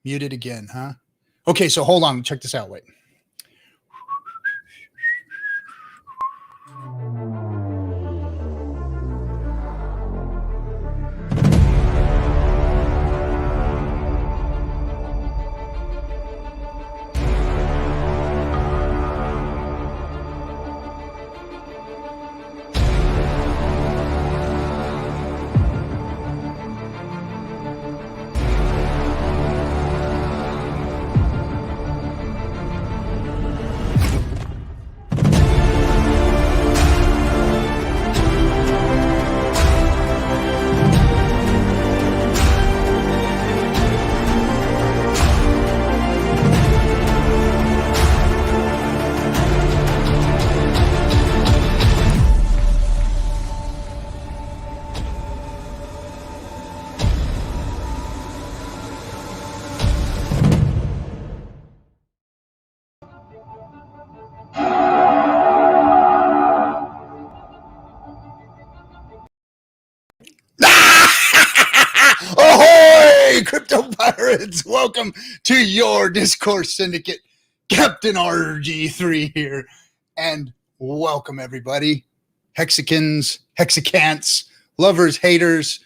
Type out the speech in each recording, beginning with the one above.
Muted again, huh? Okay, so hold on. Check this out. Wait. Ahoy, crypto pirates! Welcome to your Discourse Syndicate. Captain RG3 here, and welcome everybody. Hexicans, Hexicants, lovers, haters,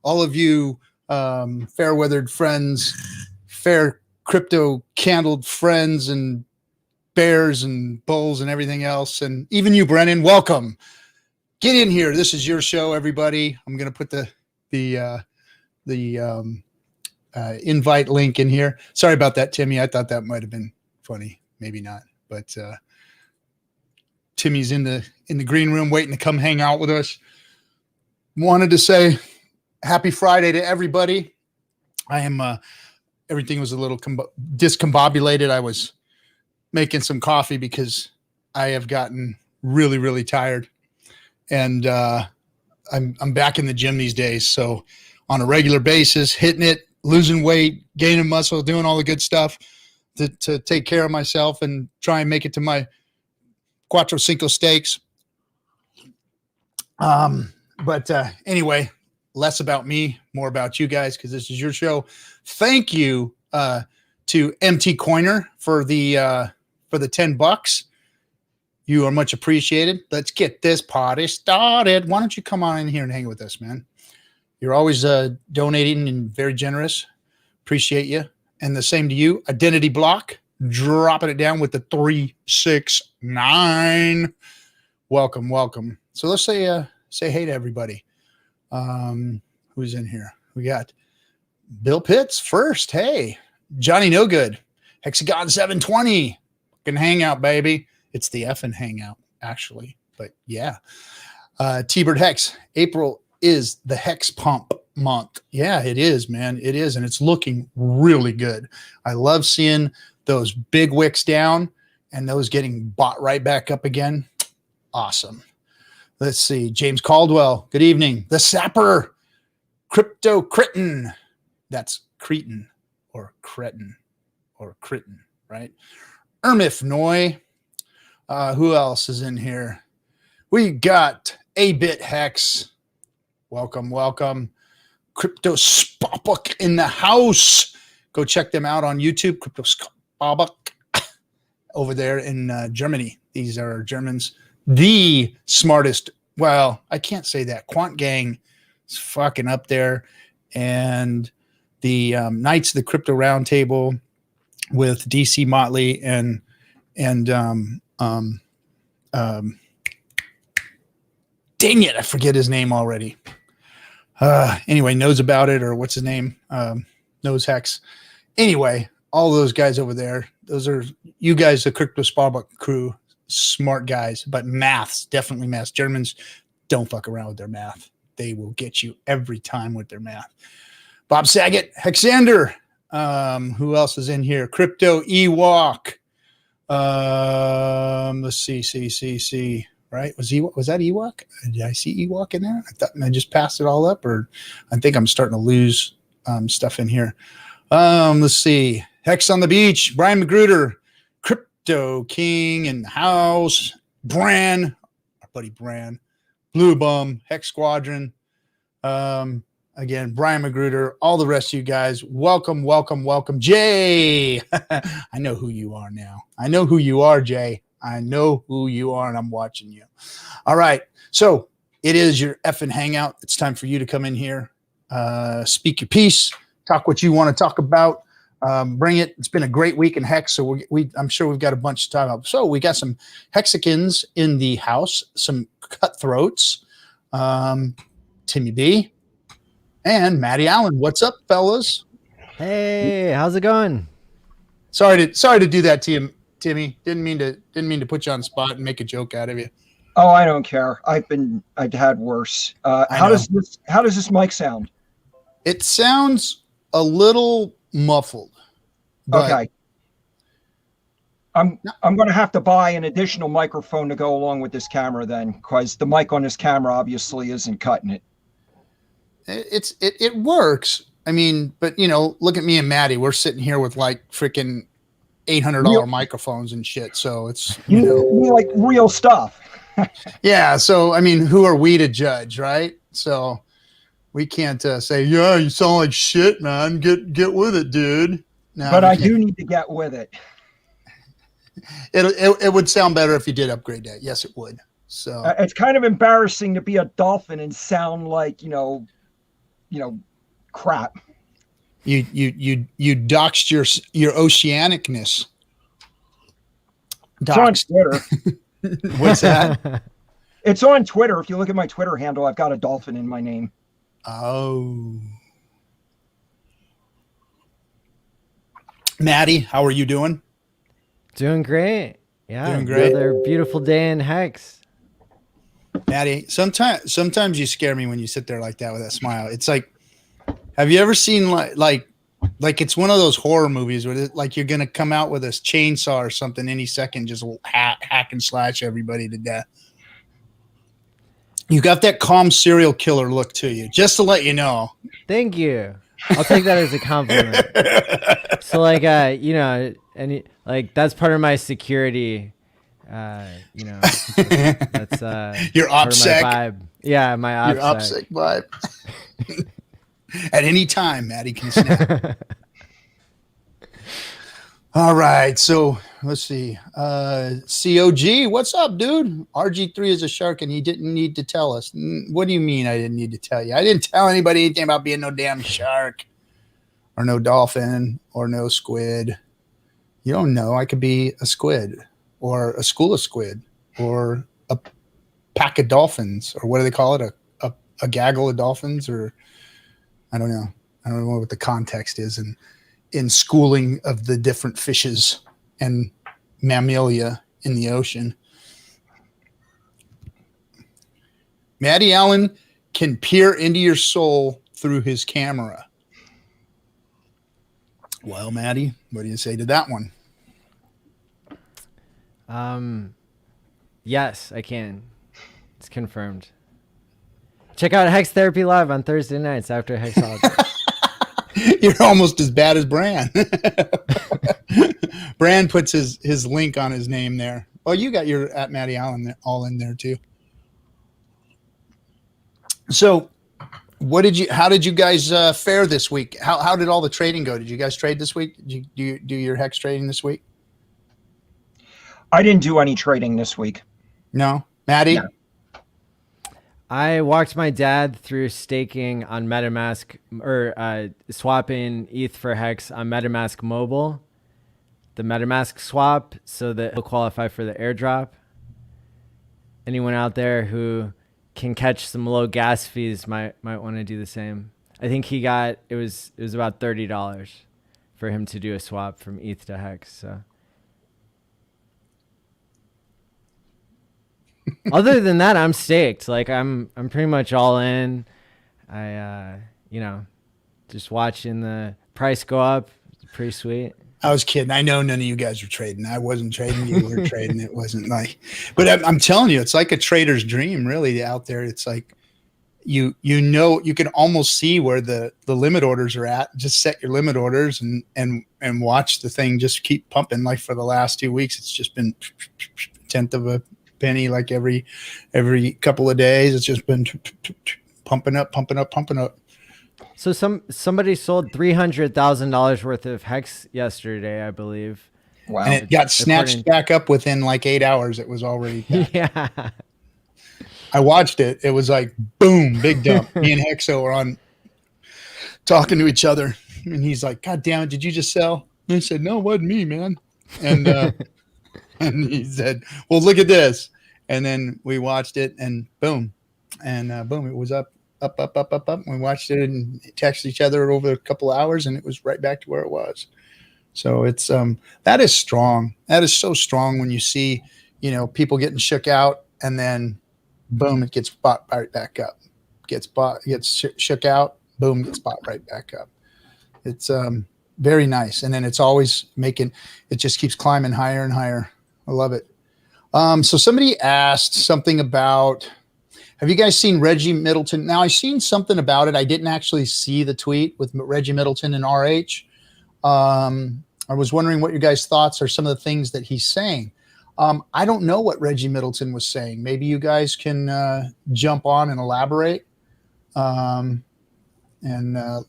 all of you fair-weathered friends, fair crypto-candled friends, and bears and bulls and everything else, and even you, Brennan, welcome. Get in here. This is your show, everybody. I'm going to put the invite link in here. Sorry about that, Timmy. I thought that might have been funny. Maybe not, but Timmy's in the green room waiting to come hang out with us. Wanted to say happy Friday to everybody. I am everything was a little discombobulated. I was making some coffee because I have gotten really, really tired, and I'm back in the gym these days. So on a regular basis, hitting it, losing weight, gaining muscle, doing all the good stuff to take care of myself and try and make it to my Cuatro Cinco steaks. But anyway, less about me, more about you guys, because this is your show. Thank you to MT Coiner for the $10. You are much appreciated. Let's get this party started. Why don't you come on in here and hang with us, man? You're always donating and very generous. Appreciate you. And the same to you. Identity Block, dropping it down with the 369. Welcome, welcome. So let's say hey to everybody. Who's in here? We got Bill Pitts first. Hey, Johnny No Good, Hexagon 720. Fucking hangout, baby. It's the FN Hangout, actually. But yeah. T-Bird Hex, April is the Hex Pump month. Yeah, it is, man. It is, and it's looking really good. I love seeing those big wicks down and those getting bought right back up again. Awesome. Let's see. James Caldwell, good evening. The Sapper, Crypto Cretin. That's Cretin or Cretin or Cretin, right? Ermif Noy. Who else is in here? We got A-Bit Hex. Welcome, welcome. Crypto Spabuk in the house. Go check them out on YouTube. Crypto Spabuk over there in Germany. These are Germans. The smartest. Well, I can't say that. Quant Gang is fucking up there. And the Knights of the Crypto Roundtable with DC Motley and dang it, I forget his name already. Anyway, knows about it, or what's his name? Knows Hex. Anyway, all those guys over there, those are you guys, the Crypto Sparbuk crew, smart guys, but maths, definitely maths. Germans don't fuck around with their math. They will get you every time with their math. Bob Saget, Hexander. Who else is in here? Crypto Ewok. Let's see. Right? Was that Ewok? Did I see Ewok in there? I thought I just passed it all up, or I think I'm starting to lose stuff in here. Let's see. Hex on the Beach, Brian Magruder, Crypto King in the house, Bran, our buddy Bran, Blue Bum, Hex Squadron, again, Brian Magruder, all the rest of you guys. Welcome, welcome, welcome. Jay, I know who you are now. I know who you are, Jay. I know who you are, and I'm watching you. All right. So it is your FN Hangout. It's time for you to come in here, speak your piece, talk what you want to talk about. Bring it. It's been a great week in Hex, so I'm sure we've got a bunch to talk about. So we got some Hexicans in the house, some cutthroats, Timmy B, and Matty Allen. What's up, fellas? Hey, how's it going? Sorry to do that to you, Timmy. Didn't mean to put you on the spot and make a joke out of you. Oh, I don't care. I've had worse. How does this mic sound? It sounds a little muffled. Okay. I'm going to have to buy an additional microphone to go along with this camera then, because the mic on this camera obviously isn't cutting it. It works. I mean, but look at me and Maddie. We're sitting here with like freaking $800 microphones and shit. So it's like real stuff. Yeah. So I mean, who are we to judge, right? So we can't say, yeah, you sound like shit, man. Get with it, dude. No, but I do need to get with it. It would sound better if you did upgrade that. Yes, it would. So it's kind of embarrassing to be a dolphin and sound like crap. You doxed your oceanicness. It's on Twitter. What's that? It's on Twitter. If you look at my Twitter handle, I've got a dolphin in my name. Oh. Maddie, how are you doing? Doing great. Yeah. Doing great. Another beautiful day in Hex. Maddie, sometimes you scare me when you sit there like that with that smile. It's like, have you ever seen like it's one of those horror movies where like you're gonna come out with a chainsaw or something any second, just hack and slash everybody to death. You got that calm serial killer look to you, just to let you know. Thank you. I'll take that as a compliment. So like, and like that's part of my security. That's your OPSEC vibe. Yeah, my OPSEC. Your OPSEC vibe. At any time, Maddie can snap. All right, so let's see. COG, what's up, dude? RG3 is a shark, and he didn't need to tell us. What do you mean I didn't need to tell you? I didn't tell anybody anything about being no damn shark or no dolphin or no squid. You don't know. I could be a squid or a school of squid or a pack of dolphins, or what do they call it? A gaggle of dolphins, or I don't know. I don't know what the context is in schooling of the different fishes and mammalia in the ocean. Matty Allen can peer into your soul through his camera. Well, Maddie, what do you say to that one? Yes, I can. It's confirmed. Check out Hex Therapy Live on Thursday nights after Hexology. You're almost as bad as Bran. Bran puts his link on his name there. Well, you got your at Matty Allen all in there too. So, how did you guys fare this week? How did all the trading go? Did you guys trade this week? Did you do your Hex trading this week? I didn't do any trading this week. No, Maddie. No. I walked my dad through staking on MetaMask, or swapping ETH for Hex on MetaMask Mobile, the MetaMask swap, so that he'll qualify for the airdrop. Anyone out there who can catch some low gas fees might want to do the same. I think he got it was about $30 for him to do a swap from ETH to Hex. So. Other than that, I'm staked. Like I'm pretty much all in. I just watching the price go up. It's pretty sweet. I was kidding. I know none of you guys were trading. I wasn't trading. You were trading. It wasn't like, but I'm telling you, it's like a trader's dream really out there. It's like, you can almost see where the limit orders are at. Just set your limit orders and watch the thing just keep pumping. Like for the last 2 weeks, it's just been tenth of a penny like every couple of days. It's just been pumping up. So somebody sold $300,000 worth of hex yesterday, I believe. Wow. And it got snatched back up within like 8 hours. It was already back. Yeah. I watched it. It was like boom, big dump. Me and Hexo were on talking to each other, and he's like, "God damn it, did you just sell?" And I said, "No, it wasn't me, man." And and he said, "Well, look at this." And then we watched it, and boom, boom, it was up. We watched it and texted each other over a couple of hours, and it was right back to where it was. So it's that is strong. That is so strong when you see, people getting shook out, and then boom, it gets bought right back up. Gets shook out, boom, gets bought right back up. It's very nice, and then it's always it just keeps climbing higher and higher. I love it. So somebody asked something about, have you guys seen Reggie Middleton? Now, I've seen something about it. I didn't actually see the tweet with Reggie Middleton and RH. I was wondering what your guys' thoughts are, some of the things that he's saying. I don't know what Reggie Middleton was saying. Maybe you guys can jump on and elaborate and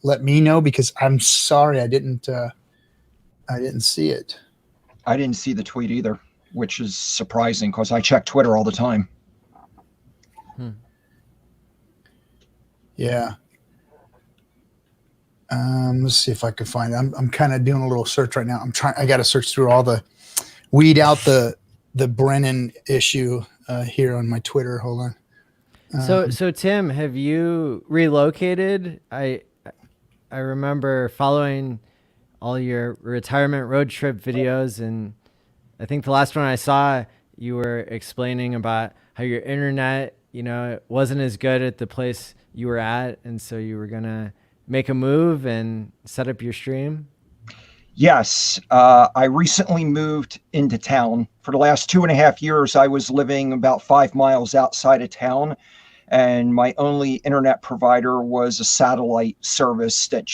let me know, because I'm sorry I didn't see it. I didn't see the tweet either, which is surprising because I check Twitter all the time. Yeah. Let's see if I can find it. I'm kind of doing a little search right now. I got to search through weed out the Brennan issue here on my Twitter. Hold on. So Tim, have you relocated? I remember following all your retirement road trip videos, and I think the last one I saw, you were explaining about how your internet, wasn't as good at the place you were at, and so you were gonna make a move and set up your stream. Yes, I recently moved into town. For the last 2.5 years, I was living about 5 miles outside of town, and my only internet provider was a satellite service that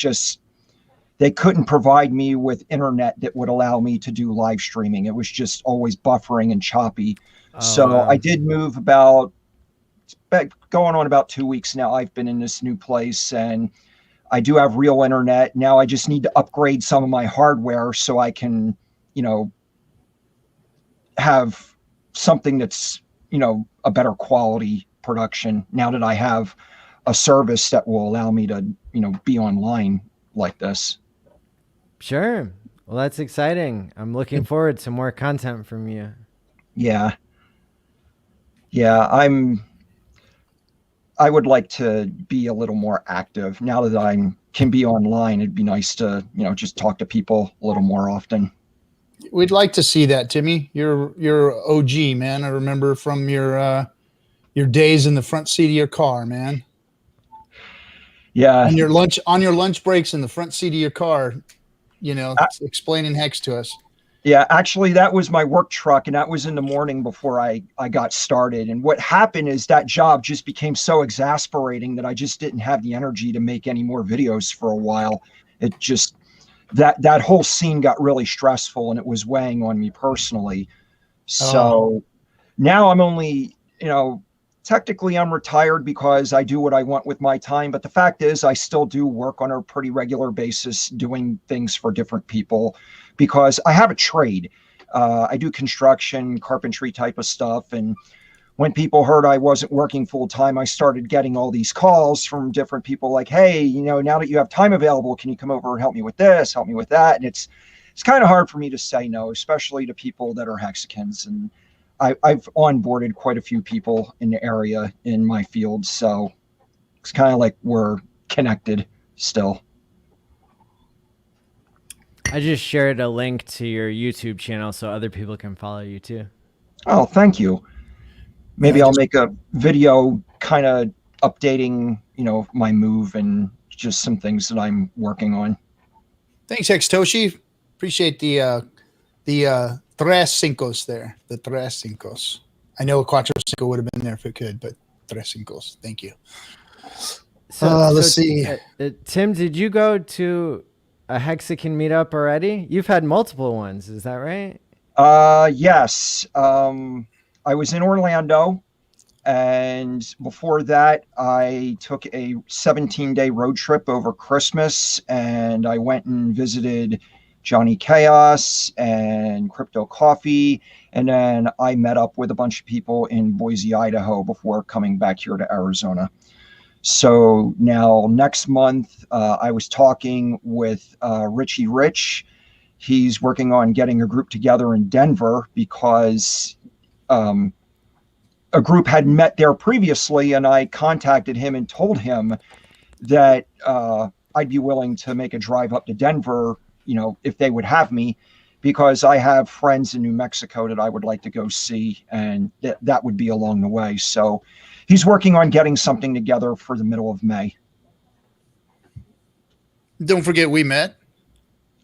they couldn't provide me with internet that would allow me to do live streaming. It was just always buffering and choppy. Wow. I did move going on about 2 weeks now. I've been in this new place, and I do have real internet. Now I just need to upgrade some of my hardware so I can, have something that's, a better quality production now that I have a service that will allow me to, be online like this. Sure. Well, that's exciting. I'm looking forward to more content from you. Yeah. Yeah. I would like to be a little more active now that I can be online. It'd be nice to, just talk to people a little more often. We'd like to see that, Timmy. You're OG, man. I remember from your days in the front seat of your car, man. Yeah. On your lunch breaks in the front seat of your car, explaining Hex to us. Yeah, actually, that was my work truck, and that was in the morning before I got started. And what happened is that job just became so exasperating that I just didn't have the energy to make any more videos for a while. It just, that whole scene got really stressful, and it was weighing on me personally. So now I'm only, technically I'm retired because I do what I want with my time. But the fact is, I still do work on a pretty regular basis doing things for different people because I have a trade. I do construction, carpentry type of stuff. And when people heard I wasn't working full time, I started getting all these calls from different people like, hey, now that you have time available, can you come over and help me with this, help me with that? And it's kind of hard for me to say no, especially to people that are Hexicans. And I've onboarded quite a few people in the area in my field. So it's kind of like we're connected still. I just shared a link to your YouTube channel so other people can follow you too. Oh, thank you. Maybe I'll make a video kind of updating, my move and just some things that I'm working on. Thanks, Hextoshi. Appreciate the tres cincos there. The tres cincos. I know a cuatro cinco would have been there if it could, but tres cincos. Thank you. Let's see. Tim, did you go to a Hexican meetup already? You've had multiple ones. Is that right? Yes. I was in Orlando. And before that, I took a 17-day road trip over Christmas, and I went and visited Johnny Chaos and Crypto Coffee. And then I met up with a bunch of people in Boise, Idaho before coming back here to Arizona. So now next month, I was talking with Richie Rich. He's working on getting a group together in Denver because a group had met there previously, and I contacted him and told him that I'd be willing to make a drive up to Denver, if they would have me, because I have friends in New Mexico that I would like to go see, and that would be along the way. So he's working on getting something together for the middle of May. Don't forget we met.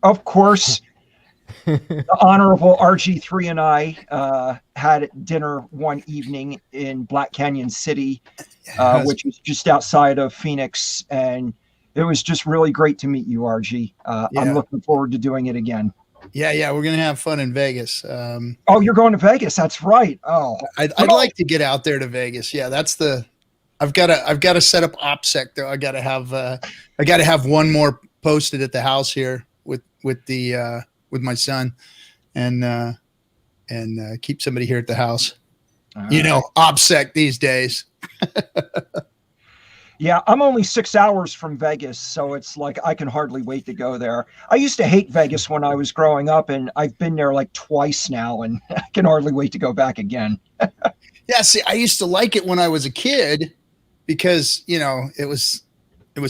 Of course. The Honorable RG3 and I had dinner one evening in Black Canyon City, which is just outside of Phoenix. And it was just really great to meet you, RG. I'm looking forward to doing it again. Yeah. We're going to have fun in Vegas. Oh, you're going to Vegas. That's right. Oh, I'd like to get out there to Vegas. Yeah. I've got to set up OPSEC though. I got to have one more posted at the house here with my son and keep somebody here at the house. OPSEC these days. Yeah, I'm only 6 hours from Vegas, so it's like I can hardly wait to go there. I used to hate Vegas when I was growing up, and I've been there like twice now, and I can hardly wait to go back again. Yeah, see, I used to like it when I was a kid because, it was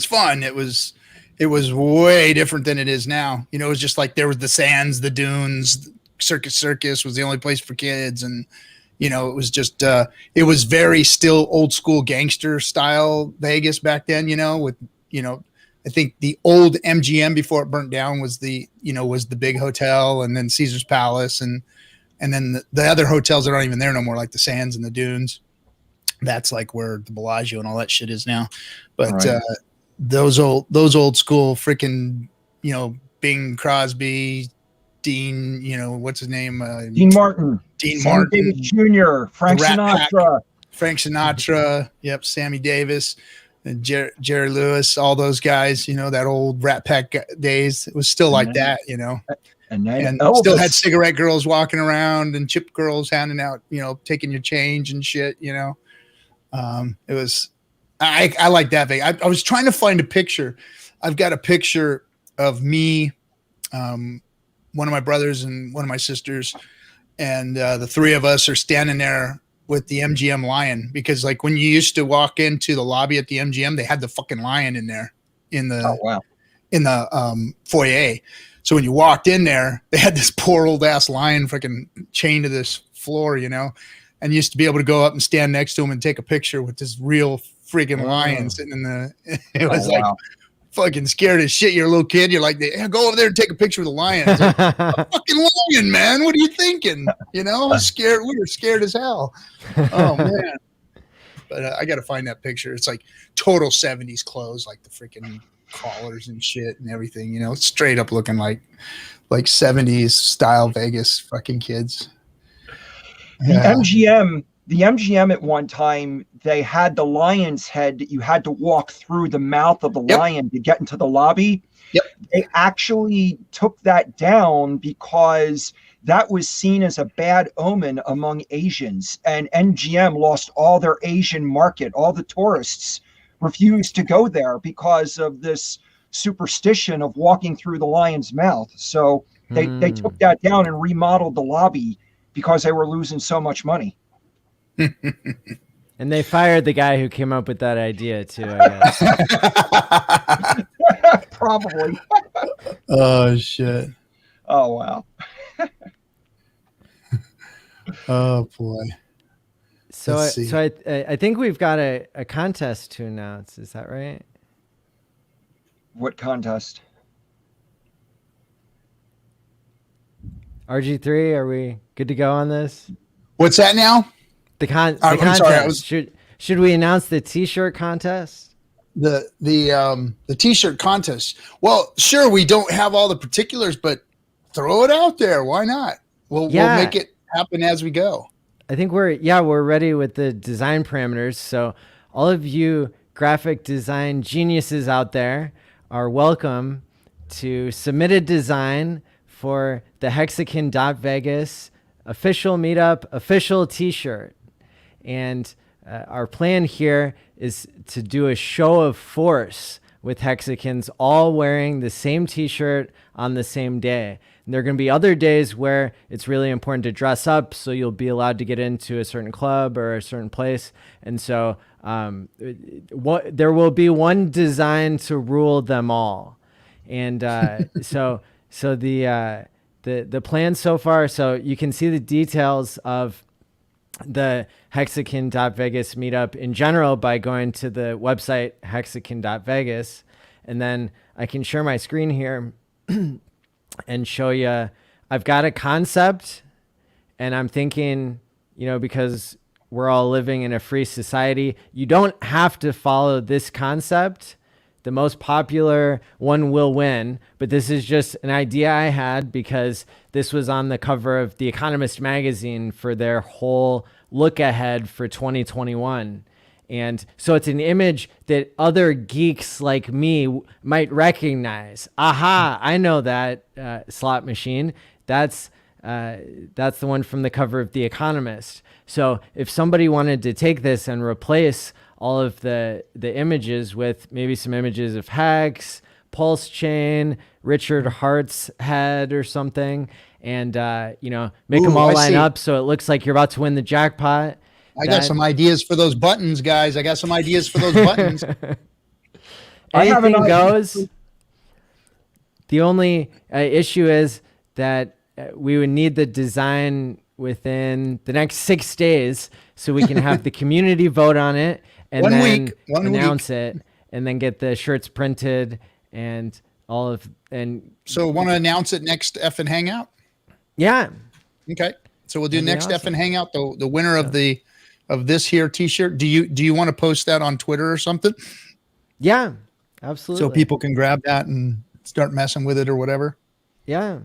fun. It was way different than it is now. It was just like there was the sands, the dunes, Circus was the only place for kids. And, it was just, it was very still old school gangster style Vegas back then, with, I think the old MGM before it burnt down was the big hotel, and then Caesar's Palace. And then the other hotels that aren't even there no more, like the sands and the dunes. That's like where the Bellagio and all that shit is now. But, right. Those old school freaking, Bing Crosby, Dean, what's his name? Dean Martin. Sammy Davis Jr., Frank Sinatra. Yep. Sammy Davis and Jerry Lewis, all those guys, that old Rat Pack days. It was still like that, and still had cigarette girls walking around and chip girls handing out, taking your change and shit, It was, I like that thing. I was trying to find a picture. I've got a picture of me, one of my brothers and one of my sisters, and the three of us are standing there with the MGM lion, because like when you used to walk into the lobby at the MGM, they had the fucking lion in there in the foyer. So when you walked in there, they had this poor old ass lion fucking chained to this floor, and you used to be able to go up and stand next to him and take a picture with this real freaking lion sitting in the, it was fucking scared as shit. You're a little kid. You're like, hey, go over there and take a picture with the lion. Like, a fucking lion, man. What are you thinking? I was scared. We were scared as hell. Oh man. But I got to find that picture. It's like total 70s clothes, like the freaking collars and shit and everything, straight up looking like 70s style Vegas fucking kids. The MGM at one time, they had the lion's head that you had to walk through the mouth of the lion to get into the lobby. Yep. They actually took that down because that was seen as a bad omen among Asians, and MGM lost all their Asian market. All the tourists refused to go there because of this superstition of walking through the lion's mouth. So they took that down and remodeled the lobby because they were losing so much money. And they fired the guy who came up with that idea too, I guess. Probably. Oh shit. Oh wow. Oh boy. So I think we've got a contest to announce. Is that right? What contest? RG3, are we good to go on this? What's that now? The contest. Should we announce the T-shirt contest? The T-shirt contest. Well, sure, we don't have all the particulars, but throw it out there. Why not? We'll make it happen as we go. I think we're ready with the design parameters. So all of you graphic design geniuses out there are welcome to submit a design for the Hexakin.Vegas official meetup, official t-shirt. And our plan here is to do a show of force with Hexicans all wearing the same t-shirt on the same day. And there are going to be other days where it's really important to dress up, so you'll be allowed to get into a certain club or a certain place. And so there will be one design to rule them all. And so the plan so far, so you can see the details of the Hexakin.Vegas meetup in general by going to the website Hexakin.Vegas. And then I can share my screen here and show you. I've got a concept, and I'm thinking, because we're all living in a free society, you don't have to follow this concept. The most popular one will win, but this is just an idea I had because this was on the cover of The Economist magazine for their whole look ahead for 2021. And so it's an image that other geeks like me might recognize. Aha, I know that slot machine. That's the one from the cover of The Economist. So if somebody wanted to take this and replace all of the images with maybe some images of Hex, Pulse Chain, Richard Hart's head or something, and make them all line up so it looks like you're about to win the jackpot. I got some ideas for those buttons, guys. Anything goes. The only issue is that we would need the design within the next 6 days so we can have the community vote on it and then announce it and then get the shirts printed and all of. And so want to announce it next FN Hangout? Yeah. Okay. So we'll do next FN Hangout, the winner of this here t-shirt. Do you want to post that on Twitter or something? Yeah, absolutely. So people can grab that and start messing with it or whatever. Yeah.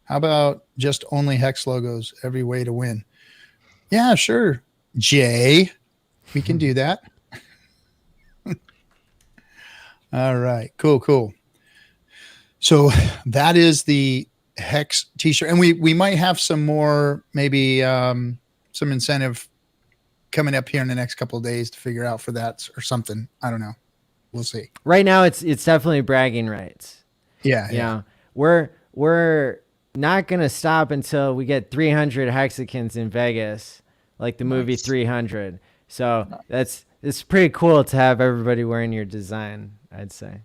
How about just only Hex logos, every way to win? Yeah, sure. Jay, we can do that. All right, cool. So that is the Hex t-shirt. And we might have some more, maybe some incentive coming up here in the next couple of days to figure out for that or something. I don't know. We'll see. Right now it's definitely bragging rights. Yeah. We're not going to stop until we get 300 Hexicans in Vegas, like the movie 300. So it's pretty cool to have everybody wearing your design, I'd say.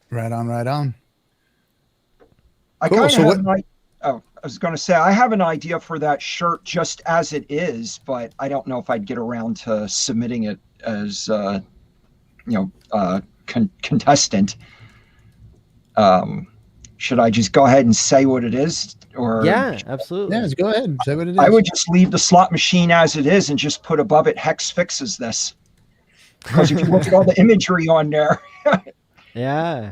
Right on. I was going to say, I have an idea for that shirt just as it is, but I don't know if I'd get around to submitting it as, contestant. Should I just go ahead and say what it is? Or yeah, absolutely. Yeah, go ahead and say what it is. I would just leave the slot machine as it is and just put above it Hex fixes this. Because if you look at all the imagery on there, yeah,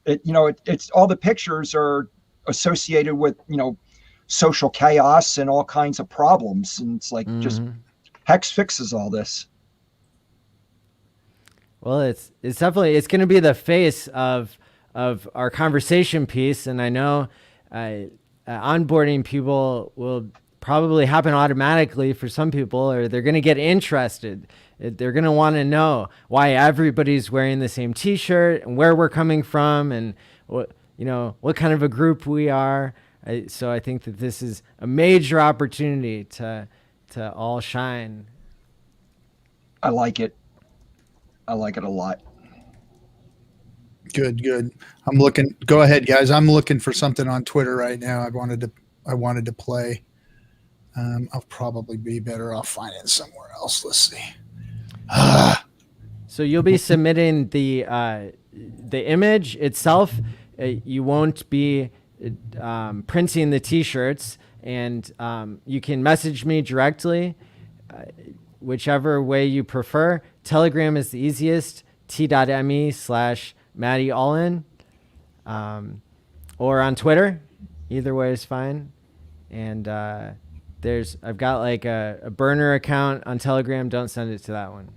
it's all the pictures are associated with, social chaos and all kinds of problems. And it's like just Hex fixes all this. Well, it's definitely, it's going to be the face of our conversation piece. And I know onboarding people will probably happen automatically for some people, or they're going to get interested. They're going to want to know why everybody's wearing the same t-shirt and where we're coming from and what kind of a group we are. So I think that this is a major opportunity to all shine. I like it. I like it a lot. Good. I'm looking. Go ahead, guys. I'm looking for something on Twitter right now. I wanted to play. I'll probably be better off finding it somewhere else. Let's see. So you'll be submitting the image itself. You won't be printing the t-shirts, and you can message me directly, whichever way you prefer. Telegram is the easiest. t.me/MattyAllin, or on Twitter. Either way is fine. And I've got like a burner account on Telegram. Don't send it to that one.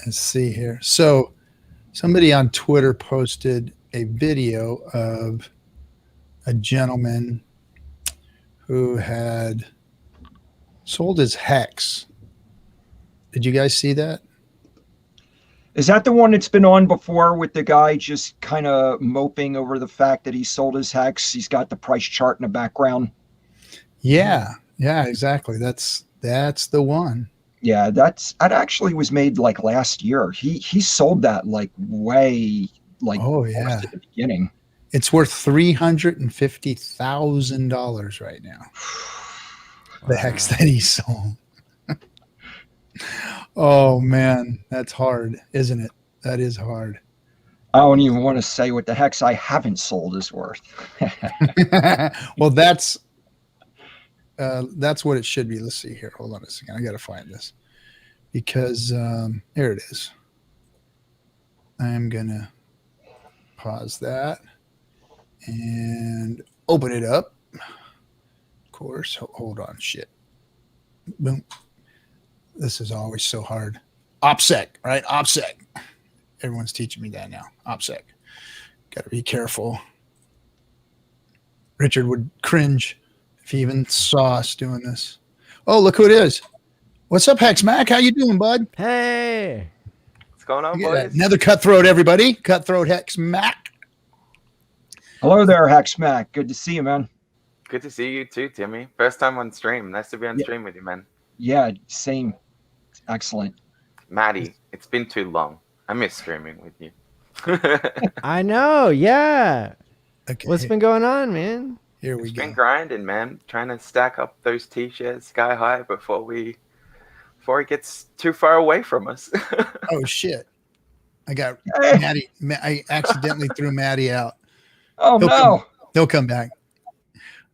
Let's see here. So somebody on Twitter posted a video of a gentleman who had sold his hex. Did you guys see that? Is that the one that's been on before with the guy just kind of moping over the fact that he sold his hex? He's got the price chart in the background. Yeah, exactly. That's the one. Yeah, that actually was made like last year. He sold that like way like at the beginning. It's worth $350,000 right now. The hex that he sold. Oh man, that's hard, isn't it? That is hard. I don't even want to say what the hex I haven't sold is worth. Well, that's what it should be. Let's see here. Hold on a second. I got to find this because here it is. I'm gonna pause that and open it up. Of course. Hold on. Shit. Boom. This is always so hard. OPSEC, right? OPSEC. Everyone's teaching me that now. OPSEC. Got to be careful. Richard would cringe if he even saw us doing this. Oh, look who it is. What's up, Hex Mac? How you doing, bud? Hey. What's going on, boys? Another cutthroat, everybody. Cutthroat Hex Mac. Hello there, Hex Mac. Good to see you, man. Good to see you too, Timmy. First time on stream. Nice to be on stream with you, man. Yeah, same. Excellent. Maddie, it's been too long. I miss streaming with you. I know. Yeah. Okay. What's been going on, man? Here we It's go. been grinding, man. Trying to stack up those T-shares sky high before it gets too far away from us. Oh shit! I got Maddie. I accidentally threw Maddie out. Oh no! He'll come back.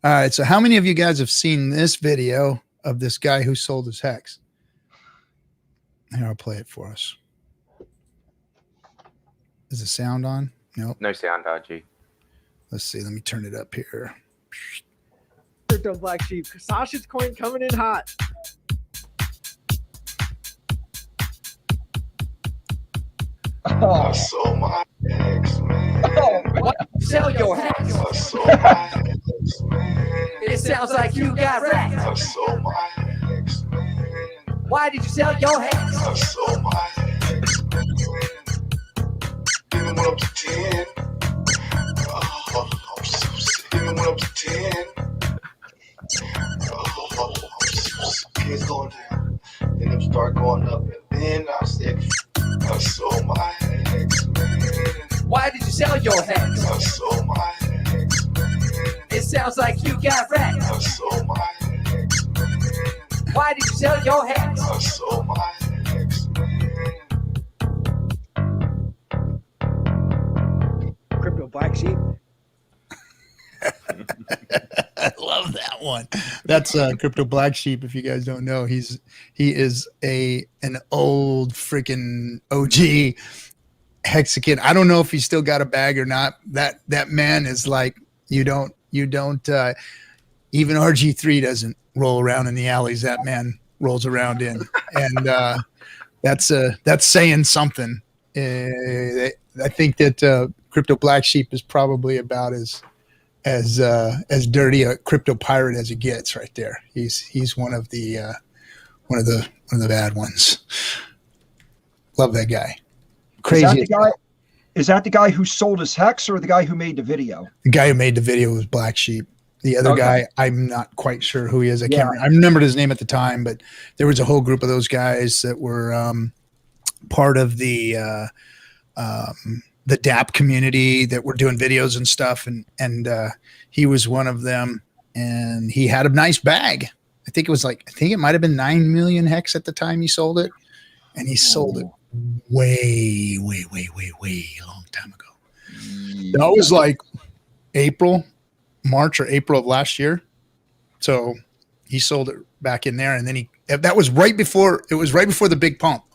All right. So, how many of you guys have seen this video of this guy who sold his hex? Here, I'll play it for us. Is the sound on? Nope. No sound, RG. Let's see. Let me turn it up here. Crypto Black Sheep. Sasha's coin coming in hot. Oh, sold my ex, man. oh what? Sell your hex. I sold my ex, man. It sounds like you got wrecked. I sold my ex, man. Why did you sell your hex? I sold my ex, man. Even went up to 10. Oh, I'm so sick. Even went up to 10. Oh, I'm so sick. Kids going down. Then them start going up. And then I said, I sold my ex, man. Why did you sell your hex? I sold my ex, man. It sounds like you got wrecked. I sold my ex, man. Why did you sell your hex? I sold my ex, man. Crypto Black Sheep. I love that one. That's Crypto Black Sheep. If you guys don't know, he is an old freaking OG Hexican. I don't know if he's still got a bag or not. That man is like you don't even RG3 doesn't roll around in the alleys that man rolls around in, and that's saying something. I think that Crypto Black Sheep is probably about as dirty a crypto pirate as it gets right there. He's one of the bad ones. Love that guy. Crazy. Is that the guy who sold his hex or the guy who made the video? The guy who made the video was Black Sheep. The other guy, I'm not quite sure who he is. I remembered his name at the time, but there was a whole group of those guys that were part of the DApp community that were doing videos and stuff. And he was one of them, and he had a nice bag. I think it might've been 9 million hex at the time he sold it. And he sold it way a long time ago. That was like March or April of last year. So he sold it back in there. And then that was right before the big pump.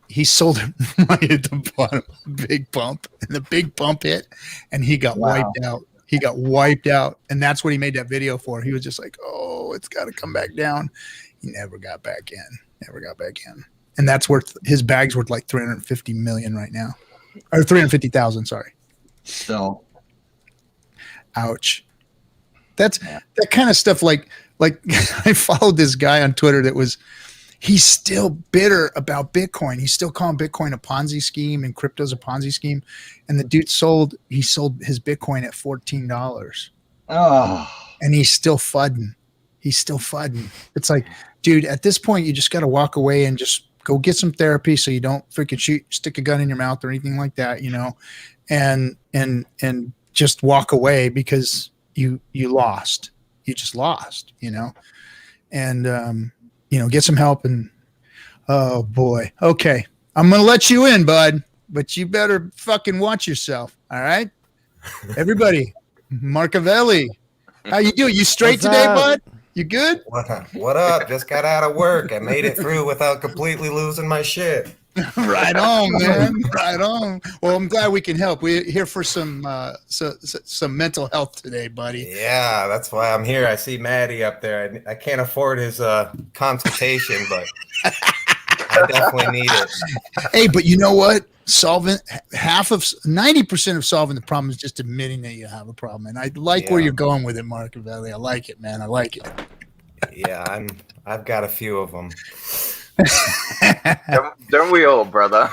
He sold it right at the bottom of the big pump, and the big pump hit, and he got wiped out. he got wiped out. And that's what he made that video for. He was just like, oh, it's got to come back down. He never got back in. And that's worth, his bag's worth like 350 million right now, or 350,000. Sorry. So, ouch. That kind of stuff. Like I followed this guy on Twitter he's still bitter about Bitcoin. He's still calling Bitcoin a Ponzi scheme and crypto's a Ponzi scheme. And the dude sold his Bitcoin at $14. oh, And he's still fudding. It's like, dude, at this point, you just got to walk away and just go get some therapy so you don't freaking stick a gun in your mouth or anything like that, and just walk away because you lost. You just lost, and, get some help. And oh boy. Okay. I'm going to let you in, bud, but you better fucking watch yourself. All right. Everybody, Marcavelli, how you doing? You straight What's today, up? bud? You good? What up? Just got out of work. I made it through without completely losing my shit. Right on, man. Right on. Well, I'm glad we can help. We're here for some mental health today, buddy. Yeah, that's why I'm here. I see Maddie up there. I can't afford his consultation, but I definitely need it. Hey, but you know what? 90% of solving the problem is just admitting that you have a problem. And I like where you're going with it, Mark Valley. I like it, man. I like it. Yeah, I've got a few of them. Don't we all, brother?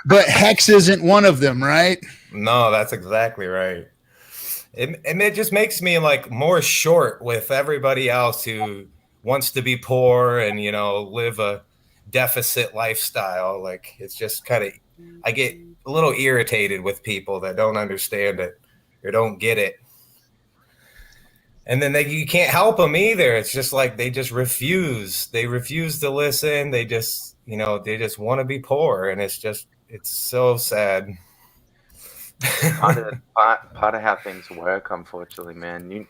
But Hex isn't one of them, right? No, that's exactly right. It just makes me like more short with everybody else who wants to be poor and live a deficit lifestyle. Like it's just kind of, I get a little irritated with people that don't understand it or don't get it. And then you can't help them either. It's just like they just refuse. They refuse to listen. They just, they just want to be poor, and it's so sad. part of how things work, unfortunately, man.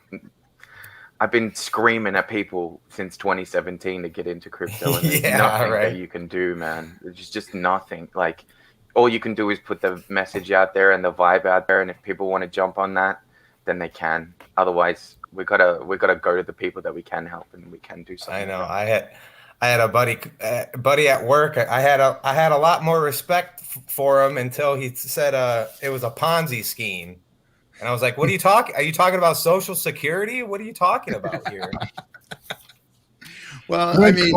I've been screaming at people since 2017 to get into crypto, and there's nothing that you can do, man. There's just nothing. Like, all you can do is put the message out there and the vibe out there, and if people want to jump on that, then they can. Otherwise, we gotta go to the people that we can help and we can do something. I know. I had a buddy at work. I had a lot more respect for him until he said it was a Ponzi scheme. And I was like, "What are you talking? Are you talking about Social Security? What are you talking about here?" Well, I mean,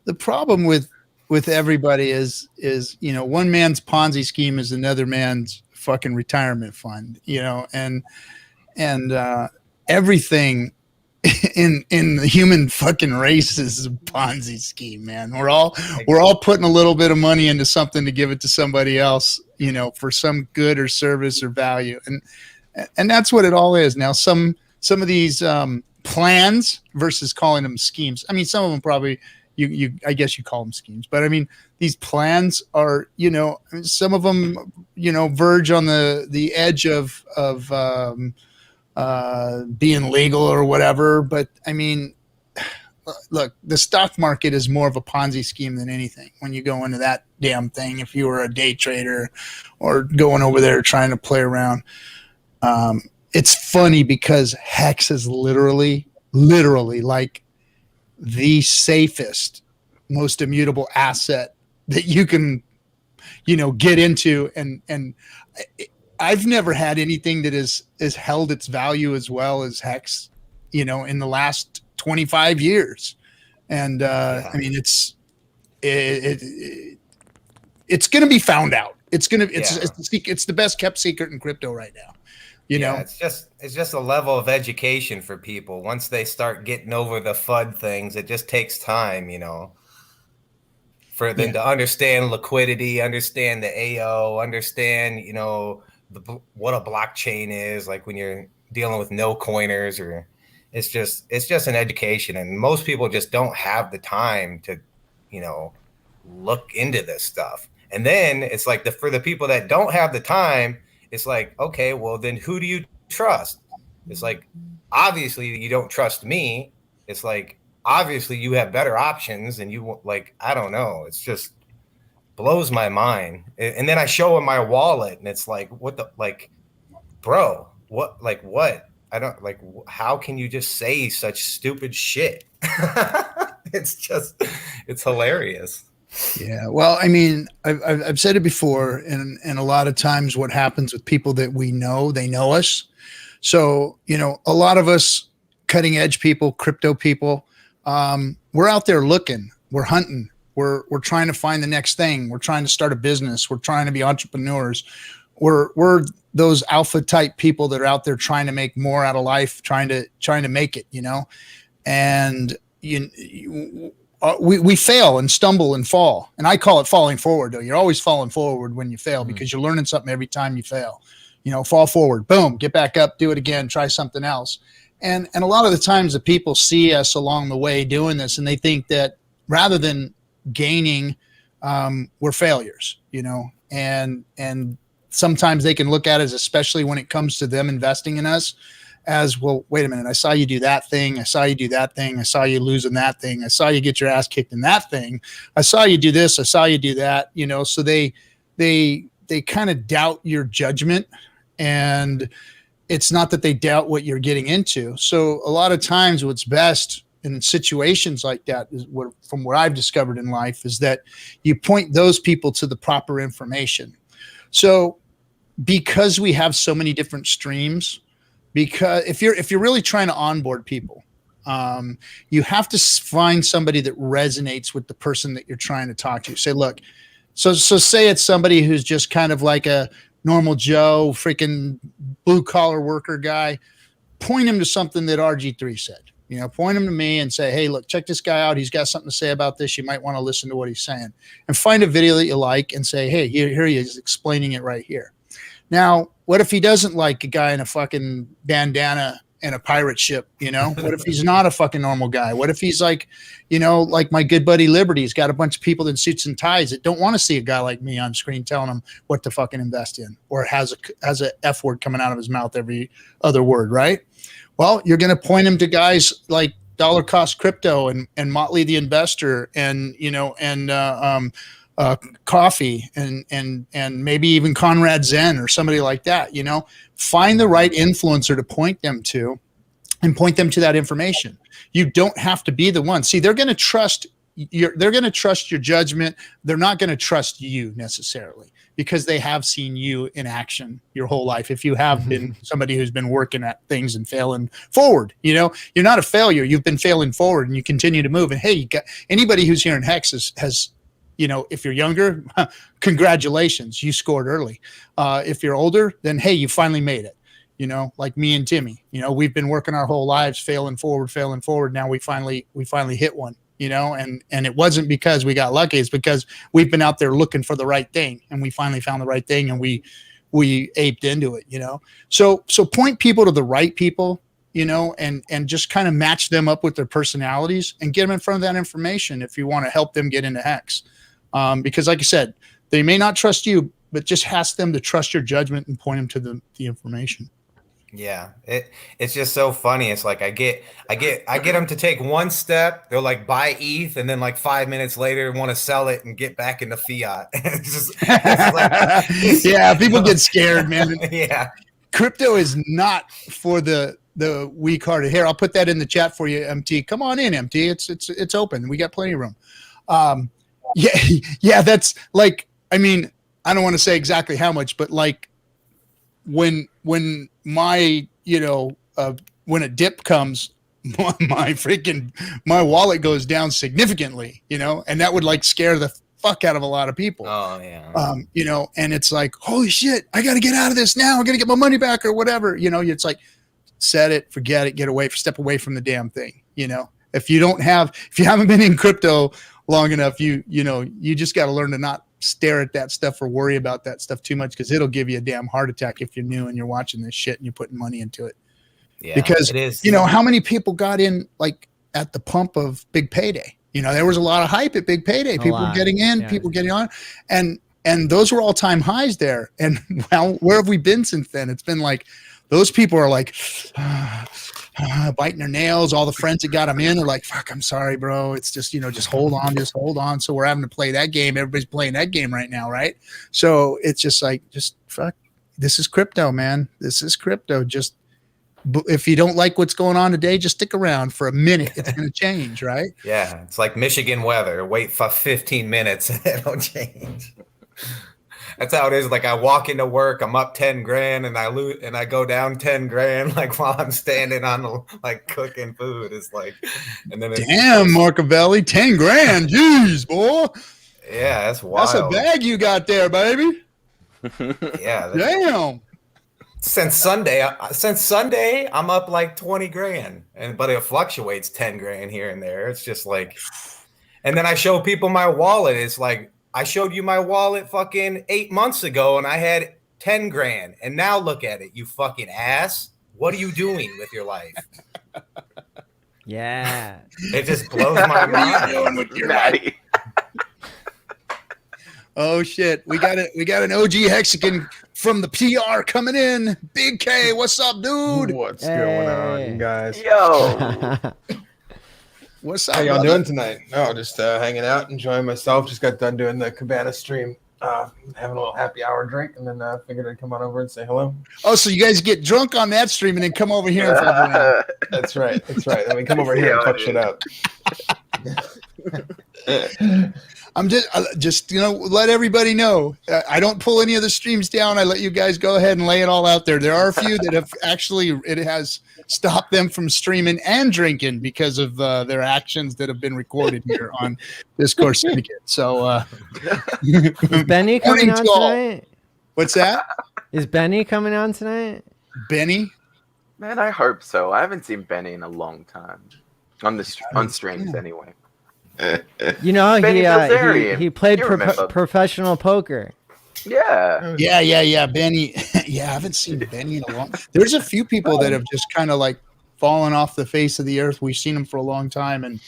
the problem with everybody is one man's Ponzi scheme is another man's fucking retirement fund, and everything in the human fucking race is a Ponzi scheme, man. We're all putting a little bit of money into something to give it to somebody else, for some good or service or value, and that's what it all is. Now, some of these plans versus calling them schemes. I mean, some of them probably I guess you call them schemes, but I mean, these plans are, some of them, verge on the edge of being legal or whatever. But I mean, look, the stock market is more of a Ponzi scheme than anything when you go into that damn thing. If you were a day trader or going over there trying to play around, it's funny because Hex is literally like the safest, most immutable asset that you can, get into. And I've never had anything that is held its value as well as Hex, in the last 25 years. And I mean, it's going to be found out. It's the best kept secret in crypto right now. It's just a level of education for people. Once they start getting over the FUD things, it just takes time, for them to understand liquidity, understand the AO, understand, what a blockchain is, like when you're dealing with no coiners, or it's just an education. And most people just don't have the time to, look into this stuff. And then it's like for the people that don't have the time, it's like, okay, well, then who do you trust? It's like, obviously you don't trust me. It's like, obviously you have better options and you like, I don't know. It's just, blows my mind. And then I show him my wallet, and it's like, what the, like, bro, what, like, what? I don't, like, how can you just say such stupid shit? It's hilarious. Yeah. Well, I mean, I've said it before, and a lot of times what happens with people that we know, they know us. So, you know, a lot of us cutting edge people, crypto people, we're out there looking, we're hunting, we're trying to find the next thing. We're trying to start a business. We're trying to be entrepreneurs. We're those alpha type people that are out there trying to make more out of life, trying to make it, you know, and we fail and stumble and fall. And I call it falling forward, though. You're always falling forward when you fail, because you're learning something every time you fail. You know, fall forward, boom, get back up, do it again, try something else. And a lot of the times the people see us along the way doing this, and they think that rather than gaining, we're failures, you know, and sometimes they can look at it, especially when it comes to them investing in us, as, well, wait a minute, I saw you do that thing. I saw you do that thing. I saw you losing that thing. I saw you get your ass kicked in that thing. I saw you do this. I saw you do that, you know, so they kind of doubt your judgment, and it's not that they doubt what you're getting into. So a lot of times what's best in situations like that is, from what I've discovered in life, is that you point those people to the proper information. So because we have so many different streams, because if you're really trying to onboard people, you have to find somebody that resonates with the person that you're trying to talk to. Say, look, so say it's somebody who's just kind of like a normal Joe, freaking blue collar worker guy. Point him to something that RG3 said. You know, point him to me and say, hey, look, check this guy out. He's got something to say about this. You might want to listen to what he's saying. And find a video that you like and say, hey, here he is explaining it right here. Now, what if he doesn't like a guy in a fucking bandana and a pirate ship, you know? What if he's not a fucking normal guy? What if he's like, you know, like my good buddy Liberty's got a bunch of people in suits and ties that don't want to see a guy like me on screen telling them what to fucking invest in, or has a F word coming out of his mouth every other word, right? Well, you're going to point him to guys like Dollar Cost Crypto and Motley the Investor, and, you know, and Coffee and maybe even Conrad Zen or somebody like that. You know, find the right influencer to point them to, and point them to that information. You don't have to be the one. See, they're going to trust they're going to trust your judgment. They're not going to trust you necessarily, because they have seen you in action your whole life. If you have been somebody who's been working at things and failing forward, you know, you're not a failure. You've been failing forward, and you continue to move. And hey, you got anybody who's here in Hex has, you know, if you're younger, congratulations, you scored early. If you're older, then hey, you finally made it. You know, like me and Timmy, you know, we've been working our whole lives, failing forward. Now we finally hit one, you know, and it wasn't because we got lucky. It's because we've been out there looking for the right thing, and we finally found the right thing, and we aped into it, you know? So point people to the right people, you know, and just kind of match them up with their personalities and get them in front of that information if you want to help them get into Hex. Because like I said, they may not trust you, but just ask them to trust your judgment and point them to the information. Yeah, it's just so funny. It's like I get them to take one step. They'll like buy ETH, and then like 5 minutes later want to sell it and get back into fiat. Yeah, people get scared, man. Yeah, crypto is not for the weak-hearted. Here, I'll put that in the chat for you, MT. Come on in, MT. It's open. We got plenty of room. Yeah, that's like, I mean, I don't want to say exactly how much, but like when my, you know, when a dip comes, my wallet goes down significantly, you know, and that would like scare the fuck out of a lot of people. Oh yeah. You know, and it's like, holy shit, I got to get out of this now. I got to get my money back or whatever. You know, it's like, set it, forget it, step away from the damn thing. You know, if you haven't been in crypto long enough, you know, you just got to learn to not stare at that stuff or worry about that stuff too much, because it'll give you a damn heart attack if you're new and you're watching this shit and you're putting money into it. Yeah, because it is. You know, how many people got in like at the pump of Big Payday? You know, there was a lot of hype at Big Payday. People were getting in, people getting on, and those were all-time highs there. And well, where have we been since then? It's been like those people are like, biting their nails. All the friends that got them in are like, fuck, I'm sorry, bro. It's just, just hold on. So we're having to play that game. Everybody's playing that game right now, right? So it's just like, just fuck. This is crypto, man. This is crypto. Just if you don't like what's going on today, just stick around for a minute. It's going to change, right? Yeah, it's like Michigan weather. Wait for 15 minutes and it'll change. That's how it is. Like I walk into work, I'm up 10 grand and I lose and I go down 10 grand like while I'm standing on the like cooking food. It's like, and then damn, Marcavelli, 10 grand. Jeez, boy. Yeah, that's wild. That's a bag you got there, baby. Yeah. Damn. Since Sunday, I'm up like 20 grand, but it fluctuates 10 grand here and there. It's just like, and then I show people my wallet. It's like, I showed you my wallet fucking 8 months ago and I had 10 grand. And now look at it, you fucking ass. What are you doing with your life? Yeah. It just blows my mind. With your life? Oh shit. We got an OG Hexican from the PR coming in. Big K, what's up, dude? What's going on, guys? Yo. What's up? How y'all brother? doing tonight? No, just hanging out, enjoying myself. Just got done doing the Cabana stream, having a little happy hour drink, and then figured I'd come on over and say hello. Oh, so you guys get drunk on that stream and then come over here and fuck around. That's right. Then we come over here and fuck shit up. I'm just let everybody know. I don't pull any of the streams down. I let you guys go ahead and lay it all out there. There are a few that have actually, it has stopped them from streaming and drinking because of their actions that have been recorded here on Discord Syndicate. So, is Benny coming on tonight? What's that? Is Benny coming on tonight? Benny? Man, I hope so. I haven't seen Benny in a long time on streams anyway. He played professional poker. Yeah. Benny. Yeah, I haven't seen Benny in a long. There's a few people that have just kind of like fallen off the face of the earth. We've seen them for a long time, and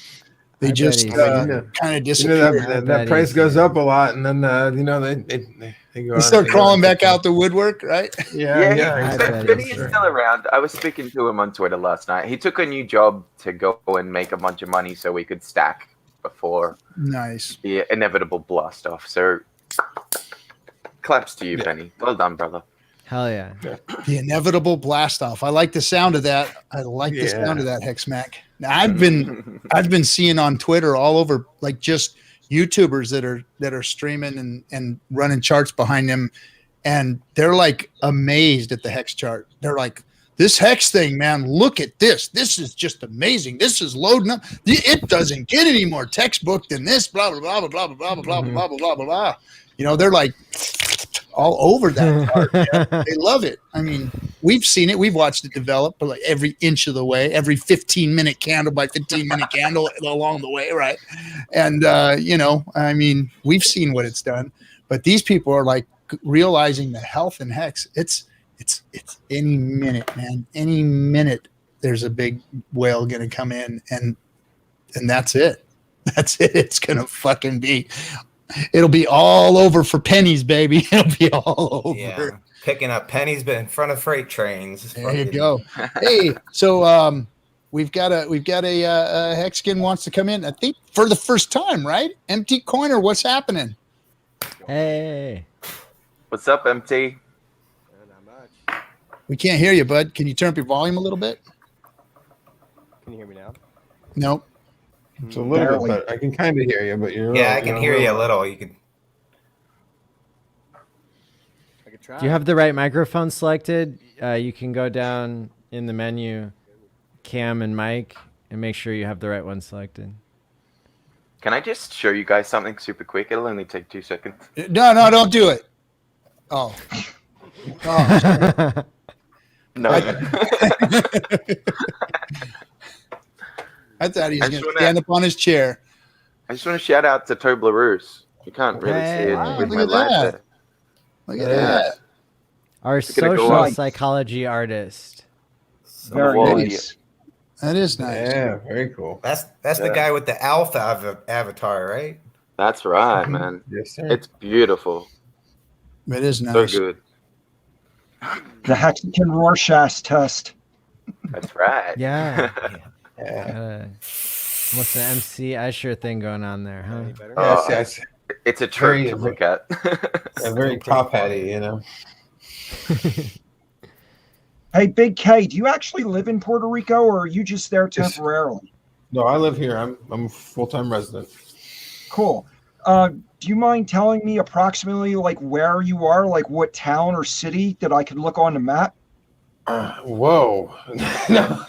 they just kind of disappear. That price goes up a lot, and then they go. They start crawling back out the woodwork, right? Yeah. Benny is still around. I was speaking to him on Twitter last night. He took a new job to go and make a bunch of money so we could stack before the inevitable blast off. So claps to you, Benny. Well done, brother. Hell yeah. The inevitable blast off. I like the sound of that. I like the sound of that, Hexmac. Now, I've been seeing on Twitter all over, like, just YouTubers that are streaming and running charts behind them, and they're like amazed at the Hex chart. They're like, this Hex thing, man, look at this. This is just amazing. This is loading up. It doesn't get any more textbook than this, blah, blah, blah, blah, blah, blah, blah, blah, blah, blah, blah, blah. They're like all over that part. Man. They love it. I mean, we've seen it. We've watched it develop, but like every inch of the way, every 15-minute candle by 15-minute candle along the way, right? And, I mean, we've seen what it's done. But these people are like realizing the health in Hex. It's any minute, man. Any minute there's a big whale going to come in, and that's it. That's it. It's going to fucking be. It'll be all over for pennies, baby. It'll be all over. Yeah, picking up pennies, but in front of freight trains. There you go. Hey, so we've got a Hexican wants to come in. I think for the first time, right? MT Coiner, what's happening? Hey, what's up, MT? We can't hear you, bud. Can you turn up your volume a little bit? Can you hear me now? Nope. It's a little bit, but I can kind of hear you. But I can hear you a little. You can. I could try. Do you have the right microphone selected? You can go down in the menu, cam and mic, and make sure you have the right one selected. Can I just show you guys something super quick? It'll only take 2 seconds. No, don't do it. Oh. No. I thought he was going to stand up on his chair. I just want to shout out to Toblerone. You can't really see it with my light there. Look at that. Our social psychology artist. Very nice. That is nice. Yeah, very cool. That's the guy with the alpha avatar, right? That's right, man. Yes, sir. It's beautiful. It is nice. So good. The Hexican Rorschach test. That's right. Yeah. Yeah. What's the MC Escher thing going on there, huh? Any better? Yes. It's a trip to look at. Very top hatty, you know. Hey, Big K, do you actually live in Puerto Rico, or are you just there temporarily? No, I live here. I'm a full-time resident. Cool. Do you mind telling me approximately like where you are, like what town or city that I could look on the map? Whoa. no.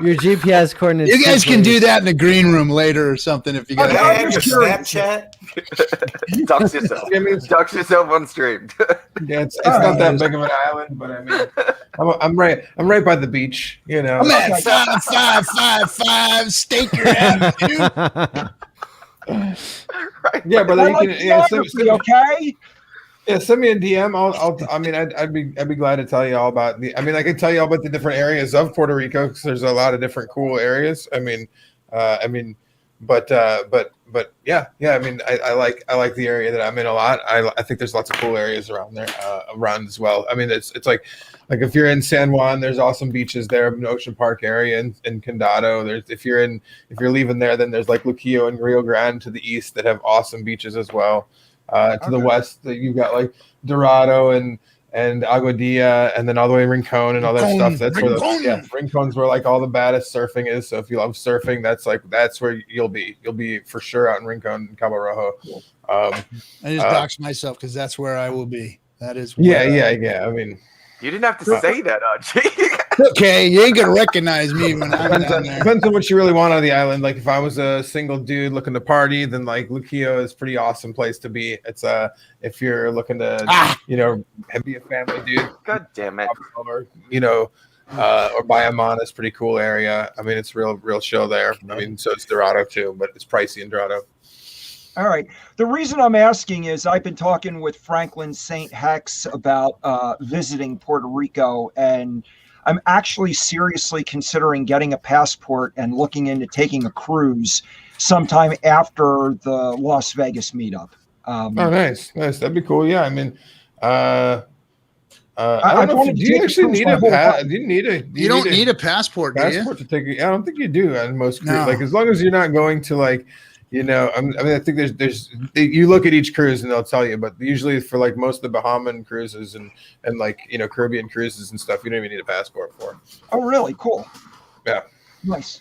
Your GPS coordinates. You guys can do that in the green room later or something if you guys. Okay, Can I I'm have your just curious. Snapchat? Dox yourself. Dox yourself on stream. Yeah, it's not that big of an island, but I mean, I'm right by the beach, you know. I'm at 5555. Stake your ass, dude. Right. Yeah, but I you like can. Yeah, geography, okay? yeah, send me a DM. I'd be glad to tell you all about the. I mean, I can tell you all about the different areas of Puerto Rico because there's a lot of different cool areas. But yeah. I mean, I like the area that I'm in a lot. I think there's lots of cool areas around there, around as well. I mean, it's like if you're in San Juan, there's awesome beaches there, an Ocean Park area in Condado. If you're leaving there, then there's like Luquillo and Rio Grande to the east that have awesome beaches as well. To the west, you've got like Dorado and Aguadilla, and then all the way Rincon and all that stuff. That's where Rincon's where like all the baddest surfing is. So if you love surfing, that's where you'll be. You'll be for sure out in Rincon and Cabo Rojo. I just doxed myself because that's where I will be. That is. Yeah. I mean, You didn't have to say that, Archie. Okay, you ain't gonna recognize me when I'm down there. depends on what you really want on the island. Like if I was a single dude looking to party, then like Luquillo is a pretty awesome place to be. It's if you're looking to be a family dude. God damn it. Or or Bayamon is a pretty cool area. I mean, it's real chill there. I mean, so it's Dorado too, but it's pricey in Dorado. All right. The reason I'm asking is I've been talking with Franklin St. Hex about visiting Puerto Rico, and I'm actually seriously considering getting a passport and looking into taking a cruise sometime after the Las Vegas meetup. Nice. That'd be cool. Yeah, I mean, I don't know. Do you actually need a passport? You don't need a passport, do you? to take. I don't think you do on most cruises. No. Like as long as you're not going to like. I mean, I think there's you look at each cruise and they'll tell you, but usually for like most of the Bahaman cruises and like Caribbean cruises and stuff, you don't even need a passport for. Oh, really? Cool. Yeah. Nice.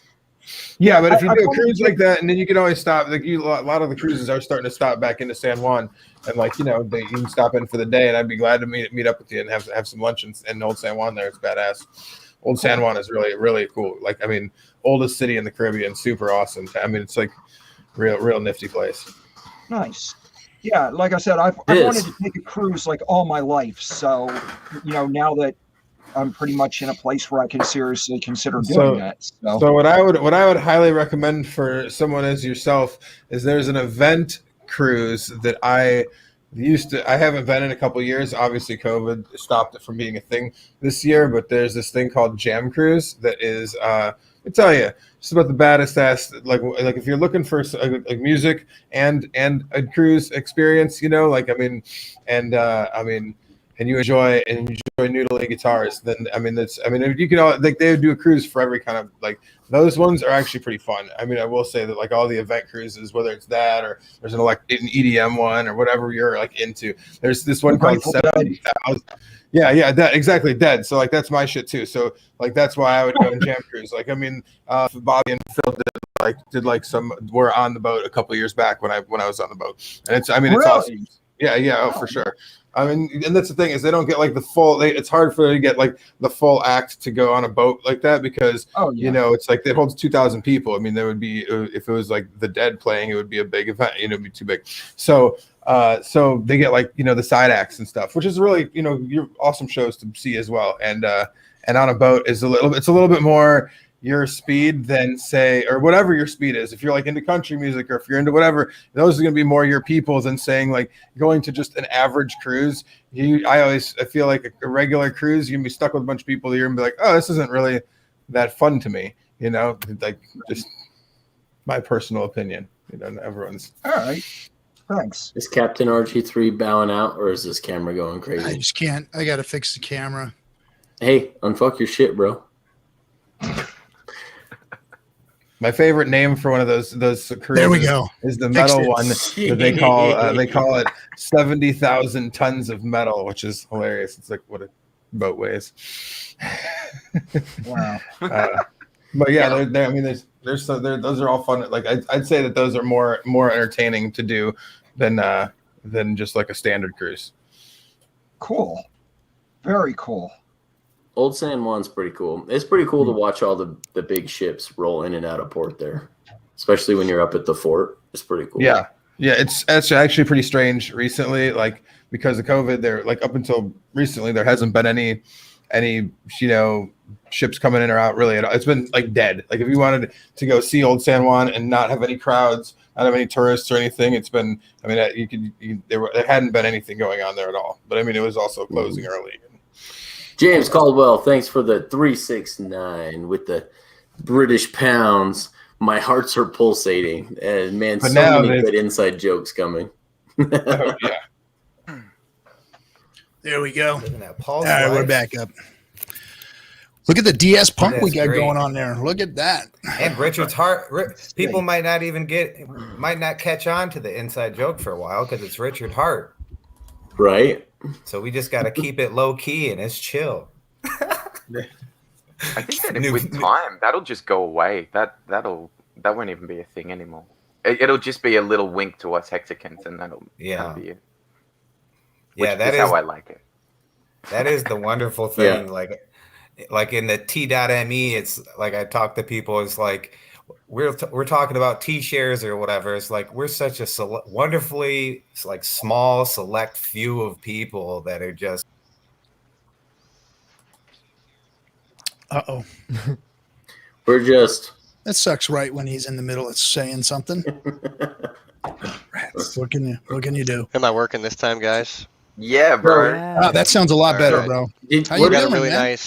Yeah, but if you do a cruise like that, and then you can always stop. Like a lot of the cruises are starting to stop back into San Juan, and like you can stop in for the day, and I'd be glad to meet up with you and have some lunch in Old San Juan. There, it's badass. Old San Juan is really cool. Like I mean, oldest city in the Caribbean, super awesome. I mean, it's like real nifty place. Nice. Yeah, like I said, I've wanted to take a cruise like all my life. So, now that I'm pretty much in a place where I can seriously consider doing that. So what I would highly recommend for someone as yourself is there's an event cruise that I haven't been in a couple of years. Obviously, COVID stopped it from being a thing this year, but there's this thing called Jam Cruise that is I tell you, it's about the baddest ass. Like if you're looking for like music and a cruise experience, and you enjoy noodling guitars, then you can all like they would do a cruise for every kind of like those ones are actually pretty fun. I mean, I will say that like all the event cruises, whether it's that or there's an EDM one or whatever you're like into. There's this one called 70,000. Yeah, that exactly dead. So like that's my shit too. So like that's why I would go on Jam Cruise. Like I mean, Bobby and Phil did some were on the boat a couple of years back when I was on the boat, and it's awesome. Yeah, for sure. I mean, and that's the thing is they don't get like the full. It's hard for them to get like the full act to go on a boat like that because it's like it holds 2,000 people. I mean, there would be if it was like the Dead playing, it would be a big event. It'd be too big. So they get like the side acts and stuff, which is really your awesome shows to see as well. And on a boat is it's a little bit more your speed than say or whatever your speed is. If you're like into country music or if you're into whatever, those are going to be more your people than saying like going to just an average cruise. I feel like a regular cruise, you're gonna be stuck with a bunch of people that you're gonna be like, oh, this isn't really that fun to me. Like just my personal opinion. Everyone's all right. Thanks. Is Captain RG3 bowing out, or is this camera going crazy? I just can't. I got to fix the camera. Hey, unfuck your shit, bro. My favorite name for one of those cruises There we go. is the Fixed metal it. one that they call it 70,000 tons of metal, which is hilarious. It's like what a boat weighs. Wow. But yeah, I mean, those are all fun. Like I'd say that those are more entertaining to do than just like a standard cruise. Cool. Very cool. Old San Juan's pretty cool. It's pretty cool to watch all the big ships roll in and out of port there, especially when you're up at the fort. It's pretty cool. Yeah, it's actually pretty strange recently, like because of COVID. There, like up until recently, there hasn't been any ships coming in or out really at all. It's been like dead. Like if you wanted to go see Old San Juan and not have any crowds, not have any tourists or anything, it's been. I mean, there hadn't been anything going on there at all. But I mean, it was also closing early. James Caldwell, thanks for the 369 with the British pounds. My hearts are pulsating. And man, but so many good inside jokes coming. Oh, yeah. There we go. All right, right, we're back up. Look at the DS punk we got going on there. Look at that. And Richard's heart. People might not catch on to the inside joke for a while because it's Richard Hart. Right. So we just got to keep it low key and it's chill. I think that with time, that'll just go away. That won't even be a thing anymore. It'll just be a little wink to us Hexicans, and that'll be it. That is how I like it. That is the wonderful thing. Yeah. Like in the T.me, it's like I talk to people. It's like we're talking about T-shares or whatever. It's like we're such a wonderfully like small select few of people that are just. Uh-oh. We're just. That sucks right when he's in the middle of saying something. Rats. What can you do? Am I working this time, guys? Yeah, bro. Oh, that sounds a lot better, bro. How you doing, man?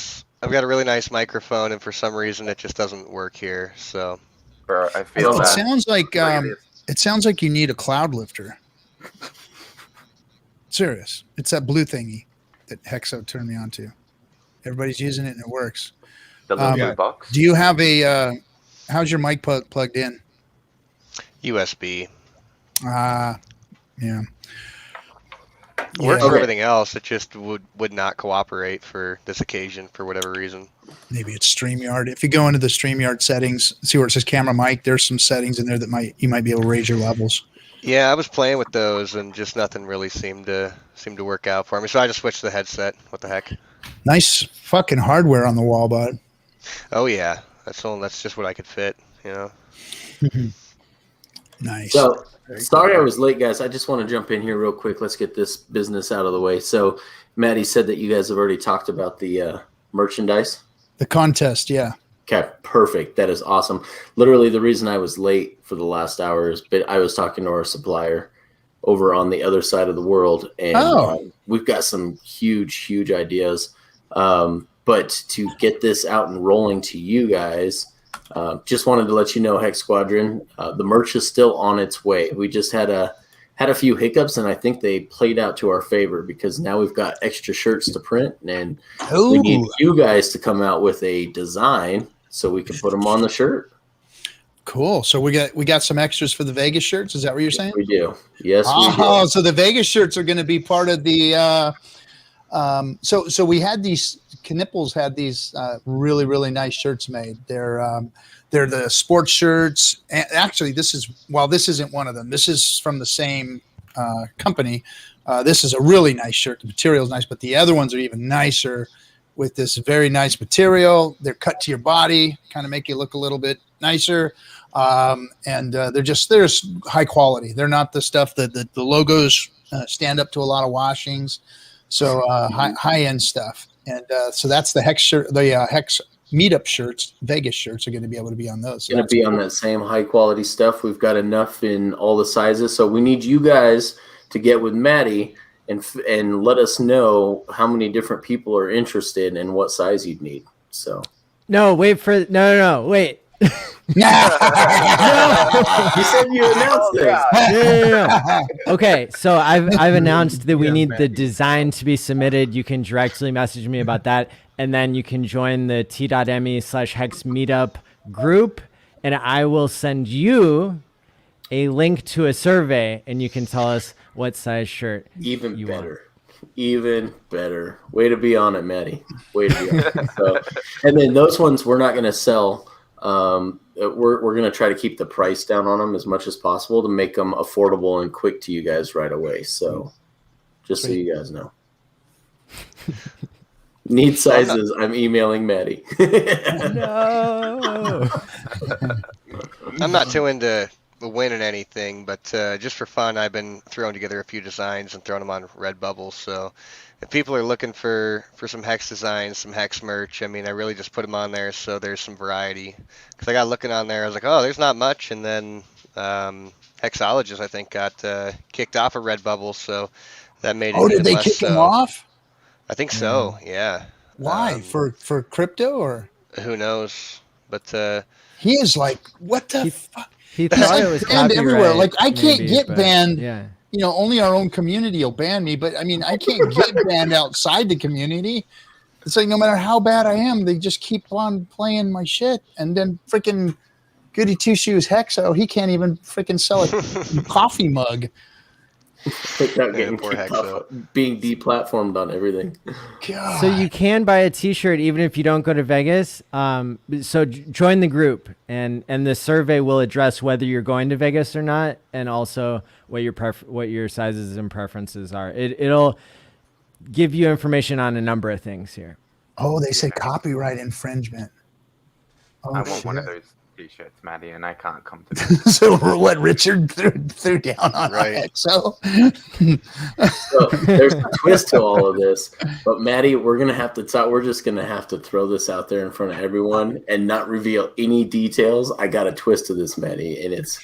I've got a really nice microphone, and for some reason it just doesn't work here. So, bro, I feel it sounds like you need a cloud lifter. Serious. It's that blue thingy that Hexo turned me on to. Everybody's using it and it works. The little blue box. Do you have a how's your mic plugged in? USB. Yeah. Works for everything else. It just would not cooperate for this occasion for whatever reason. Maybe it's StreamYard. If you go into the StreamYard settings, see where it says camera mic, there's some settings in there that you might be able to raise your levels. Yeah, I was playing with those and just nothing really seemed to work out for me. So I just switched to the headset. What the heck? Nice fucking hardware on the wall, bud. Oh yeah. That's just what I could fit, you know. Nice. So sorry I was late, guys. I just want to jump in here real quick. Let's get this business out of the way. So Maddie said that you guys have already talked about the merchandise. The contest, yeah. Okay, perfect. That is awesome. Literally the reason I was late for the last hour is I was talking to our supplier over on the other side of the world, and we've got some huge ideas. But to get this out and rolling to you guys, just wanted to let you know, Hex Squadron, the merch is still on its way. We just had a few hiccups, and I think they played out to our favor because now we've got extra shirts to print, and we need you guys to come out with a design so we can put them on the shirt. Cool. So we got some extras for the Vegas shirts. Is that what you're saying? We do. Yes. Oh, so the Vegas shirts are going to be part of the. So we had these. Knipples had these really nice shirts made. They're the sports shirts. And actually, this isn't one of them. This is from the same company. This is a really nice shirt. The material is nice, but the other ones are even nicer with this very nice material. They're cut to your body, kind of make you look a little bit nicer. And they're high quality. They're not the stuff that the logos stand up to a lot of washings. So high end stuff. And so that's the Hex shirt, the Hex meetup shirts. Vegas shirts are going to be able to be on those. So going to be on that same high quality stuff. We've got enough in all the sizes. So we need you guys to get with Maddie and let us know how many different people are interested and what size you'd need. So no. Wait. You said you announced this. Yeah. Okay, so I've announced that we need the design to be submitted. You can directly message me about that, and then you can join the t.me/hex meetup group, and I will send you a link to a survey, and you can tell us what size shirt Even you better. want. Even better. Way to be on it, Maddie. Way to be on it. So, and then those ones we're not going to sell. We're going to try to keep the price down on them as much as possible to make them affordable and quick to you guys right away. So just so you guys know. Need sizes. I'm emailing Maddie. No. I'm not too into winning anything, but just for fun, I've been throwing together a few designs and throwing them on Redbubble. So if people are looking for some Hex designs, some Hex merch, I mean, I really just put them on there so there's some variety. Because I got looking on there, I was like, oh, there's not much. And then Hexologist, I think, got kicked off of Redbubble, so that made it did they kick him off? I think so, yeah. Why? For crypto or? Who knows? But he is like, what the fuck? He thought it was banned everywhere. Like I can't maybe, get but, banned. Yeah. You know, only our own community will ban me. But I mean, I can't get banned outside the community. It's like no matter how bad I am, they just keep on playing my shit. And then freaking Goody Two Shoes Hexo, he can't even freaking sell a coffee mug. Without being deplatformed on everything. God. So you can buy a T-shirt even if you don't go to Vegas. So join the group, and the survey will address whether you're going to Vegas or not, and also what your sizes and preferences are. It'll give you information on a number of things here. Oh, they say copyright infringement. Oh, I want one of those T-shirts, Maddie, and I can't come to them. So what Richard threw down on Hexo. So there's a twist to all of this, but Maddie, we're gonna have to talk. We're just gonna have to throw this out there in front of everyone and not reveal any details. I got a twist to this, Maddie, and it's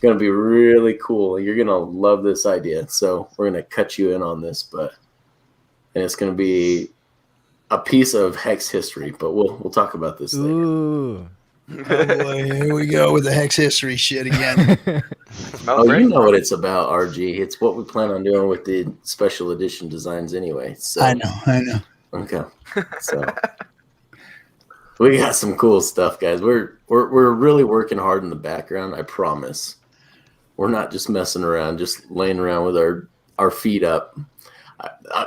gonna be really cool. You're gonna love this idea. So we're gonna cut you in on this, and it's gonna be a piece of Hex history. But we'll talk about this later. Ooh. Oh boy, here we go with the Hex history shit again. You know what it's about, RG. It's what we plan on doing with the special edition designs anyway. So I know. Okay. So we got some cool stuff, guys. We're really working hard in the background, I promise. We're not just messing around, just laying around with our feet up.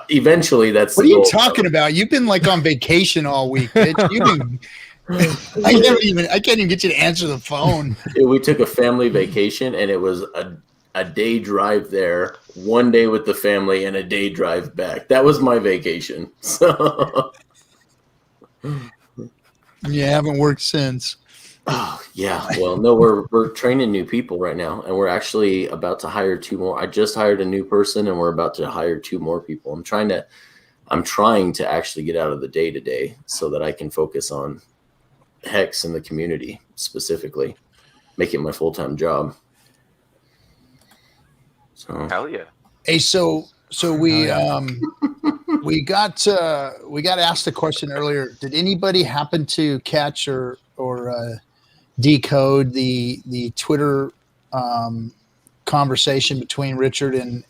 Eventually that's what are you talking about? You've been like on vacation all week, bitch. You've been I can't even get you to answer the phone. We took a family vacation, and it was a day drive there, 1 day with the family, and a day drive back. That was my vacation. So, you haven't worked since. Oh yeah. Well, no, we're training new people right now, and we're actually about to hire 2 more. I just hired a new person, and we're about to hire 2 more people. I'm trying to actually get out of the day-to-day so that I can focus on Hex in the community, specifically make it my full-time job. So hell yeah. Hey, so we got asked a question earlier. Did anybody happen to catch or decode the Twitter conversation between Richard and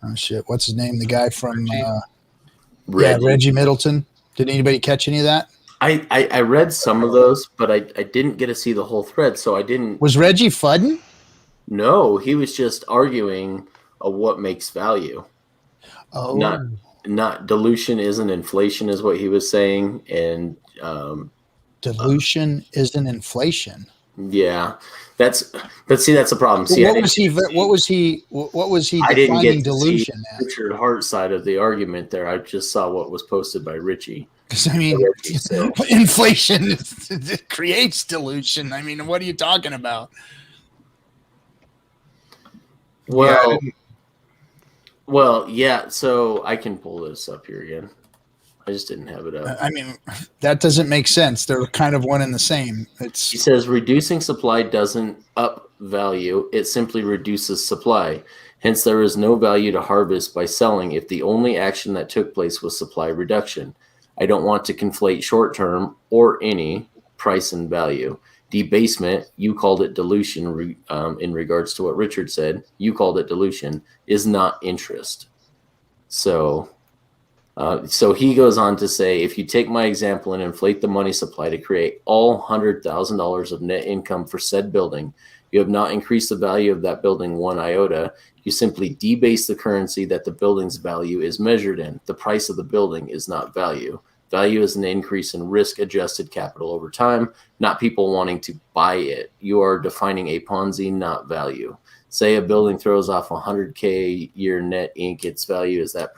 oh shit, what's his name, the guy from Reggie Middleton? Did anybody catch any of that? I read some of those, but I didn't get to see the whole thread, so I didn't. Was Reggie fudding? No, he was just arguing what makes value. Oh, not dilution isn't inflation, is what he was saying, and dilution isn't inflation. Yeah, that's a problem. See, what was he defining dilution as? Richard Hart side of the argument there. I just saw what was posted by Richie. Because I mean, inflation creates dilution. I mean, what are you talking about? Well, yeah. So I can pull this up here again. I just didn't have it up. I mean, that doesn't make sense. They're kind of one and the same. He says reducing supply doesn't up value. It simply reduces supply. Hence, there is no value to harvest by selling if the only action that took place was supply reduction. I don't want to conflate short-term or any price and value. Debasement, you called it dilution in regards to what Richard said. You called it dilution, is not interest. So he goes on to say, if you take my example and inflate the money supply to create all $100,000 of net income for said building, you have not increased the value of that building one iota. You simply debase the currency that the building's value is measured in. The price of the building is not value. Value is an increase in risk-adjusted capital over time, not people wanting to buy it. You are defining a Ponzi, not value. Say a building throws off 100K year net inc. Its value is that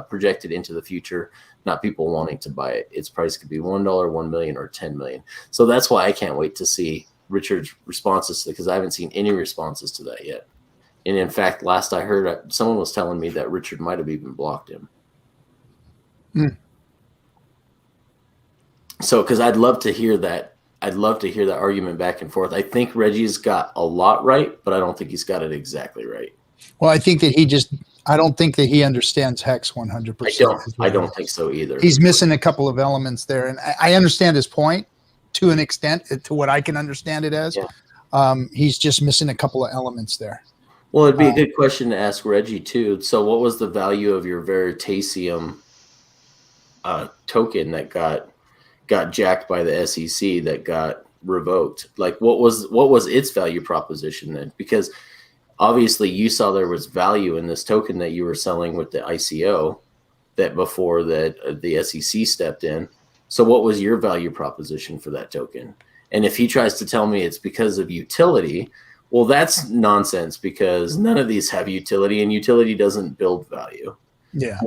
projected into the future, not people wanting to buy it. Its price could be $1, $1 million, or $10 million. So that's why I can't wait to see Richard's responses to, because I haven't seen any responses to that yet. And in fact, last I heard, someone was telling me that Richard might have even blocked him. So, because I'd love to hear that. I'd love to hear that argument back and forth. I think Reggie's got a lot right, but I don't think he's got it exactly right. Well, I think that I don't think that he understands Hex 100%. I don't think so either. He's missing a couple of elements there. And I understand his point to an extent, to what I can understand it as. Yeah. He's just missing a couple of elements there. Well, it'd be a good question to ask Reggie too. So what was the value of your Veritasium token that got jacked by the SEC, that got revoked? Like what was its value proposition then? Because obviously you saw there was value in this token that you were selling with the ICO that before that the SEC stepped in. So what was your value proposition for that token? And if he tries to tell me it's because of utility, well, that's nonsense, because none of these have utility, and utility doesn't build value. Yeah.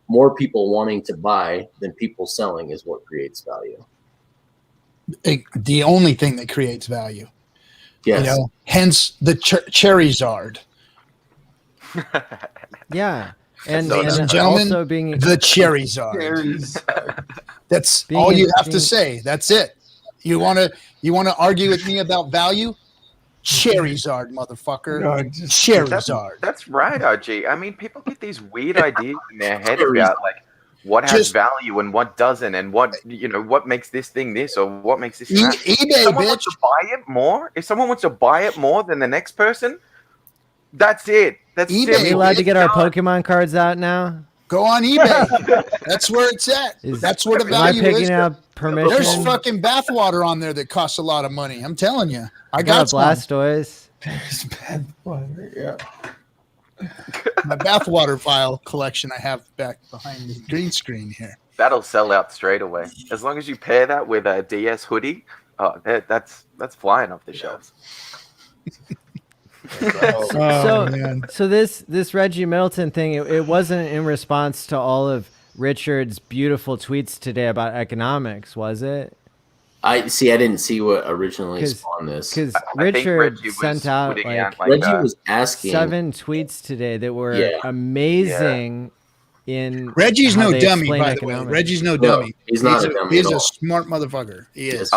More people wanting to buy than people selling is what creates value. The only thing that creates value. Yes. Hence the Charizard. Yeah. And ladies and gentlemen, also being the Charizard. That's all you have to say. That's it. You want to argue with me about value? Charizard, motherfucker. No, Charizard. That's right, RG. I mean, people get these weird ideas in their head about like what has value and what doesn't, and what makes this thing this, or what makes this that. eBay, bitch. Wants to buy it more, if someone wants to buy it more than the next person, that's it. That's eBay. Are we allowed to get our Pokemon cards out now? Go on eBay. That's where it's at. That's where the value is. Up permission? There's fucking bathwater on there that costs a lot of money. I'm telling you. I got Blastoise. There's bathwater, yeah. My bathwater vial collection I have back behind the green screen here. That'll sell out straight away. As long as you pair that with a DS hoodie, that's flying off the shelves. So this Reggie Middleton thing, it wasn't in response to all of Richard's beautiful tweets today about economics, was it? I didn't see what originally spawned this. Because Richard sent out Reggie was asking 7 tweets today that were amazing. In Reggie's no dummy, by the way. Reggie's no dummy. He's not a dummy. He's a smart motherfucker. He is.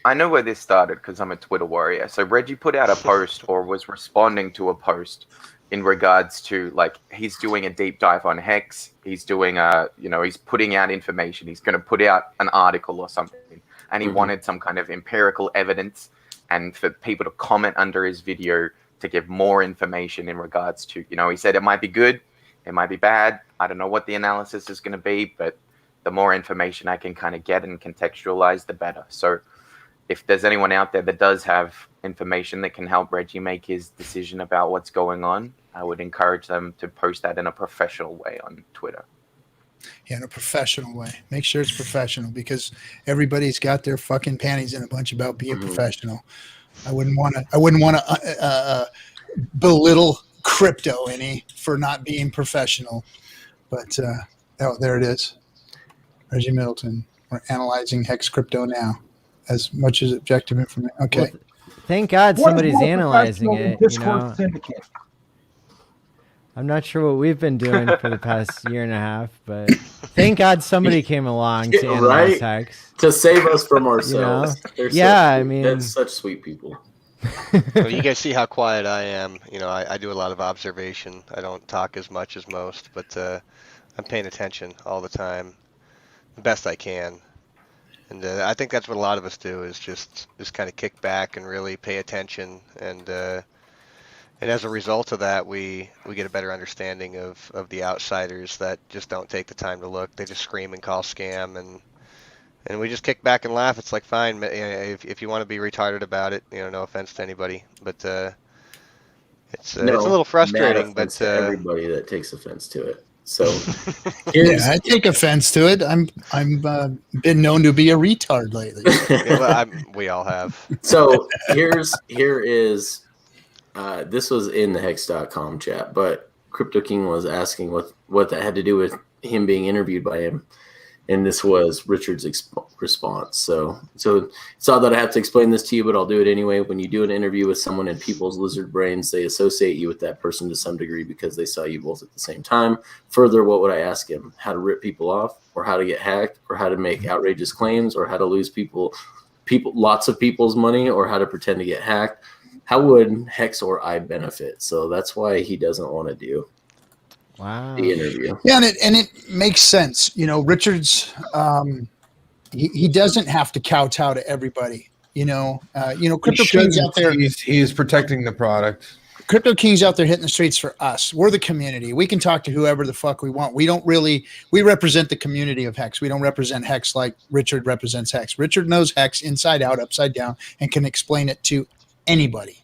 I know where this started because I'm a Twitter warrior. So Reggie put out a post, or was responding to a post, in regards to like he's doing a deep dive on Hex. He's doing he's putting out information. He's going to put out an article or something, and he wanted some kind of empirical evidence, and for people to comment under his video to give more information in regards to he said it might be good. It might be bad. I don't know what the analysis is going to be, but the more information I can kind of get and contextualize, the better. So if there's anyone out there that does have information that can help Reggie make his decision about what's going on, I would encourage them to post that in a professional way on Twitter. Yeah, in a professional way. Make sure it's professional, because everybody's got their fucking panties in a bunch about being professional. I wouldn't want to belittle crypto any for not being professional, but there it is. Reggie Middleton. We're analyzing Hex crypto now, as much as objective information. Okay. Well, thank God somebody's analyzing it. I'm not sure what we've been doing for the past year and a half, but thank God somebody came along to analyze Hex to save us from ourselves. They're such sweet people. Well, you guys see how quiet I am. I do a lot of observation. I don't talk as much as most, but I'm paying attention all the time, the best I can. And I think that's what a lot of us do, is just kind of kick back and really pay attention. And as a result of that, we get a better understanding of the outsiders that just don't take the time to look. They just scream and call scam, and we just kick back and laugh. It's like, fine, if you want to be retarded about it, no offense to anybody, but it's a little frustrating. But to everybody that takes offense to it. So I take offense to it. I'm been known to be a retard lately. We all have. So here is this was in the Hex.com chat, but Crypto King was asking what that had to do with him being interviewed by him. And this was Richard's response. So it's odd that I have to explain this to you, but I'll do it anyway. When you do an interview with someone in people's lizard brains, they associate you with that person to some degree because they saw you both at the same time. Further, what would I ask him? How to rip people off, or how to get hacked, or how to make outrageous claims, or how to lose lots of people's money, or how to pretend to get hacked? How would Hex or I benefit? So that's why he doesn't want to do the interview. Yeah, and it makes sense. Richard's he doesn't have to kowtow to everybody. Crypto King's out there. He is protecting the product. Crypto King's out there hitting the streets for us. We're the community. We can talk to whoever the fuck we want. We represent the community of Hex. We don't represent Hex like Richard represents Hex. Richard knows Hex inside out, upside down, and can explain it to anybody.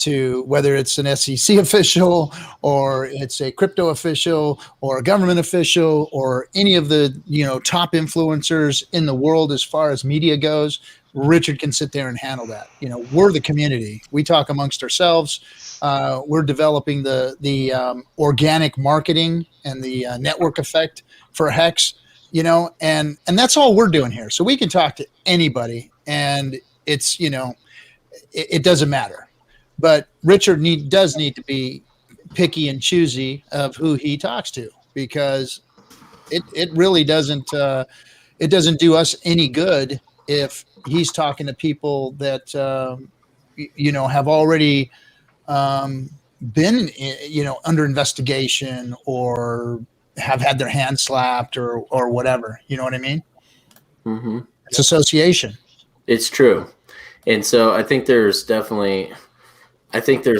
To whether it's an SEC official, or it's a crypto official, or a government official, or any of the top influencers in the world as far as media goes, Richard can sit there and handle that. We're the community. We talk amongst ourselves. We're developing the organic marketing and the network effect for Hex. And that's all we're doing here. So we can talk to anybody, and it's it doesn't matter. But Richard does need to be picky and choosy of who he talks to, because it really doesn't do us any good if he's talking to people that have already been under investigation, or have had their hand slapped, or whatever. You know what I mean? Mm-hmm. It's association. It's true, and so I think there's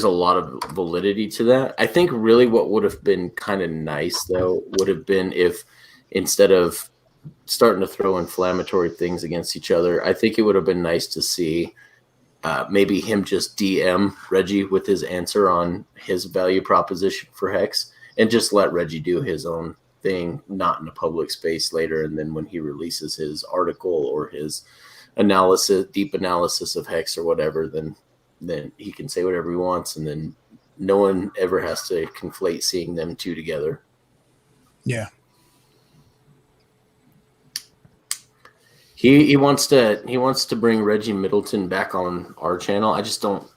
a lot of validity to that. I think really what would have been kind of nice, though, would have been if, instead of starting to throw inflammatory things against each other, I think it would have been nice to see maybe him just DM Reggie with his answer on his value proposition for Hex, and just let Reggie do his own thing, not in a public space later. And then when he releases his article or his deep analysis of Hex or whatever, then he can say whatever he wants, and then no one ever has to conflate seeing them two together. Yeah. He wants to bring Reggie Middleton back on our channel. I just don't.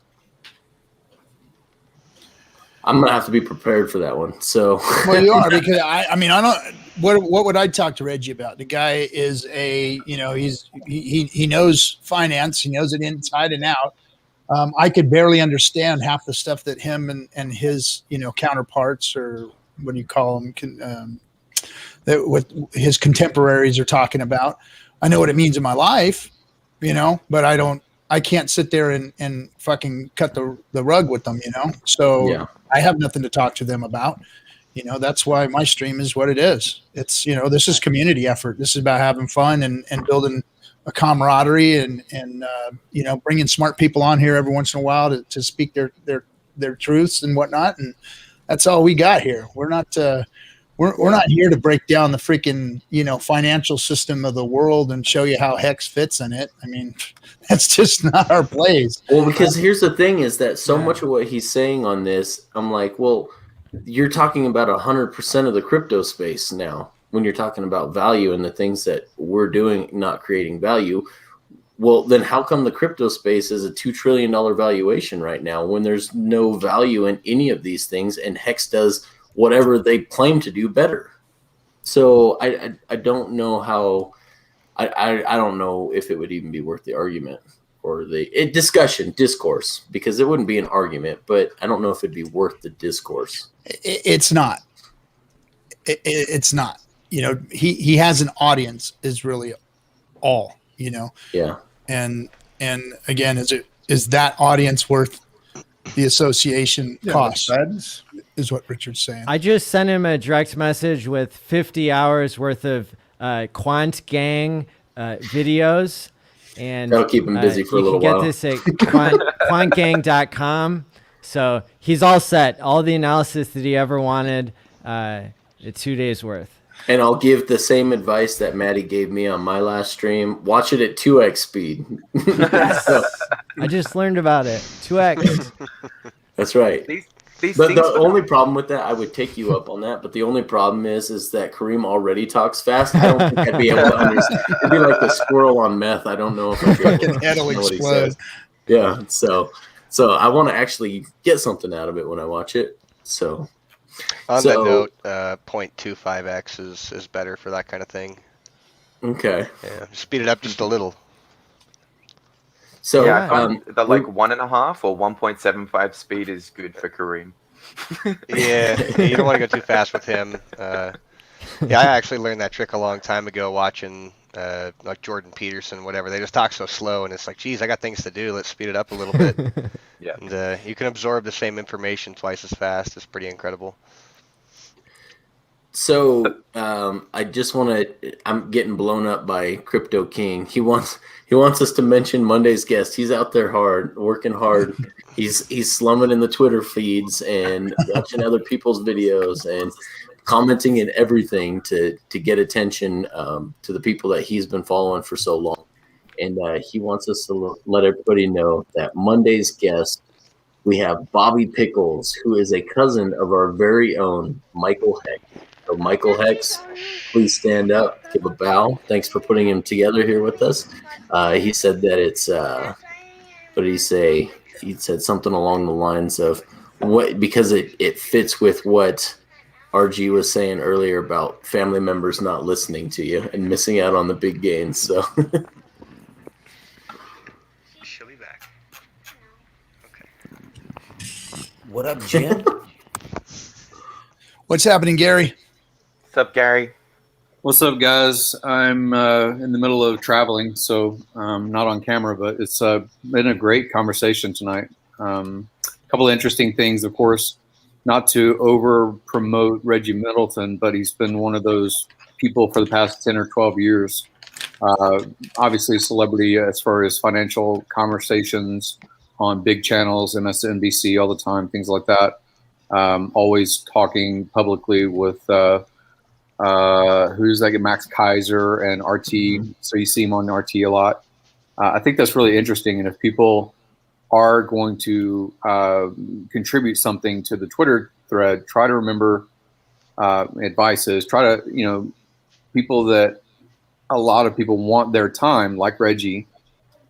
I'm gonna have to be prepared for that one. So well, you are, because I don't. What would I talk to Reggie about? The guy is he knows finance. He knows it inside and out. I could barely understand half the stuff that him and his counterparts, or what do you call them, that what his contemporaries are talking about. I know what it means in my life, but I can't sit there and fucking cut the rug with them, So yeah. I have nothing to talk to them about. That's why my stream is what it is. It's, this is community effort. This is about having fun and building a camaraderie and bringing smart people on here every once in a while to speak their truths and whatnot. And that's all we got here. We're not here to break down the freaking, financial system of the world and show you how Hex fits in it. I mean, that's just not our place. Well, because here's the thing is that so much of what he's saying on this, I'm like, well, you're talking about 100% of the crypto space now. When you're talking about value and the things that we're doing, not creating value, well, then how come the crypto space is a $2 trillion valuation right now when there's no value in any of these things, and Hex does whatever they claim to do better? So I don't know how, I don't know if it would even be worth the argument or the discourse, because it wouldn't be an argument, but I don't know if it'd be worth the discourse. It's not. It's not. He has an audience is really all. you know? Yeah. And again, is that audience worth the association cost? Is what Richard's saying. I just sent him a direct message with 50 hours worth of Quant Gang videos. And that'll keep him busy for a little while. You can get this at quantgang.com. So he's all set. All the analysis that he ever wanted, 2 days worth. And I'll give the same advice that Maddie gave me on my last stream. Watch it at 2x speed. So, I just learned about it. 2x. That's right. But the only problem with that, I would take you up on that, but the only problem is that Kareem already talks fast. I don't think I'd be able to understand. It'd be like the squirrel on meth. I don't know if I'd be able to understand what he says. Yeah, so I want to actually get something out of it when I watch it. So on that note, 0.25x is better for that kind of thing. Okay. Yeah, speed it up just a little. So yeah, I find the 1.5 or 1.75 speed is good for Kareem. Yeah, you don't want to go too fast with him. Yeah, I actually learned that trick a long time ago watching like Jordan Peterson, whatever. They just talk so slow, and it's like, geez, I got things to do. Let's speed it up a little bit. Yeah, and you can absorb the same information twice as fast. It's pretty incredible. So I just want to. I'm getting blown up by Crypto King. He wants us to mention Monday's guest. He's out there working hard. He's slumming in the Twitter feeds and watching other people's videos and commenting in everything to get attention to the people that he's been following for so long. And he wants us to let everybody know that Monday's guest, we have Bobby Pickles, who is a cousin of our very own Michael Heck. So Michael Hex, please stand up, give a bow. Thanks for putting him together here with us. He said that it's, what did he say? He said something along the lines of because it fits with what RG was saying earlier about family members not listening to you and missing out on the big gains. So she'll be back. Okay. What up, Jim? What's happening, Gary? What's up, Gary? What's up, guys? I'm in the middle of traveling, so not on camera, but it's been a great conversation tonight. A couple of interesting things, of course, not to over promote Reggie Middleton, but he's been one of those people for the past 10 or 12 years. Obviously a celebrity as far as financial conversations on big channels, MSNBC all the time, things like that. Always talking publicly with who's like Max Kaiser and RT. So you see him on RT a lot. I think that's really interesting. And if people are going to contribute something to the Twitter thread, try to remember advice is try to, people that a lot of people want their time, like Reggie.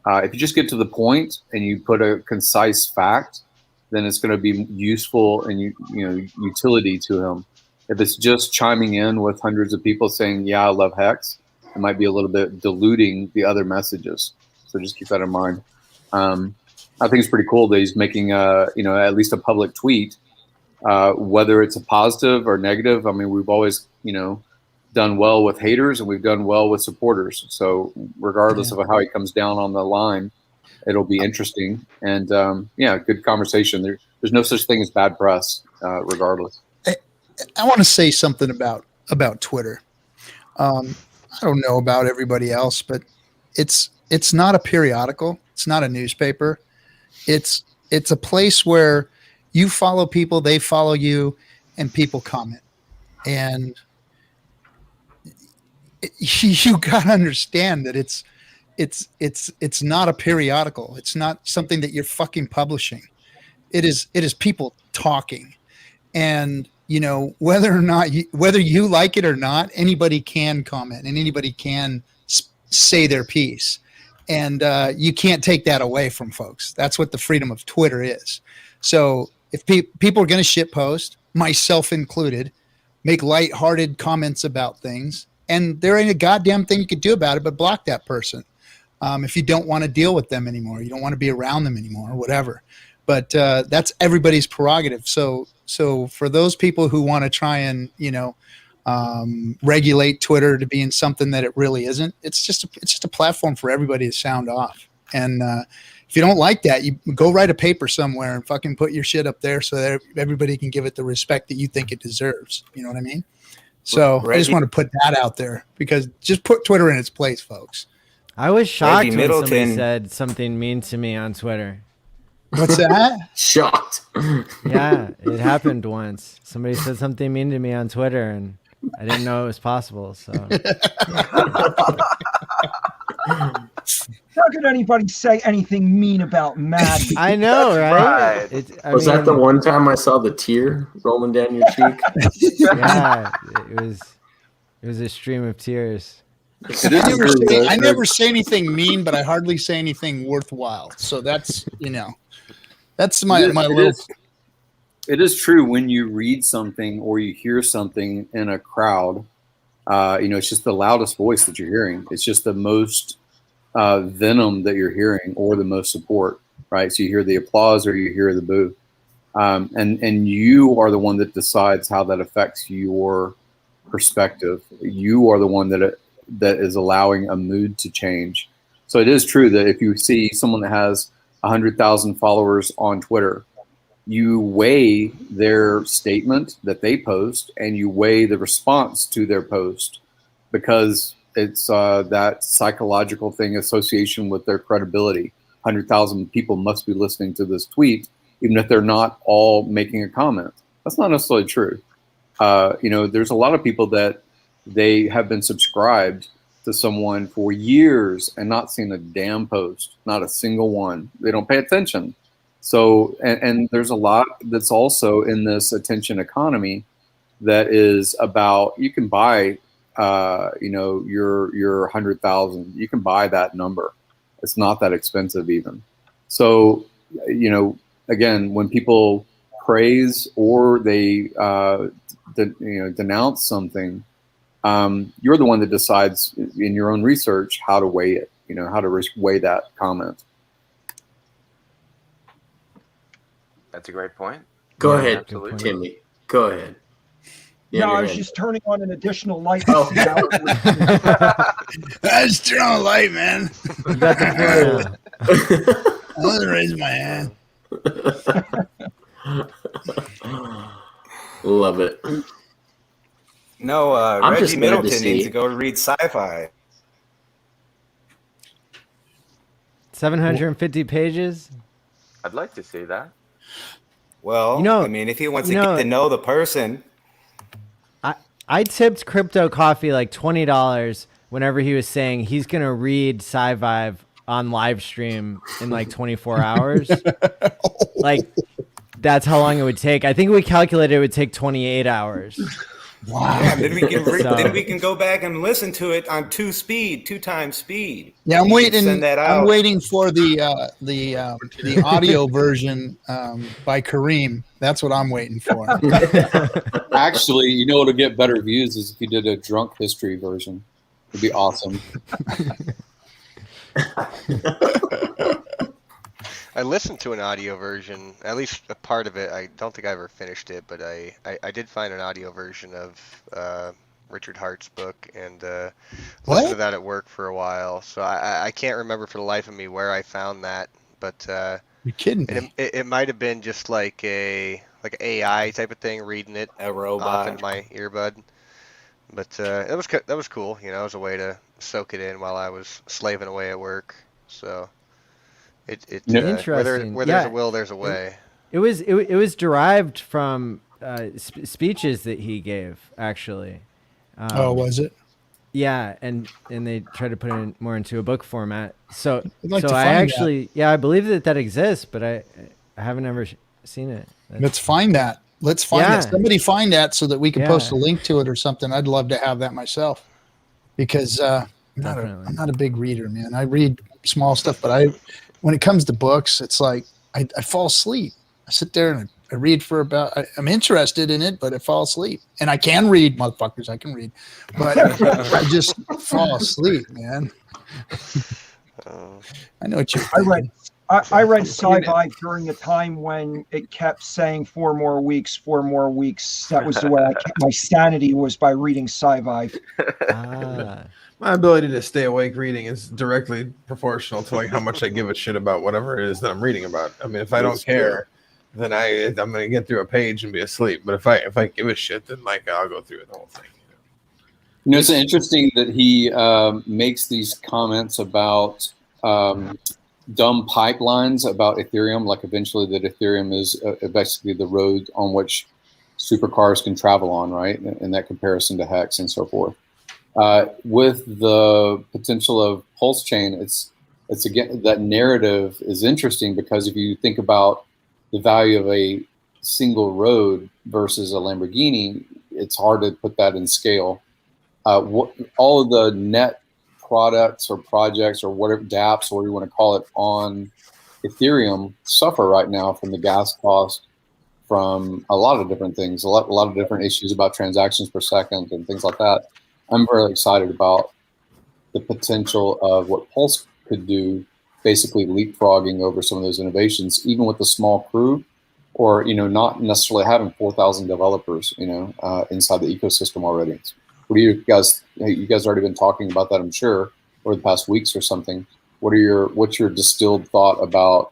If you just get to the point and you put a concise fact, then it's going to be useful and utility to him. If it's just chiming in with hundreds of people saying, yeah, I love Hex, it might be a little bit diluting the other messages. So just keep that in mind. I think it's pretty cool that he's making at least a public tweet, whether it's a positive or negative. I mean, we've always, done well with haters and we've done well with supporters. So regardless of how he comes down on the line, it'll be interesting. And good conversation. There's no such thing as bad press, regardless. I want to say something about Twitter. I don't know about everybody else, but it's not a periodical. It's not a newspaper. It's a place where you follow people, they follow you, and people comment. And you got to understand that it's not a periodical. It's not something that you're fucking publishing. It is people talking. And whether you like it or not, anybody can comment and anybody can say their piece. And you can't take that away from folks. That's what the freedom of Twitter is. So if people are going to shitpost, myself included, make lighthearted comments about things, and there ain't a goddamn thing you could do about it but block that person. If you don't want to deal with them anymore, you don't want to be around them anymore, or whatever. But that's everybody's prerogative. So for those people who want to try and regulate Twitter to being something that it really isn't. It's just a platform for everybody to sound off. And if you don't like that, you go write a paper somewhere and fucking put your shit up there so that everybody can give it the respect that you think it deserves. You know what I mean? So I just want to put that out there, because just put Twitter in its place, folks. I was shocked when somebody said something mean to me on Twitter. What's that? Shocked. Yeah, it happened once. Somebody said something mean to me on Twitter, and I didn't know it was possible. So how could anybody say anything mean about Maddie? I know, right? Was that the one time I saw the tear rolling down your cheek? Yeah, it was a stream of tears. I never say anything mean, but I hardly say anything worthwhile. So that's, that's my little. It is true when you read something or you hear something in a crowd. It's just the loudest voice that you're hearing. It's just the most venom that you're hearing, or the most support, right? So you hear the applause or you hear the boo, and you are the one that decides how that affects your perspective. You are the one that is allowing a mood to change. So it is true that if you see someone that has 100,000 followers on Twitter, you weigh their statement that they post and you weigh the response to their post, because it's that psychological thing, association with their credibility. 100,000 people must be listening to this tweet, even if they're not all making a comment. That's not necessarily true. There's a lot of people that they have been subscribed to someone for years and not seen a damn post, not a single one. They don't pay attention. So, and there's a lot that's also in this attention economy that is about, you can buy, your 100,000, you can buy that number. It's not that expensive even. So, again, when people praise or they, denounce something, you're the one that decides in your own research how to weigh it, how to weigh that comment. That's a great point. Go ahead, Timmy. Go ahead. Yeah, I was just turning on an additional light. I just turn on a light, man. You got the I want to raise my hand. Love it. No, Reggie Middleton needs to go read sci-fi. 750 pages. I'd like to see that. Well, if he wants to get to know the person. I tipped Crypto Coffee like $20 whenever he was saying he's going to read SciVive on live stream in like 24 hours. Like, that's how long it would take. I think we calculated it would take 28 hours. Wow. Yeah, then we can go back and listen to it on 2 times speed. Yeah, I'm waiting. I'm waiting for the audio version by Kareem. That's what I'm waiting for. Actually, it'll get better views is if you did a drunk history version. It'd be awesome. I listened to an audio version, at least a part of it. I don't think I ever finished it, but I did find an audio version of Richard Hart's book and listened to that at work for a while. So I can't remember for the life of me where I found that, but you're kidding me. It might have been just like an AI type of thing, reading it a robot off in my earbud. But that was cool. It was a way to soak it in while I was slaving away at work. So. Interesting. Where there's a will, there's a way. It was derived from speeches that he gave, actually. Was it? Yeah, and they tried to put it more into a book format. So like I actually, I believe that exists, but I haven't ever seen it. Let's find that. Let's find that. Somebody find that so that we can post a link to it or something. I'd love to have that myself, because I'm not a big reader, man. I read small stuff, but when it comes to books, it's like I fall asleep. I sit there and I read for I'm interested in it, but I fall asleep. And I can read, motherfuckers. I can read, but I just fall asleep, man. I know what you're thinking. I read Sci-Fi during the time when it kept saying 4 more weeks, 4 more weeks. That was the way I kept my sanity, was by reading Sci-Fi. My ability to stay awake reading is directly proportional to like how much I give a shit about whatever it is that I'm reading about. I mean, if I don't care, then I'm gonna get through a page and be asleep. But if I give a shit, then like I'll go through the whole thing. You know, it's interesting that he makes these comments about dumb pipelines about Ethereum, like eventually that Ethereum is basically the road on which supercars can travel on, right? In that comparison to Hex and so forth. With the potential of Pulse Chain, it's again, that narrative is interesting because if you think about the value of a single road versus a Lamborghini, it's hard to put that in scale. All of the net products or projects or whatever dApps, or whatever you want to call it, on Ethereum suffer right now from the gas cost, from a lot of different things, a lot of different issues about transactions per second and things like that. I'm very excited about the potential of what Pulse could do, basically leapfrogging over some of those innovations, even with a small crew, or not necessarily having 4,000 developers, inside the ecosystem already. What do you guys? You guys already been talking about that, I'm sure, over the past weeks or something. What's your distilled thought about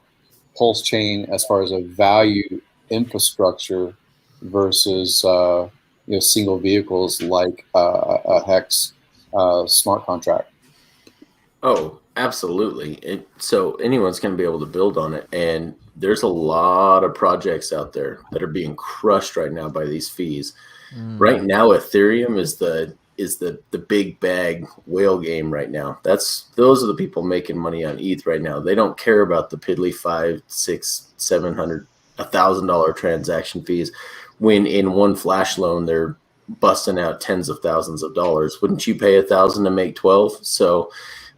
Pulse Chain as far as a value infrastructure versus single vehicles like a Hex smart contract? Oh, absolutely. So anyone's going to be able to build on it. And there's a lot of projects out there that are being crushed right now by these fees. Right now, Ethereum is the big bag whale game right now. Those are the people making money on ETH right now. They don't care about the piddly $500, $600, $700, $1,000 transaction fees. When in one flash loan they're busting out tens of thousands of dollars. Wouldn't you pay 1,000 to make 12? So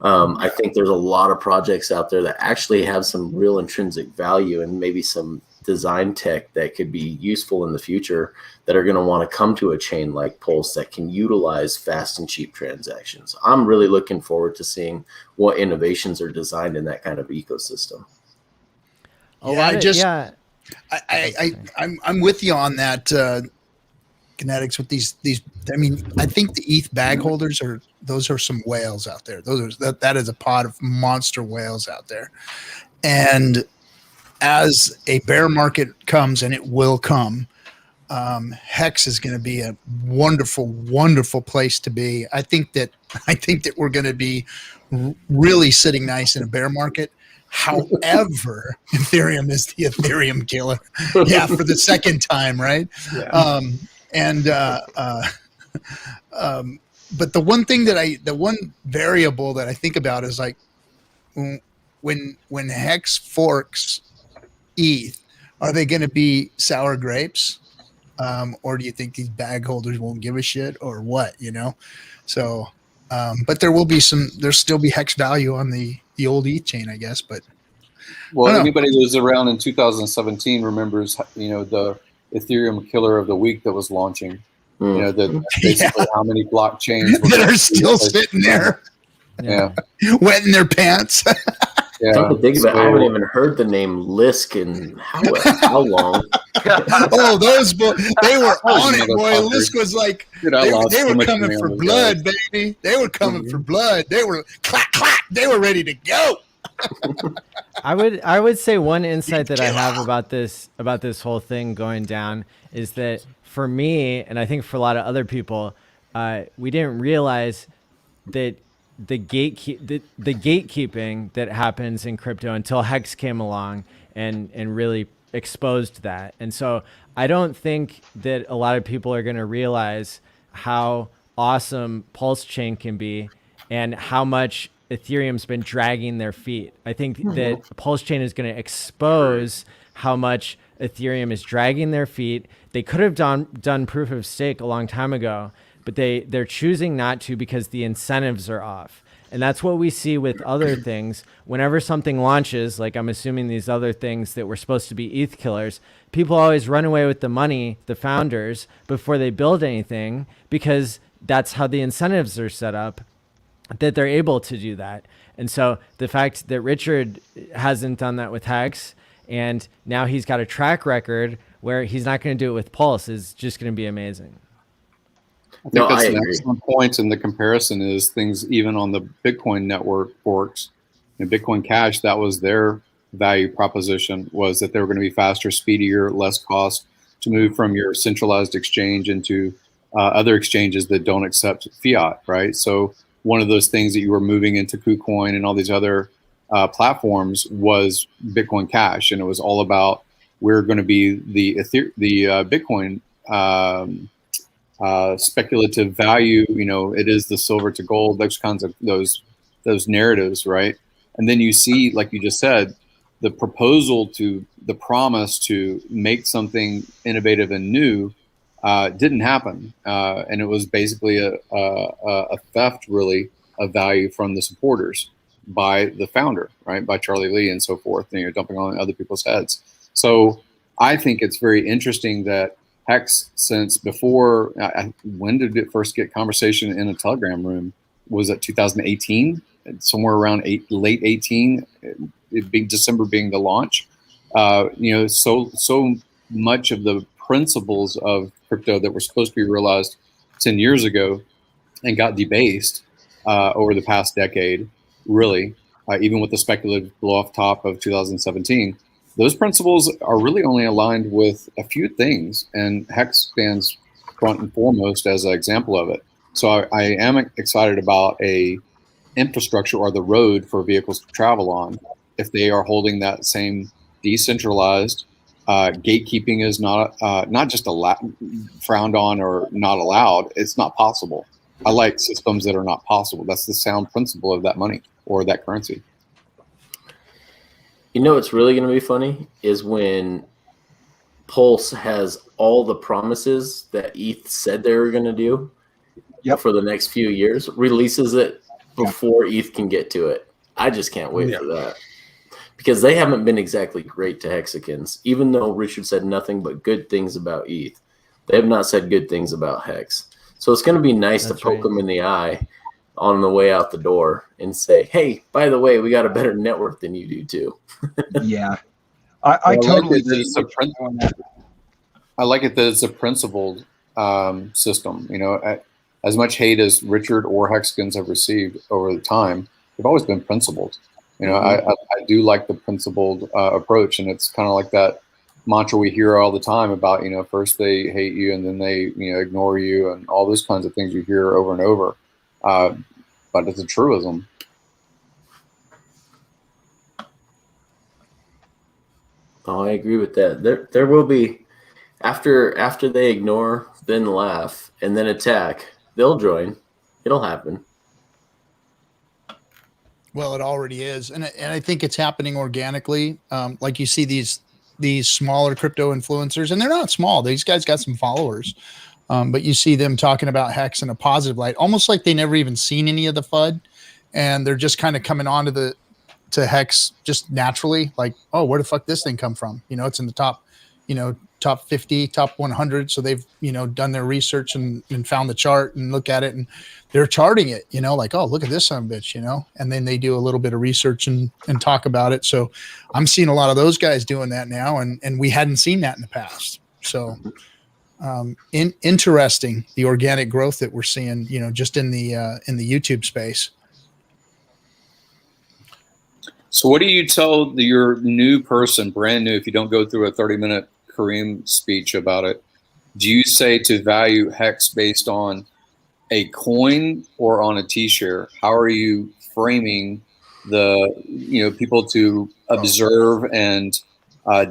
I think there's a lot of projects out there that actually have some real intrinsic value and maybe some design tech that could be useful in the future that are going to want to come to a chain like Pulse that can utilize fast and cheap transactions. I'm really looking forward to seeing what innovations are designed in that kind of ecosystem. I'm with you on that, Kinetics, with these. I mean, I think the ETH bag holders those are some whales out there. That is a pod of monster whales out there. And as a bear market comes, and it will come, Hex is going to be a wonderful, wonderful place to be. I think that we're going to be really sitting nice in a bear market. However, Ethereum is the Ethereum killer. Yeah, for the second time, right? Yeah. But the one variable that I think about is like when Hex forks ETH, are they going to be sour grapes? Or do you think these bag holders won't give a shit, or what, So, but there'll still be Hex value on the old ETH chain, I guess. But anybody who was around in 2017 remembers, the Ethereum killer of the week that was launching. Basically how many blockchains that are still sitting there, wetting their pants. Come to think about it, I haven't even heard the name Lisk in how long? They were on it, boy. Lisk was like, they were coming for blood, baby. They were coming for blood. They were clack clack. They were ready to go. I would say one insight that I have about this whole thing going down is that for me, and I think for a lot of other people, we didn't realize that the gatekeeping that happens in crypto until Hex came along and really exposed that. And so I don't think that a lot of people are going to realize how awesome Pulse Chain can be and how much Ethereum's been dragging their feet. I think that Pulse Chain is going to expose how much Ethereum is dragging their feet. They could have done proof of stake a long time ago, but they're choosing not to because the incentives are off. And that's what we see with other things. Whenever something launches, like I'm assuming these other things that were supposed to be ETH killers, people always run away with the money, the founders, before they build anything, because that's how the incentives are set up, that they're able to do that. And so the fact that Richard hasn't done that with Hex, and now he's got a track record where he's not going to do it with Pulse, is just going to be amazing. I think that's an excellent point. And the comparison is things even on the Bitcoin network forks and Bitcoin Cash, that was their value proposition, was that they were going to be faster, speedier, less cost to move from your centralized exchange into other exchanges that don't accept fiat, right? So one of those things that you were moving into KuCoin and all these other platforms was Bitcoin Cash, and it was all about we're going to be the Bitcoin speculative value. You know, it is the silver to gold. Those kinds of those narratives, right? And then you see, like you just said, the promise to make something innovative and new didn't happen, and it was basically a theft, really, of value from the supporters by the founder, right, by Charlie Lee and so forth, and you're dumping on other people's heads. So I think it's very interesting that Hex, since before, when did it first get conversation in a Telegram room? Was it 2018? Somewhere around late 18, it being December being the launch. You know, so much of the principles of crypto that were supposed to be realized 10 years ago and got debased over the past decade, really, even with the speculative blow off top of 2017, those principles are really only aligned with a few things, and Hex stands front and foremost as an example of it. So I am excited about a infrastructure or the road for vehicles to travel on if they are holding that same decentralized. Gatekeeping is not just frowned on or not allowed. It's not possible. I like systems that are not possible. That's the sound principle of that money or that currency. You know what's really going to be funny is when Pulse has all the promises that ETH said they were going to do for the next few years, releases it before ETH can get to it. I just can't wait for that. Because they haven't been exactly great to Hexicans. Even though Richard said nothing but good things about ETH, they have not said good things about Hex. So it's going to be nice to poke them in the eye on the way out the door and say, hey, by the way, we got a better network than you do too. Yeah. I totally agree. I like it that it's a principled system. You know, as much hate as Richard or Hexicans have received over the time, they've always been principled. You know, I do like the principled approach, and it's kind of like that mantra we hear all the time about, you know, first they hate you and then they, you know, ignore you and all those kinds of things you hear over and over. But it's a truism. Oh, I agree with that. There will be, after they ignore, then laugh, and then attack, they'll join. It'll happen. Well, it already is, and I think it's happening organically. Like you see these smaller crypto influencers, and they're not small. These guys got some followers, but you see them talking about Hex in a positive light, almost like they never even seen any of the FUD, and they're just kind of coming onto to Hex just naturally, like, oh, where the fuck this thing come from? You know, it's in the top, you know, top 50, top 100. So they've, you know, done their research and found the chart and look at it, and they're charting it, you know, like, oh, look at this son of a bitch, you know, and then they do a little bit of research and talk about it. So I'm seeing a lot of those guys doing that now. And we hadn't seen that in the past. So interesting, the organic growth that we're seeing, you know, just in the YouTube space. So what do you tell your new person, brand new, if you don't go through a 30-minute Kareem speech about it? Do you say to value Hex based on a coin or on a T-share? How are you framing the, you know, people to observe and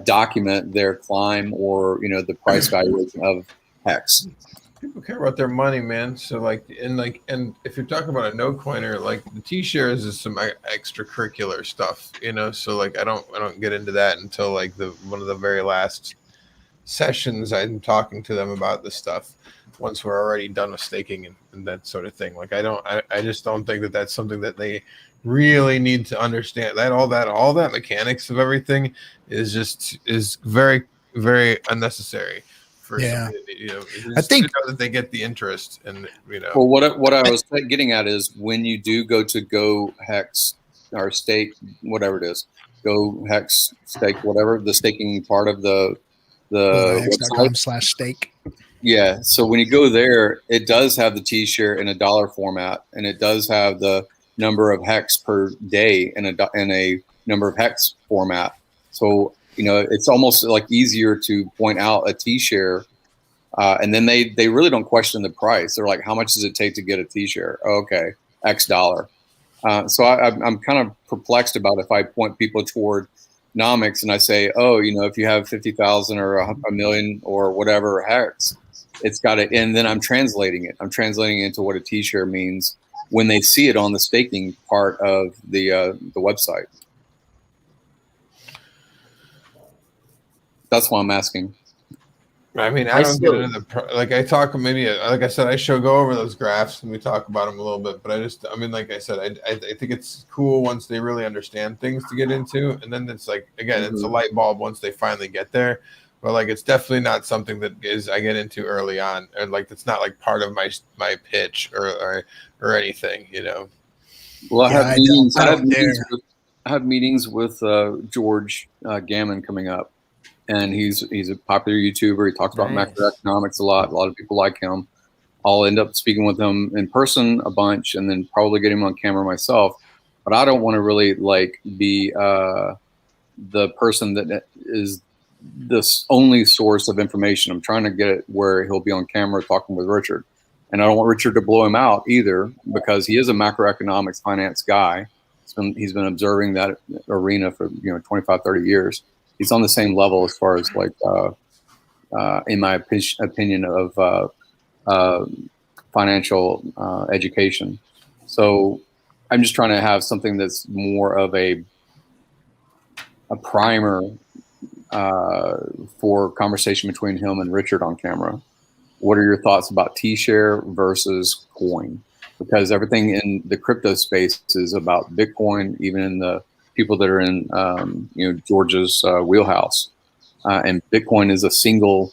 document their climb or, you know, the price valuation of Hex? People care about their money, man. So and if you're talking about a no coiner, like the T-shares is some extracurricular stuff, you know. So like I don't get into that until like one of the very last sessions I'm talking to them about this stuff. Once we're already done with staking and that sort of thing. Like I just don't think that that's something that they really need to understand. That all that mechanics of everything is very, very unnecessary. Yeah, you know, I think that they get the interest, and you know. Well, what I was getting at is when you do go to Hex or stake, whatever it is. Go Hex stake, whatever the staking part of the website. Hex.com/stake. Yeah. So when you go there, it does have the T-share in a dollar format, and it does have the number of hex per day in a number of hex format. So, you know, it's almost like easier to point out a T-share. And then they really don't question the price. They're like, how much does it take to get a T-share? Oh, okay, X dollar. So I'm kind of perplexed about if I point people toward nomics and I say, oh, you know, if you have 50,000 or a million or whatever hex, it's got to, and then I'm translating it. I'm translating it into what a T-share means when they see it on the staking part of the website. That's why I'm asking. I mean, I don't get into like I talk maybe like I said, I go over those graphs and we talk about them a little bit, but I mean, like I said, I think it's cool once they really understand things to get into, and then it's like again, it's a light bulb once they finally get there. But like, it's definitely not something that I get into early on, or like it's not like part of my pitch or anything, you know. Well, I have meetings. I have meetings with George Gammon coming up. And he's a popular YouTuber. He talks about macroeconomics a lot. A lot of people like him. I'll end up speaking with him in person a bunch, and then probably get him on camera myself. But I don't want to really like be the person that is this only source of information. I'm trying to get it where he'll be on camera talking with Richard, and I don't want Richard to blow him out either, because he is a macroeconomics finance guy. He's been observing that arena for 25, 30 years. He's on the same level as far as like, in my opinion, of financial education. So I'm just trying to have something that's more of a primer for conversation between him and Richard on camera. What are your thoughts about T-share versus coin? Because everything in the crypto space is about Bitcoin, even in the people that are in George's wheelhouse, and Bitcoin is a single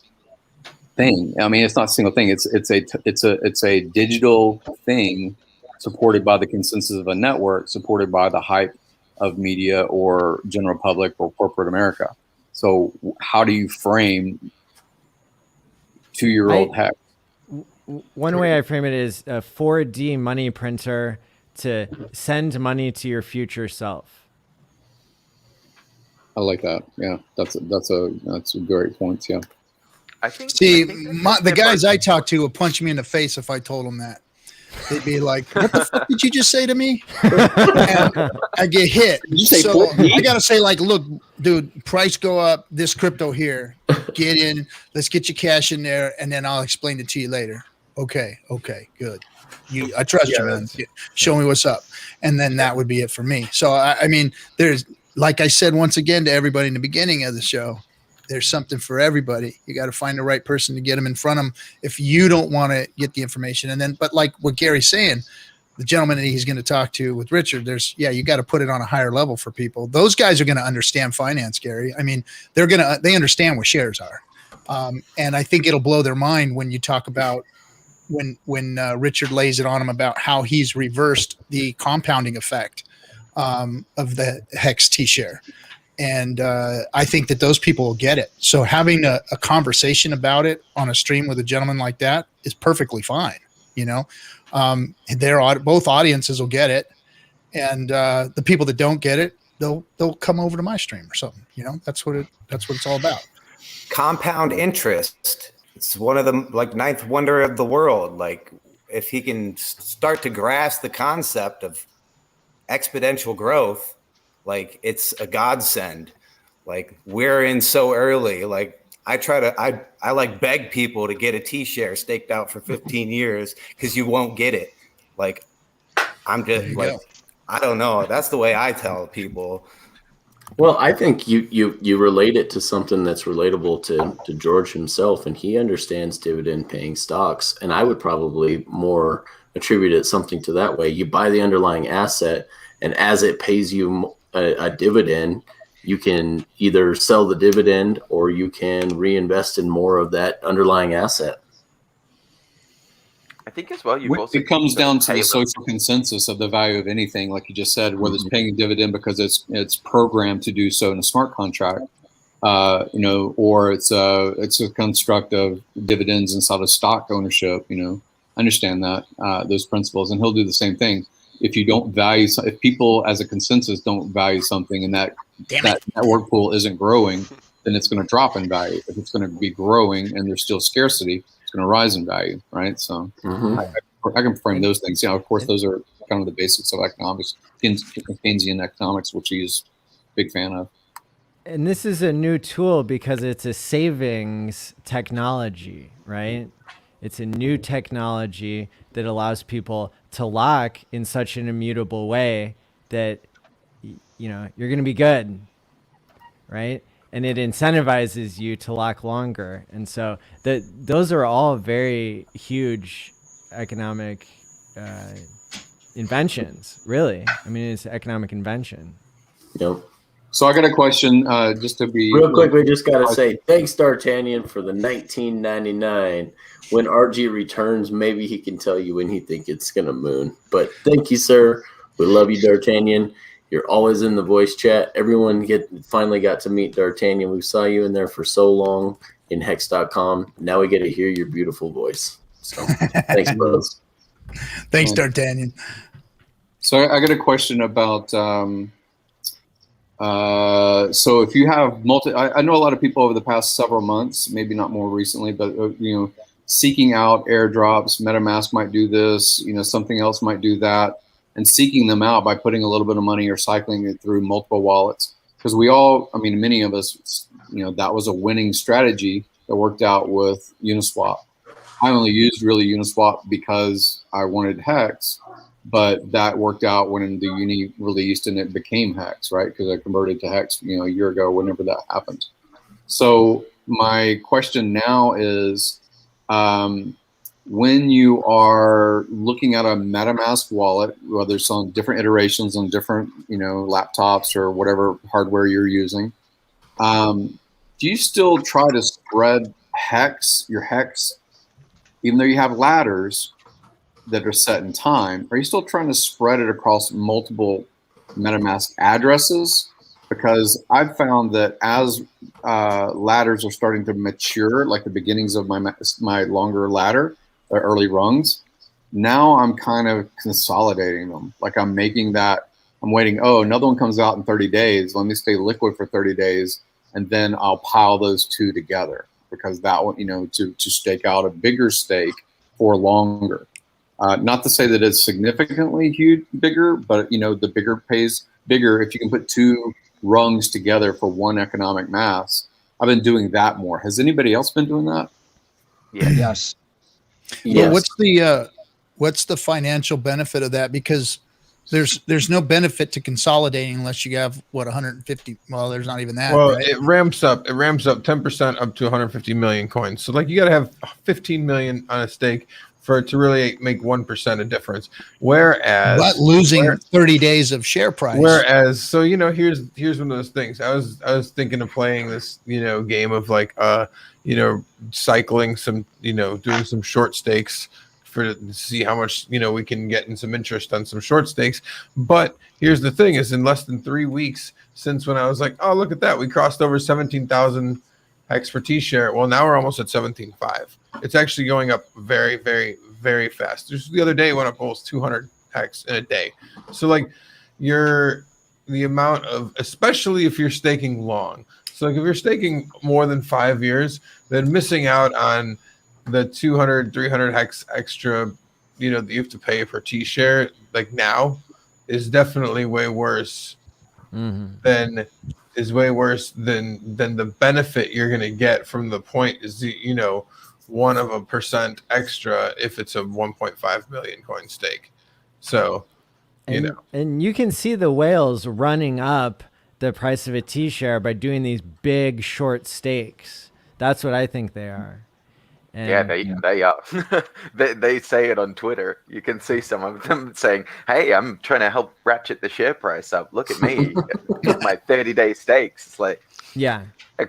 thing. I mean, it's not a single thing. It's a digital thing supported by the consensus of a network, supported by the hype of media or general public or corporate America. So how do you frame 2-year-old Hex? One way I frame it is a 4D money printer to send money to your future self. I like that. Yeah, that's a great point. Yeah. I think. See, the guys I talk to will punch me in the face if I told them that. They'd be like, "What the fuck did you just say to me?" And I get hit. Did you say so I gotta say, like, look, dude, price go up. This crypto here, get in. Let's get your cash in there, and then I'll explain it to you later. Okay, good. I trust you, man. Show me what's up, and then that would be it for me. So I mean, there's. Like I said, once again, to everybody in the beginning of the show, there's something for everybody. You got to find the right person to get them in front of them if you don't want to get the information. And then, but like what Gary's saying, the gentleman that he's going to talk to with Richard, you got to put it on a higher level for people. Those guys are going to understand finance, Gary. I mean, they understand what shares are. And I think it'll blow their mind when you talk about when Richard lays it on them about how he's reversed the compounding effect of the Hex T-share. And I think that those people will get it. So having a conversation about it on a stream with a gentleman like that is perfectly fine. Both audiences will get it. And the people that don't get it, they'll come over to my stream or something. That's what it's all about. Compound interest. It's one of the ninth wonder of the world. Like if he can start to grasp the concept of exponential growth, like it's a godsend. Like we're in so early. Like I like beg people to get a T-share staked out for 15 years because you won't get it. Like I'm just like, I don't know. That's the way I tell people. Well, I think you relate it to something that's relatable to George himself, and he understands dividend paying stocks. And I would probably more attribute it something to that way. You buy the underlying asset, and as it pays you a dividend, you can either sell the dividend or you can reinvest in more of that underlying asset. think as well, you've also it comes down to the Taylor. social consensus of the value of anything, like you just said, whether it's paying a dividend because it's programmed to do so in a smart contract, or it's a construct of dividends inside of stock ownership. I understand that those principles, and he'll do the same thing. If you don't value, if people as a consensus don't value something, and that network pool isn't growing, then it's going to drop in value. If it's going to be growing and there's still scarcity, it's going to rise in value, right? So I can frame those things. Of course, those are kind of the basics of economics, Keynesian economics, which he's a big fan of. And this is a new tool because it's a savings technology, right? It's a new technology that allows people to lock in such an immutable way that, you're going to be good, right? And it incentivizes you to lock longer. And so those are all very huge economic inventions, really. I mean, it's economic invention. Yep. So I got a question, just to be real quick. We just got to say thanks, D'Artagnan, for the 1999. When RG returns, maybe he can tell you when he think it's gonna moon. But thank you, sir. We love you, D'Artagnan. You're always in the voice chat. Everyone finally got to meet D'Artagnan. We saw you in there for so long in Hex.com. Now we get to hear your beautiful voice. So thanks, bros. Thanks, D'Artagnan. So I got a question about. So if you have I know a lot of people over the past several months, maybe not more recently, but seeking out airdrops. MetaMask might do this. Something else might do that. And seeking them out by putting a little bit of money or cycling it through multiple wallets. Because many of us, that was a winning strategy that worked out with Uniswap. I only used really Uniswap because I wanted Hex, but that worked out when the Uni released and it became Hex, right? Because I converted to Hex, a year ago, whenever that happened. So my question now is, when you are looking at a MetaMask wallet, whether it's on different iterations on different, laptops or whatever hardware you're using, do you still try to spread your Hex, even though you have ladders that are set in time? Are you still trying to spread it across multiple MetaMask addresses? Because I've found that as ladders are starting to mature, like the beginnings of my longer ladder, or early rungs, now I'm kind of consolidating them. Like I'm waiting, another one comes out in 30 days. Let me stay liquid for 30 days, and then I'll pile those two together, because that one, to stake out a bigger stake for longer. Not to say that it's significantly bigger, but the bigger pays bigger if you can put two rungs together for one economic mass. I've been doing that more. Has anybody else been doing that? Yeah. Yes. Well, what's the financial benefit of that? Because there's no benefit to consolidating unless you have 150. Well, there's not even that. Well, right? it ramps up 10% up to 150 million coins. So like you got to have 15 million on a stake for it to really make 1% a difference. But losing 30 days of share price. Whereas, so here's one of those things. I was thinking of playing this game of like cycling some doing some short stakes to see how much we can get in some interest on some short stakes. But here's the thing: is in less than 3 weeks since when I was like, oh, look at that, we crossed over 17,000 Hex for T-share. Well, now we're almost at 17.5. It's actually going up very, very, very fast. Just the other day it went up almost 200 Hex in a day. So like the amount of, especially if you're staking long. So like if you're staking more than 5 years, then missing out on the 200, 300 Hex extra, that you have to pay for T-share like now is definitely way worse than the benefit you're going to get from the point is 1% extra if it's a 1.5 million coin stake. So and you can see the whales running up the price of a T-share by doing these big short stakes. That's what I think they are. And, they are. they say it on Twitter. You can see some of them saying, "Hey, I'm trying to help ratchet the share price up. Look at me, my 30-day stakes." It's like, yeah,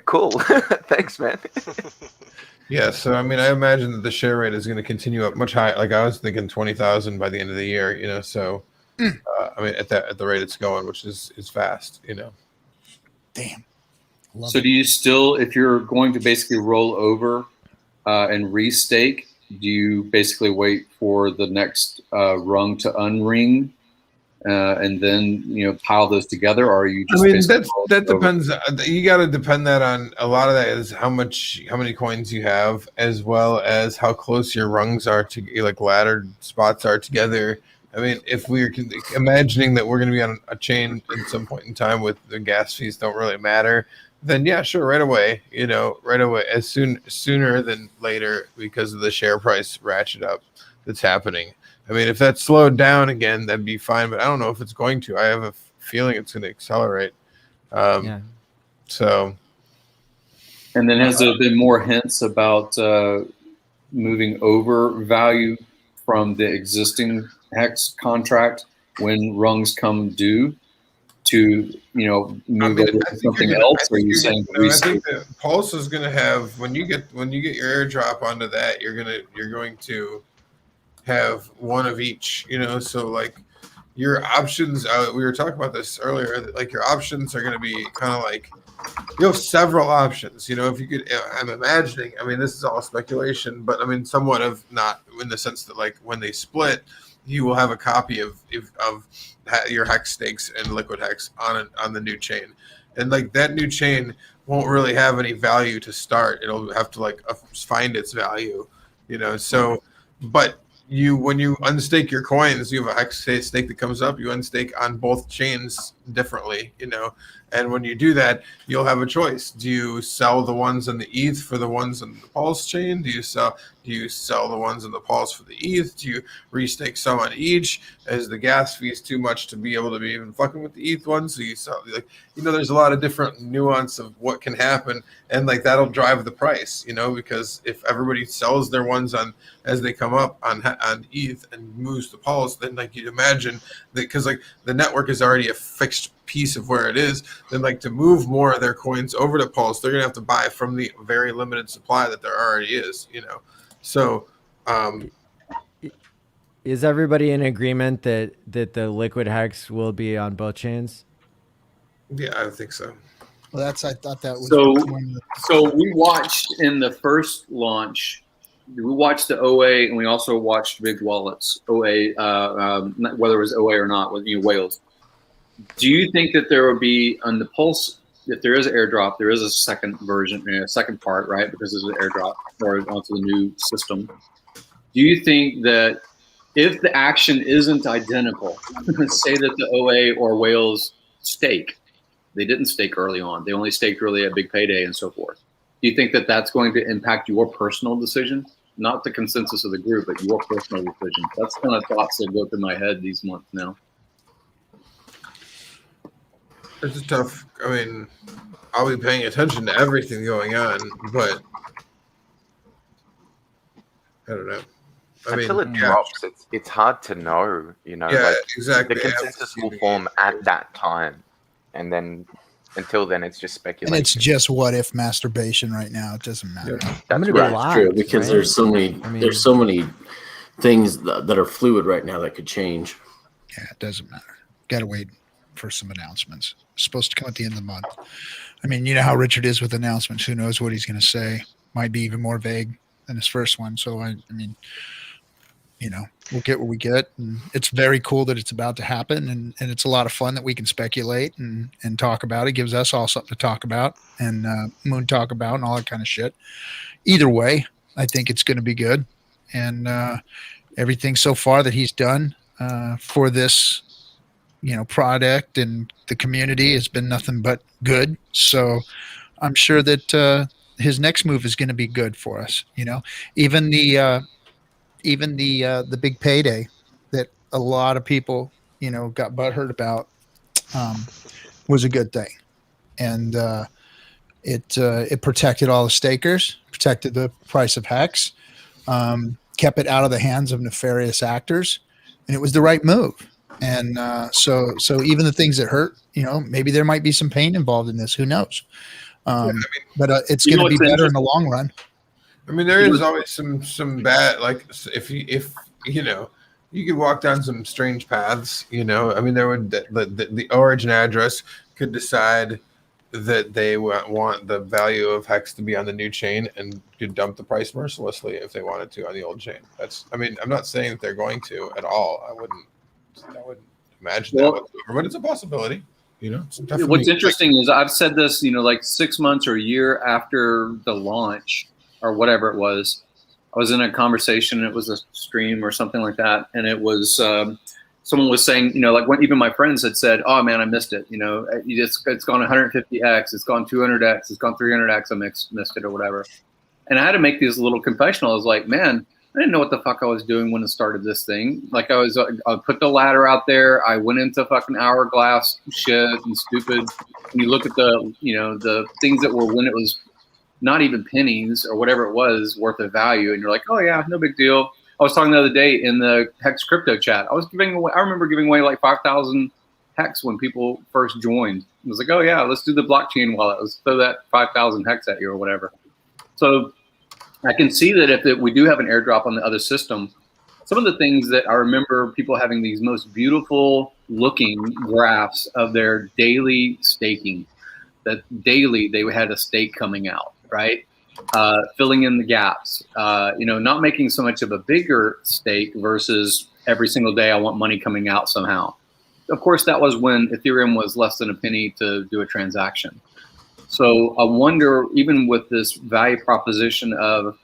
cool. Thanks, man. Yeah, so I mean, I imagine that the share rate is going to continue up much higher. Like I was thinking 20,000 by the end of the year. So I mean, at the rate it's going, which is fast. Damn. So do you still, if you're going to basically roll over and restake, do you basically wait for the next rung to unring and then pile those together, or are you just? I mean, that depends. You got to depend that on a lot of that is how many coins you have, as well as how close your rungs are to like laddered spots are together. I mean, if we're imagining that we're going to be on a chain at some point in time with the gas fees don't really matter, then yeah, sure, right away, right away, sooner than later, because of the share price ratchet up that's happening. I mean, if that slowed down again, that'd be fine, but I don't know if it's going to. I have a feeling it's going to accelerate. Yeah. So. And then has there been more hints about moving over value from the existing Hex contract when rungs come due to move over to something else? Or are you saying? I think that Pulse is going to have when you get your airdrop onto that, you're going to have one of each. So like your options. We were talking about this earlier. That like your options are going to be kind of like you have several options. If you could, I'm imagining. I mean, this is all speculation, but I mean, somewhat of not in the sense that like when they split, you will have a copy of your hex stakes and liquid hex on the new chain, and like that new chain won't really have any value to start. It'll have to like find its value, So, but when you unstake your coins, you have a hex stake that comes up. You unstake on both chains differently, And when you do that, you'll have a choice. Do you sell the ones on the ETH for the ones on the Pulse chain? Do you sell the ones on the Pulse for the ETH? Do you restake some on each? Is the gas fees too much to be able to be even fucking with the ETH ones? So you sell there's a lot of different nuance of what can happen, and like that'll drive the price, because if everybody sells their ones on as they come up on ETH and moves to Pulse, then like you'd imagine that because like the network is already a fixed piece of where it is, then like to move more of their coins over to Pulse, they're gonna have to buy from the very limited supply that there already is, So is everybody in agreement that the liquid hex will be on both chains? Yeah, I think so. Well, I thought that was so we watched in the first launch. We watched the OA, and we also watched big wallets OA, whether it was OA or not, with whales. Do you think that there will be on the Pulse, if there is an airdrop, there is a second version, a second part, right? Because there's an airdrop or onto the new system. Do you think that if the action isn't identical, say that the OA or whales stake, they didn't stake early on, they only staked early at big payday and so forth. Do you think that that's going to impact your personal decision? Not the consensus of the group, but your personal decision. That's kind of thoughts that go through my head these months now. It's tough. I mean, I'll be paying attention to everything going on, but I don't know. Until it drops, it's hard to know. Yeah, exactly. The consensus will form at that time, and then until then, it's just speculation. And it's just what if masturbation right now. It doesn't matter. That's true because there's so many things that are fluid right now that could change. Yeah, it doesn't matter. Got to wait for some announcements. It's supposed to come at the end of the month. I mean, you know how Richard is with announcements. Who knows what he's going to say? Might be even more vague than his first one. So I mean, we'll get what we get, and it's very cool that it's about to happen, and it's a lot of fun that we can speculate and talk about. It gives us all something to talk about and Moon talk about and all that kind of shit. Either way, I think it's going to be good, and everything so far that he's done for this product and the community has been nothing but good. So I'm sure that his next move is going to be good for us. Even the big payday that a lot of people got butthurt about was a good thing, and it protected all the stakers, protected the price of Hex, kept it out of the hands of nefarious actors, and it was the right move. And so even the things that hurt, maybe there might be some pain involved in this. Who knows? But it's going to be better in the long run. I mean, there is always some bad, like if you know, you could walk down some strange paths. You know, I mean, there would the origin address could decide that they want the value of Hex to be on the new chain and could dump the price mercilessly if they wanted to on the old chain. I mean, I'm not saying that they're going to at all. I wouldn't imagine that whatsoever, but it's a possibility. You know, what's interesting is I've said this, you know, like 6 months or a year after the launch or whatever it was. I was in a conversation, it was a stream or something like that, and it was someone was saying, you know, like when even my friends had said, "Oh man, I missed it." You know, it's gone 150x, it's gone 200x, it's gone 300x. I missed it or whatever. And I had to make these little confessional. I was like, man, I didn't know what the fuck I was doing when I started this thing. Like I put the ladder out there. I went into fucking hourglass shit and stupid. And you look at the, you know, the things that were when it was not even pennies or whatever it was worth of value. And you're like, oh yeah, no big deal. I was talking the other day in the Hex crypto chat. I remember giving away like 5,000 Hex when people first joined. I was like, oh yeah, let's do the blockchain wallet. Let's throw that 5,000 Hex at you or whatever. So I can see that if we do have an airdrop on the other system, some of the things that I remember people having these most beautiful looking graphs of their daily staking, that daily they had a stake coming out, right? Filling in the gaps, you know, not making so much of a bigger stake versus every single day I want money coming out somehow. Of course, that was when Ethereum was less than a penny to do a transaction. So I wonder, even with this value proposition of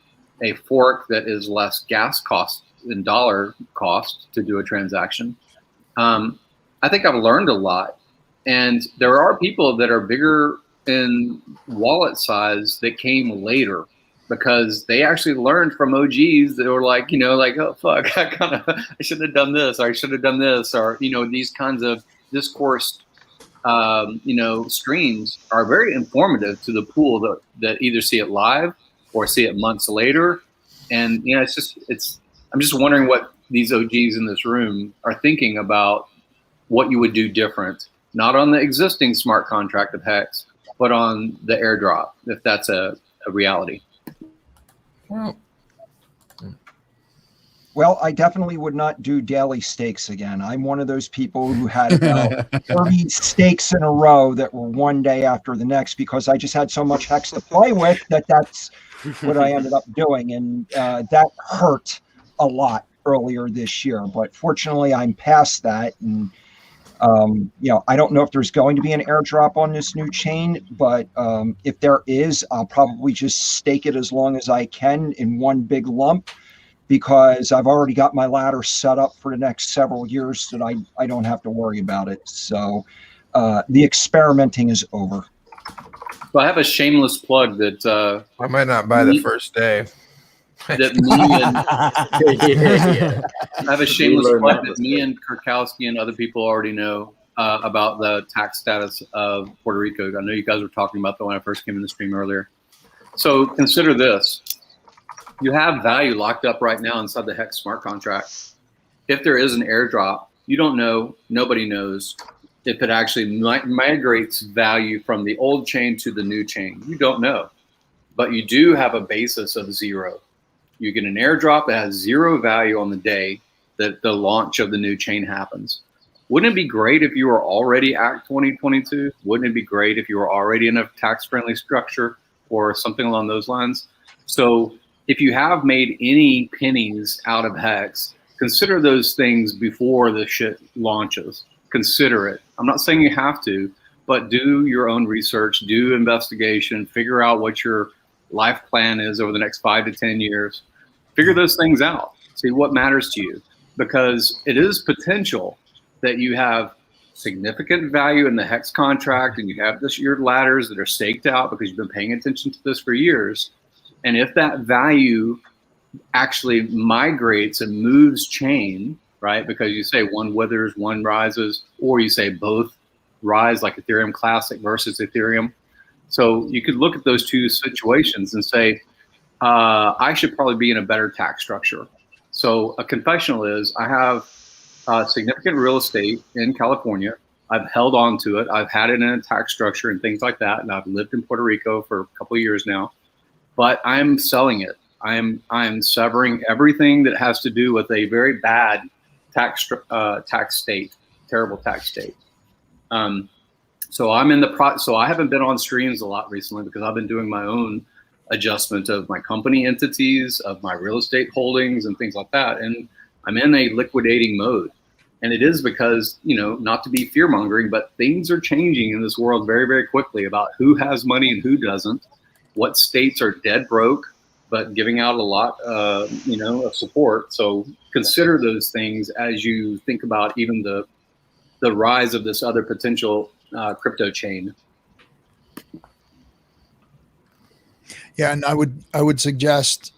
a fork that is less gas cost than dollar cost to do a transaction, I think I've learned a lot. And there are people that are bigger in wallet size that came later because they actually learned from OGs that were like, you know, like, oh fuck, I should have done this, or I should have done this, or, you know, these kinds of discourse, you know, streams are very informative to the pool that either see it live or see it months later. And, you know, I'm just wondering what these OGs in this room are thinking about what you would do different, not on the existing smart contract of Hex, but on the airdrop, if that's a reality. Well, I definitely would not do daily stakes again. I'm one of those people who had about 30 stakes in a row that were one day after the next because I just had so much Hex to play with that's what I ended up doing. And that hurt a lot earlier this year. But fortunately, I'm past that. And you know, I don't know if there's going to be an airdrop on this new chain, but if there is, I'll probably just stake it as long as I can in one big lump because I've already got my ladder set up for the next several years that I don't have to worry about it. So the experimenting is over. So I have a shameless plug that I might not buy the first day. That me and I have a shameless plug that me and Kurkowski and other people already know about the tax status of Puerto Rico. I know you guys were talking about that when I first came in the stream earlier. So consider this. You have value locked up right now inside the Hex smart contract. If there is an airdrop, you don't know, nobody knows if it actually migrates value from the old chain to the new chain. You don't know, but you do have a basis of zero. You get an airdrop that has zero value on the day that the launch of the new chain happens. Wouldn't it be great if you were already at 2022? Wouldn't it be great if you were already in a tax-friendly structure or something along those lines? So if you have made any pennies out of Hex, consider those things before the shit launches. Consider it. I'm not saying you have to, but do your own research, do investigation, figure out what your life plan is over the next 5 to 10 years. Figure those things out. See what matters to you, because it is potential that you have significant value in the Hex contract and you have your ladders that are staked out because you've been paying attention to this for years. And if that value actually migrates and moves chain, right? Because you say one withers, one rises, or you say both rise, like Ethereum Classic versus Ethereum. So you could look at those two situations and say, I should probably be in a better tax structure. So a confessional is I have significant real estate in California. I've held on to it. I've had it in a tax structure and things like that. And I've lived in Puerto Rico for a couple of years now, but I'm selling it. I am severing everything that has to do with a very bad tax state, terrible tax state. So I'm in the so I haven't been on streams a lot recently because I've been doing my own adjustment of my company entities, of my real estate holdings and things like that. And I'm in a liquidating mode. And it is because, you know, not to be fear mongering, but things are changing in this world very, very quickly about who has money and who doesn't, what states are dead broke, but giving out a lot, you know, of support. So consider those things as you think about even the rise of this other potential crypto chain. Yeah, and I would suggest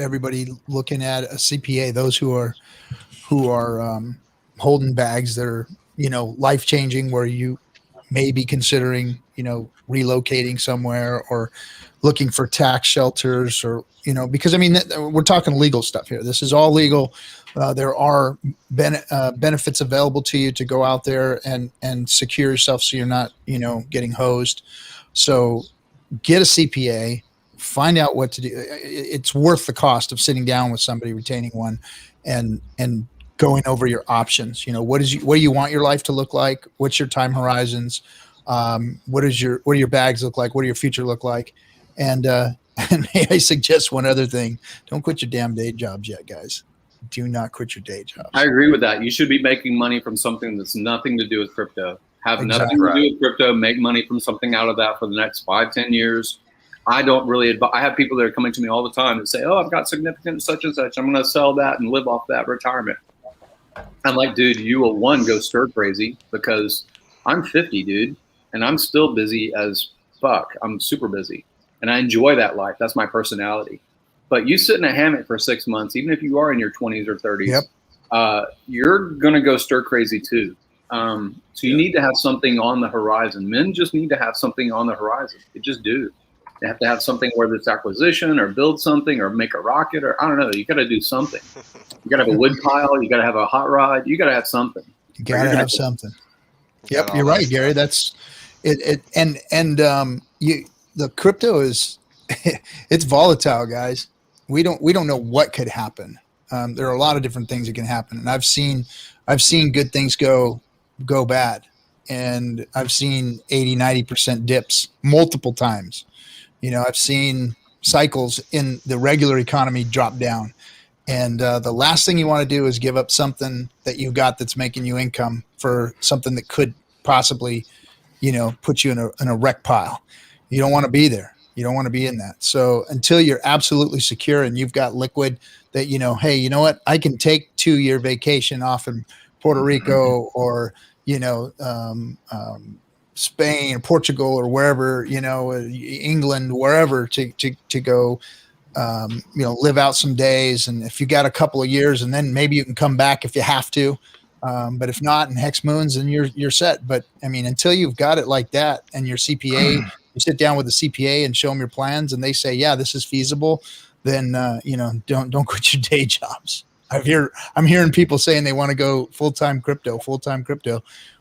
everybody looking at a CPA, those who are holding bags that are, you know, life changing, where you may be considering, you know, relocating somewhere or looking for tax shelters, or, you know, because I mean, we're talking legal stuff here. This is all legal. There are benefits available to you to go out there and secure yourself so you're not, you know, getting hosed. So get a CPA, find out what to do. It's worth the cost of sitting down with somebody, retaining one, and going over your options. You know, what do you want your life to look like? What's your time horizons? What do your bags look like? What do your future look like? And may I suggest one other thing? Don't quit your damn day jobs yet, guys. Do not quit your day jobs. I agree with that. You should be making money from something that's nothing to do with crypto. Have nothing to do with crypto. Make money from something out of that for the next 5-10 years. I don't really I have people that are coming to me all the time and say, oh, I've got significant such and such. I'm going to sell that and live off that retirement. I'm like, dude, you will go stir crazy, because I'm 50, dude, and I'm still busy as fuck. I'm super busy, and I enjoy that life. That's my personality. But you sit in a hammock for 6 months, even if you are in your 20s or 30s, you're going to go stir crazy too. So you need to have something on the horizon. Men just need to have something on the horizon. They just do. They have to have something, whether it's acquisition or build something or make a rocket, or I don't know. You got to do something. You got to have a wood pile. You got to have a hot rod. You got to have something. You got to have something. Yep, you're right, Gary. That's it. The crypto is it's volatile, guys. We don't know what could happen. There are a lot of different things that can happen, and I've seen good things go bad, and I've seen 80-90% dips multiple times. You know, I've seen cycles in the regular economy drop down, and the last thing you want to do is give up something that you got that's making you income for something that could possibly, you know, put you in a wreck pile. You don't want to be there. You don't want to be in that. So until you're absolutely secure and you've got liquid that, you know, hey, you know what, I can take 2-year vacation off in Puerto Rico, or, you know, Spain or Portugal or wherever, you know, England, wherever, to go, you know, live out some days. And if you got a couple of years, and then maybe you can come back if you have to. But if not, in Hex Moons, then you're set. But I mean, until you've got it like that, and your CPA, you sit down with the CPA and show them your plans, and they say, yeah, this is feasible, then, you know, don't quit your day jobs. I'm hearing people saying they want to go full-time crypto.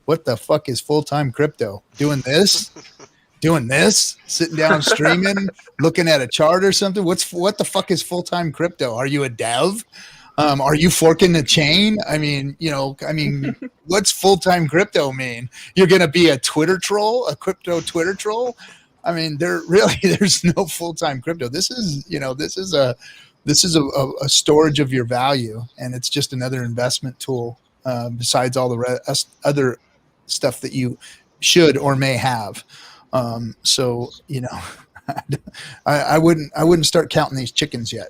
What the fuck is full-time crypto? Doing this, sitting down, streaming, looking at a chart or something. What the fuck is full-time crypto? Are you a dev? Are you forking the chain? I mean, what's full-time crypto mean? You're going to be a Twitter troll, a crypto Twitter troll? I mean, there's no full-time crypto. This is a storage of your value, and it's just another investment tool besides all the other stuff that you should or may have. So, you know, I wouldn't start counting these chickens yet.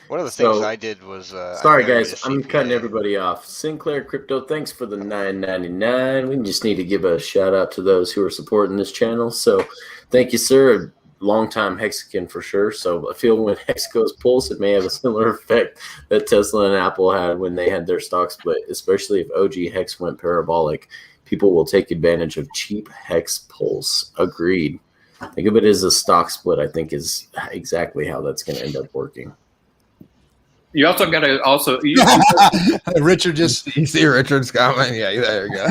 One of the things I did was sorry guys, I'm cutting everybody off. Sinclair Crypto, thanks for the $9.99. We just need to give a shout out to those who are supporting this channel. So thank you, sir. A long-time Hexican for sure. So I feel when Hex goes pulse, it may have a similar effect that Tesla and Apple had when they had their stock split, especially if OG Hex went parabolic. People will take advantage of cheap Hex pulse. Agreed. Think of it as a stock split, I think, is exactly how that's going to end up working. You also got to Richard just. You see Richard's comment? Yeah, there you go.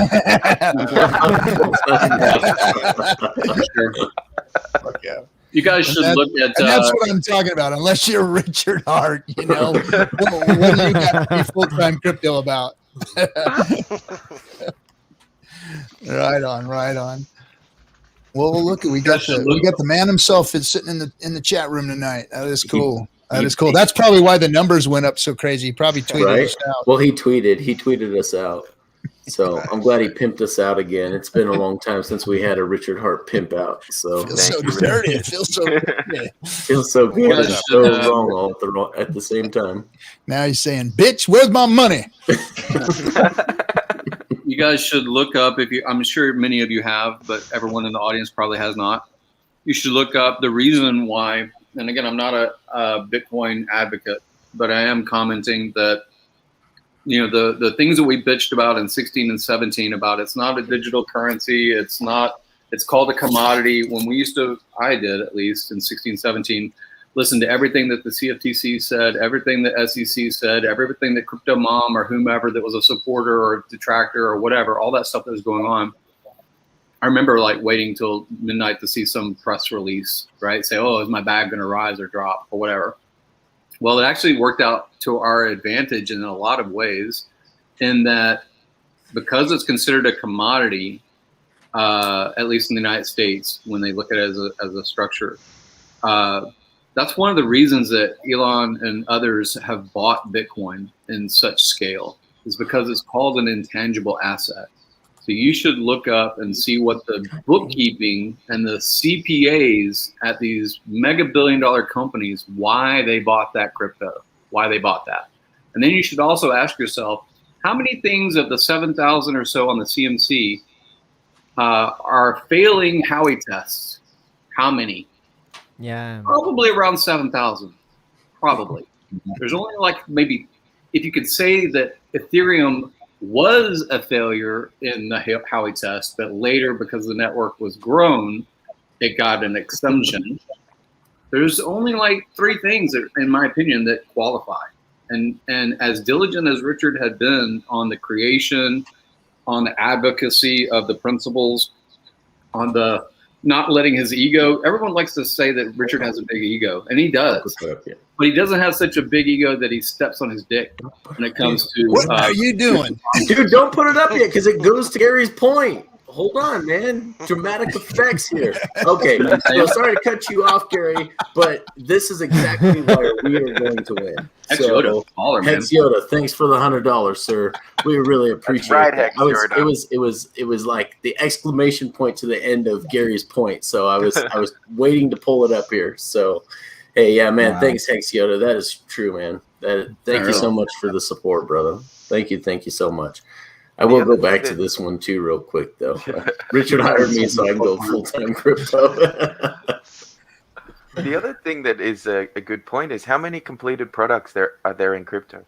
Fuck yeah. You guys should look at. And that's what I'm talking about. Unless you're Richard Hart, what do you got to be full-time crypto about? Right on. Well, look, we got the man himself is sitting in the chat room tonight. That is cool. That's probably why the numbers went up so crazy. He probably tweeted us out. Well, he tweeted us out. So I'm glad he pimped us out again. It's been a long time since we had a Richard Hart pimp out. So feels so dirty. It feels so dirty. Feels so good and so wrong all at the same time. Now he's saying, "Bitch, where's my money?" You guys should look up I'm sure many of you have, but everyone in the audience probably has not. You should look up the reason why. And again, I'm not a Bitcoin advocate, but I am commenting that the things that we bitched about in 16 and 17 about it's not a digital currency, it's called a commodity. When I did at least in 16, 17, listen to everything that the CFTC said, everything that SEC said, everything that Crypto Mom or whomever that was a supporter or detractor or whatever, all that stuff that was going on. I remember waiting till midnight to see some press release, right? Say, oh, is my bag going to rise or drop or whatever? Well, it actually worked out to our advantage in a lot of ways, in that because it's considered a commodity, at least in the United States, when they look at it as a structure, that's one of the reasons that Elon and others have bought Bitcoin in such scale, is because it's called an intangible asset. So you should look up and see what the bookkeeping and the CPAs at these mega billion-dollar companies, why they bought that crypto, why they bought that. And then you should also ask yourself, how many things of the 7,000 or so on the CMC are failing Howey tests? How many? Yeah. Probably around 7,000. Probably. There's only maybe, if you could say that Ethereum was a failure in the Howey test, but later, because the network was grown, it got an exemption. There's only 3 things, that, in my opinion, that qualify. And as diligent as Richard had been on the creation, on the advocacy of the principles, on the not letting his ego, everyone likes to say that Richard has a big ego, and he does. But he doesn't have such a big ego that he steps on his dick when it comes to. What are you doing? Dude, don't put it up yet, because it goes to Gary's point. Hold on, man. Dramatic effects here. Okay, so sorry to cut you off, Gary, but this is exactly why we are going to win. Hex Yoda, thanks for the $100, sir. We really appreciate it. It was like the exclamation point to the end of Gary's point. So I was waiting to pull it up here. So hey, yeah, man, Thanks, Hex Yoda. That is true, man. Thank you so much for the support, brother. Thank you so much. I will go back to this one too real quick, though. Richard hired me so I can go full-time crypto. The other thing that is a good point is how many completed products are there in crypto?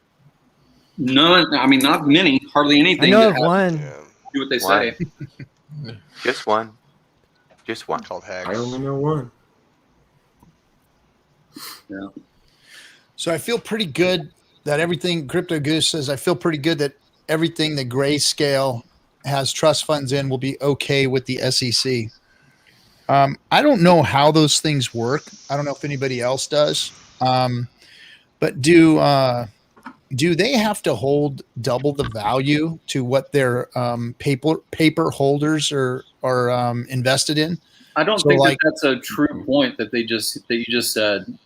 None. I mean, not many. Hardly anything. I know of one. Do what they say. Just one. Just one. Called Hex. I only know one. Yeah. So I feel pretty good that everything Crypto Goose says. I feel pretty good that everything the Grayscale has trust funds in will be okay with the SEC. I don't know how those things work. I don't know if anybody else does. But do they have to hold double the value to what their paper holders are invested in? I don't think that's a true point that you just said,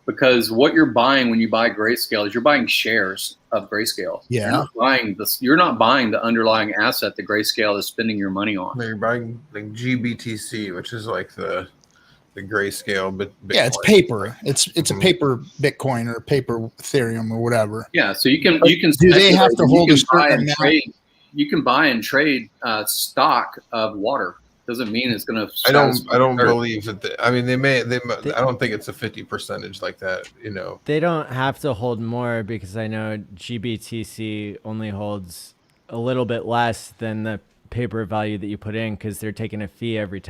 because what you're buying when you buy Grayscale is you're buying shares of Grayscale. Yeah, you're not buying the underlying asset that Grayscale is spending your money on. You're buying GBTC, which is like the Grayscale, but yeah, it's paper. It's a paper Bitcoin or paper Ethereum or whatever. Yeah, so you can. Do they have to hold a certain amount? You can buy and trade stock of water. Doesn't mean it's going to. I don't believe that. They may. I don't think it's a 50% like that. They don't have to hold more, because I know GBTC only holds a little bit less than the paper value that you put in, because they're taking a fee every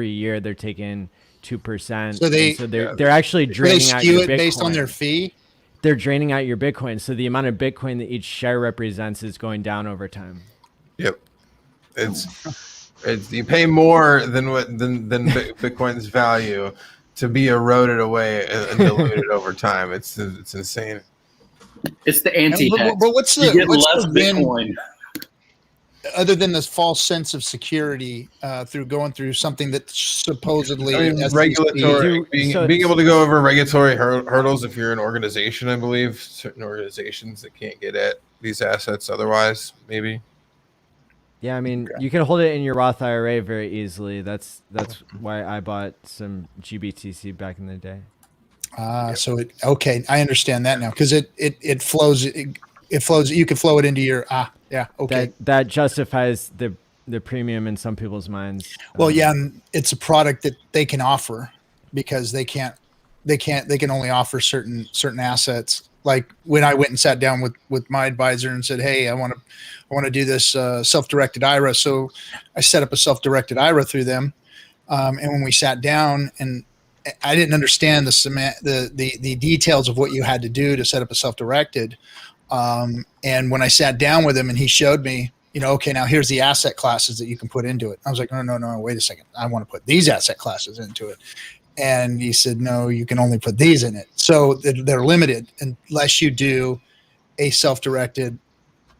year. They're taking 2%. So they're actually draining out your Bitcoin. It based on their fee. They're draining out your Bitcoin, so the amount of Bitcoin that each share represents is going down over time. Yep, it's you pay more than Bitcoin's value, to be eroded away and diluted over time. It's insane. It's the anti-hex. But what's you get what's less the win, Bitcoin? other than this false sense of security through going through something that supposedly regulatory, being able to go over regulatory hurdles if you're an organization, I believe certain organizations that can't get at these assets otherwise, maybe. Yeah, I mean, you can hold it in your Roth IRA very easily. That's why I bought some GBTC back in the day. So okay, I understand that now, because it flows. It flows. You can flow it into your yeah. Okay. That justifies the premium in some people's minds. Well, yeah, and it's a product that they can offer because they can only offer certain assets. Like when I went and sat down with my advisor and said, "Hey, I want to do this self-directed IRA." So I set up a self-directed IRA through them, and when we sat down, and I didn't understand the details of what you had to do to set up a self-directed. And when I sat down with him and he showed me, okay, now here's the asset classes that you can put into it. I was like, no, wait a second. I want to put these asset classes into it. And he said, no, you can only put these in it. So they're limited unless you do a self-directed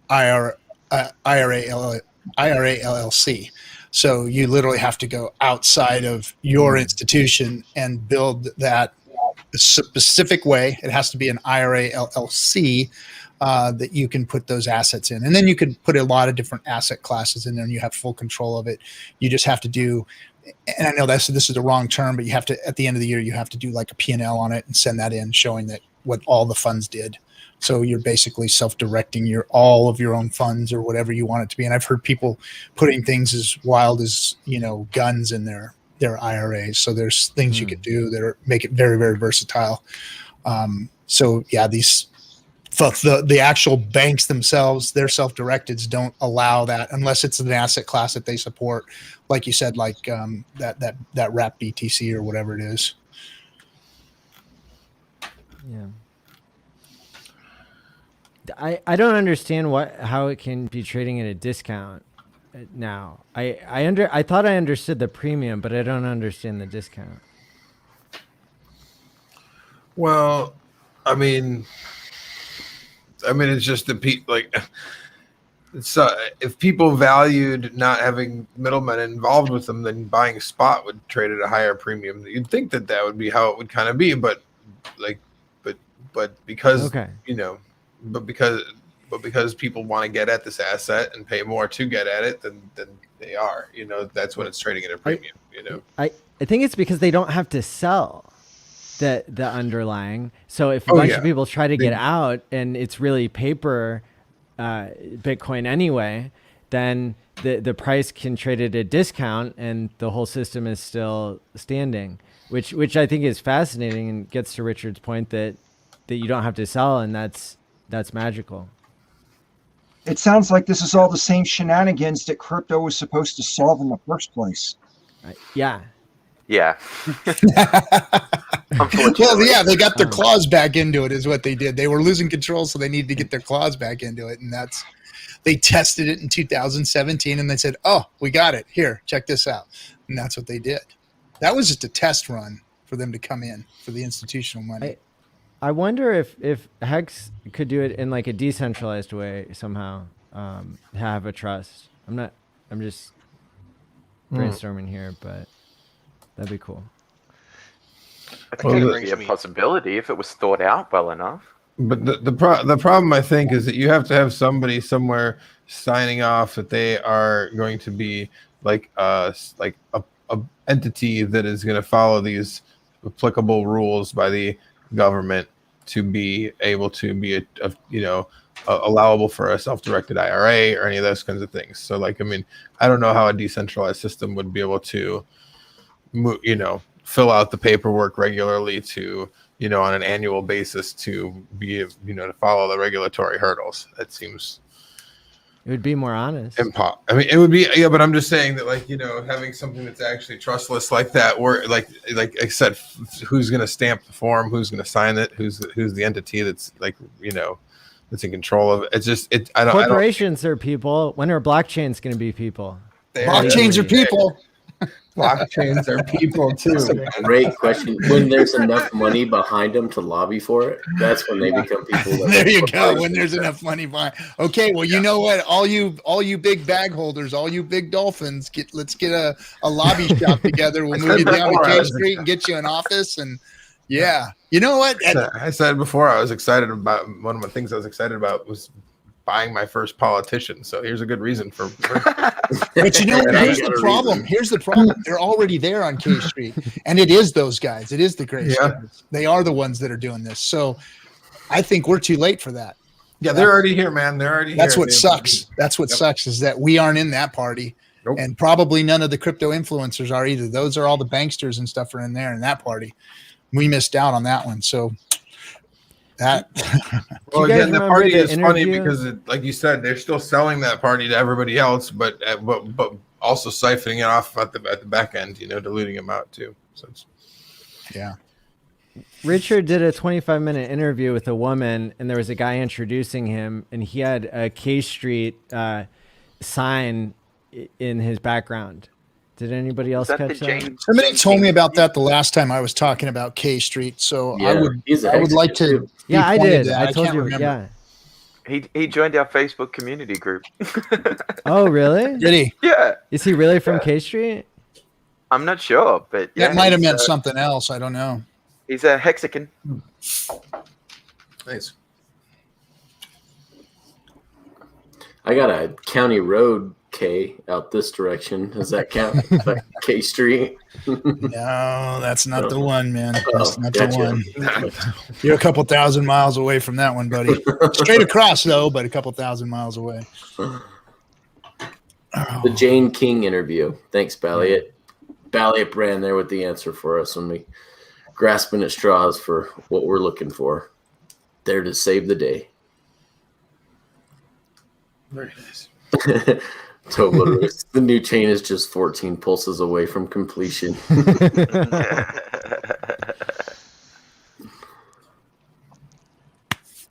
IRA LLC. So you literally have to go outside of your institution and build that a specific way. It has to be an IRA LLC that you can put those assets in. And then you could put a lot of different asset classes in there and you have full control of it. You just have to do, and I know this is the wrong term, but you have to, at the end of the year, you have to do like a P&L on it and send that in showing that what all the funds did. So you're basically self-directing all of your own funds or whatever you want it to be. And I've heard people putting things as wild as, guns in their IRAs. So there's things you could do that make it very, very versatile. So yeah, the actual banks themselves, their self-directeds don't allow that unless it's an asset class that they support. Like you said, like that wrap BTC or whatever it is. Yeah. I don't understand how it can be trading at a discount now. I thought I understood the premium, but I don't understand the discount. Well, I mean, it's just it's if people valued not having middlemen involved with them, then buying spot would trade at a higher premium. You'd think that would be how it would kind of be, but because because people want to get at this asset and pay more to get at it, then they are. That's when it's trading at a premium. I think it's because they don't have to sell the underlying. So if a bunch of people try to get out and it's really paper Bitcoin anyway, then the price can trade at a discount and the whole system is still standing, which I think is fascinating and gets to Richard's point that you don't have to sell, and that's magical. It sounds like this is all the same shenanigans that crypto was supposed to solve in the first place. Yeah. Well, yeah, they got their claws back into it is what they did. They were losing control, so they needed to get their claws back into it. And they tested it in 2017 and they said, oh, we got it. Here, check this out. And that's what they did. That was just a test run for them to come in for the institutional money. I wonder if Hex could do it in like a decentralized way somehow, have a trust. I'm just brainstorming here, but that'd be cool. I think it would be a possibility if it was thought out well enough. But the problem, I think, is that you have to have somebody somewhere signing off that they are going to be like a entity that is going to follow these applicable rules by the government to be able to be allowable for a self-directed IRA or any of those kinds of things. So I don't know how a decentralized system would be able to fill out the paperwork regularly to on an annual basis to be to follow the regulatory hurdles. That seems it would be more honest. It would be, but I'm just saying that having something that's actually trustless like that, where like I said, who's going to stamp the form, who's going to sign it, who's the entity that's that's in control of it. It's just corporations are people. When are blockchains going to be people? Blockchains are people. Blockchains are people too. That's a great question. When there's enough money behind them to lobby for it, that's when they become people. There you go. When there's enough money behind. Okay, well, you know what? All you big bag holders, all you big dolphins, let's get a lobby shop together. We'll move you down to K Street and get you an office. And yeah, you know what? I said before, I was excited about one of the things I was excited about was buying my first politician. So here's a good reason for. But you know, here's the problem. Here's the problem. They're already there on K Street, and it is those guys. It is the gray guys. They are the ones that are doing this. So I think we're too late for that. Yeah, they're already here, man. They're already That's here. what sucks. That's what sucks is that we aren't in that party. Nope. And probably none of the crypto influencers are either. Those are all the banksters and stuff are in there in that party. We missed out on that one. So that well, again, the party is funny because, like you said, they're still selling that party to everybody else, but also siphoning it off at the back end, diluting them out too. So yeah. Richard did a 25-minute interview with a woman, and there was a guy introducing him, and he had a K Street sign in his background. Did anybody else catch that? Somebody told me about that the last time I was talking about K Street, so I would like to. Yeah, I did. I told can't you. remember. Yeah. He joined our Facebook community group. Oh, really? Did he? Yeah. Is he really from K Street? I'm not sure, but that might have meant something else. I don't know. He's a Hexican. Nice. I got a county road K out this direction. Does that count? Like K Street? No, that's not the one, man. That's not gotcha. the one. You're a couple thousand miles away from that one, buddy. Straight across, though, but a couple thousand miles away. The Jane King interview. Thanks, Balliet. Balliet ran there with the answer for us when we grasping at straws for what we're looking for. There to save the day. Very nice. The new chain is just 14 pulses away from completion.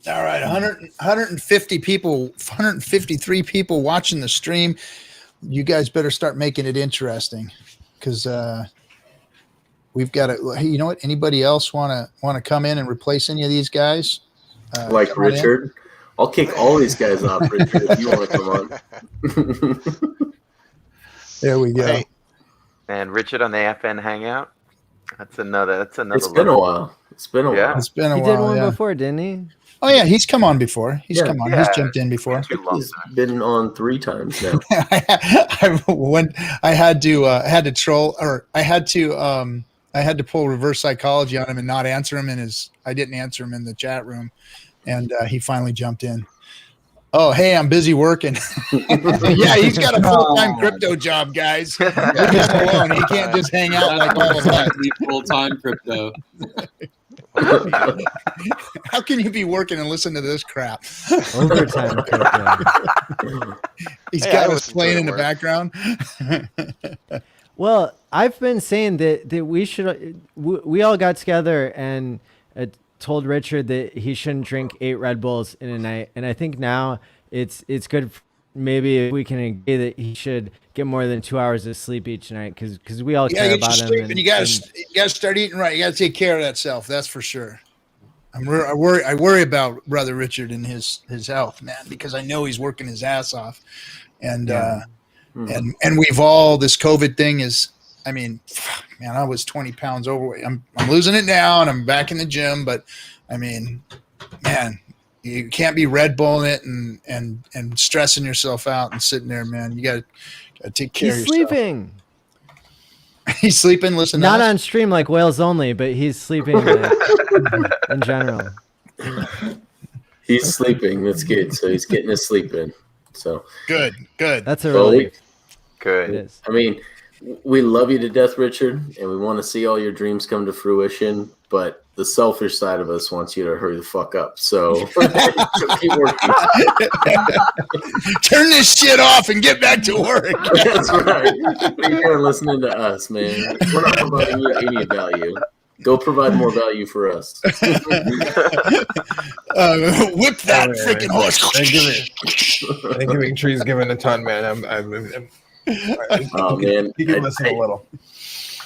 All right, 150 people, 153 people watching the stream. You guys better start making it interesting, because we've got to. Hey, you know what? Anybody else want to come in and replace any of these guys? Like Richard. I'll kick all these guys off, Richard, if you want to come on. There we go. Hey. And Richard on the FN Hangout. That's another. It's been a while. It's been a while. It's been a while. He did one before, didn't he? Oh yeah, he's come on before. He's come on. Yeah. He's jumped in before. He's been on 3 times now. I had to troll, or I had to pull reverse psychology on him and not answer him I didn't answer him in the chat room, and he finally jumped in. Oh, hey, I'm busy working. Yeah, he's got a full-time crypto job, guys. Leave him alone. He can't just hang out like all of us. Full-time crypto. How can you be working and listen to this crap? Overtime crypto. He's got us playing in the background. Well, I've been saying that we should. We all got together and told Richard that he shouldn't drink 8 Red Bulls in a night, and I think now it's good. Maybe if we can agree that he should get more than 2 hours of sleep each night, because we all care about him. And you gotta start eating right. You gotta take care of that self. That's for sure. I worry about Brother Richard and his health, man, because I know he's working his ass off, and and we've all, this COVID thing is. I mean, man, I was 20 pounds overweight. I'm losing it now, and I'm back in the gym. But I mean, man, you can't be Red Bulling it and stressing yourself out and sitting there, man. You gotta take care of yourself. He's sleeping. He's sleeping. Listen, not on stream like Whales Only, but he's sleeping in general. He's sleeping. That's good. So he's getting his sleep in. So good. That's a relief. Good. It is. I mean, we love you to death, Richard, and we want to see all your dreams come to fruition. But the selfish side of us wants you to hurry the fuck up. So keep working. Turn this shit off and get back to work. That's right. You're listening to us, man. We're not providing you any value. Go provide more value for us. Whip that freaking horse. Thanksgiving tree's giving a ton, man. Oh man, you can listen a little.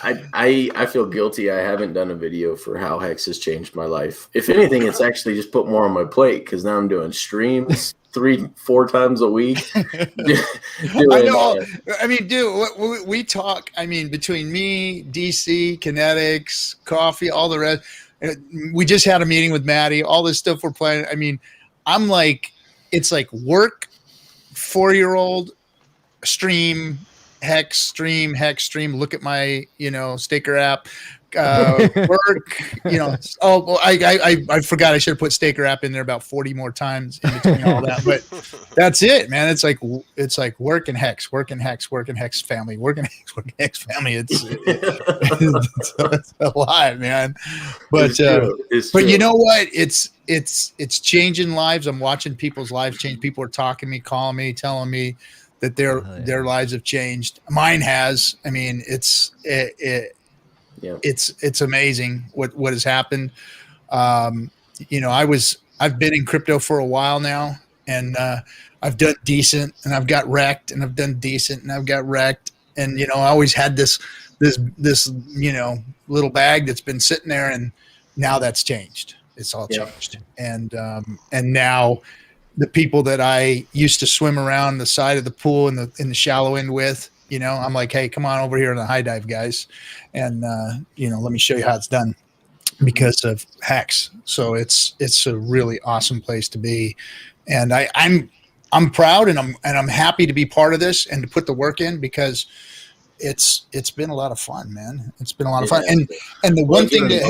I feel guilty. I haven't done a video for how Hex has changed my life. If anything, it's actually just put more on my plate because now I'm doing streams 3-4 times a week. I know. I mean, dude, we talk. I mean, between me, DC, Kinetics, Coffee, all the rest. We just had a meeting with Maddie. All this stuff we're playing. I mean, I'm like, it's like work, 4-year-old stream. Hex stream. Look at my, Staker app. Work. Oh, well, I forgot. I should have put Staker app in there about 40 more times in between all that. But that's it, man. It's like work and Hex family, work and Hex family. It's alive, man. But it's true. You know what? It's changing lives. I'm watching people's lives change. People are talking to me, calling me, telling me that their lives have changed. Mine has. I mean, it's amazing what has happened. I've been in crypto for a while now, and I've done decent, and I've got wrecked, and I've done decent, and I've got wrecked, and I always had this little bag that's been sitting there, and now that's changed. It's all changed, and now the people that I used to swim around the side of the pool in the shallow end with, I'm like, hey, come on over here in the high dive, guys. And, let me show you how it's done because of Hex. So it's a really awesome place to be. And I'm proud and I'm happy to be part of this and to put the work in because it's been a lot of fun, man. It's been a lot of fun. And the one thing that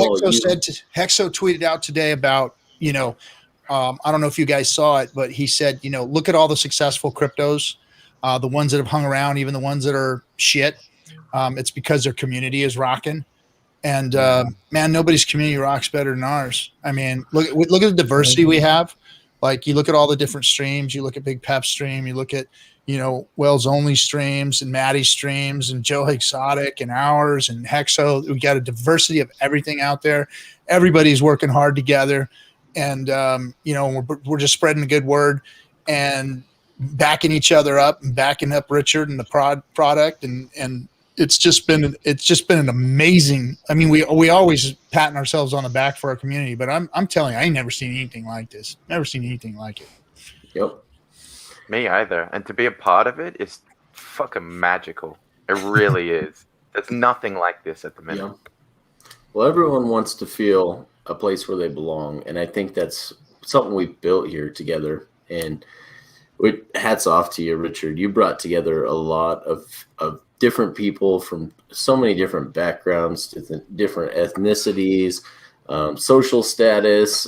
Hexo tweeted out today about, I don't know if you guys saw it, but he said, look at all the successful cryptos, the ones that have hung around, even the ones that are shit. It's because their community is rocking. And man, nobody's community rocks better than ours. I mean, look at the diversity we have. Like you look at all the different streams, you look at Big Pep's stream, you look at, Wells Only streams and Maddie's streams and Joe Exotic and ours and Hexo. We got a diversity of everything out there. Everybody's working hard together. And, we're just spreading the good word and backing each other up and backing up Richard and the product. And it's just been an amazing, I mean, we always patting ourselves on the back for our community, but I'm telling you, I ain't never seen anything like this. Never seen anything like it. Yep. Me either. And to be a part of it is fucking magical. It really is. There's nothing like this at the minute. Yeah. Well, everyone wants to feel a place where they belong, and I think that's something we built here together. And hats off to you, Richard. You brought together a lot of different people from so many different backgrounds, different ethnicities, social status,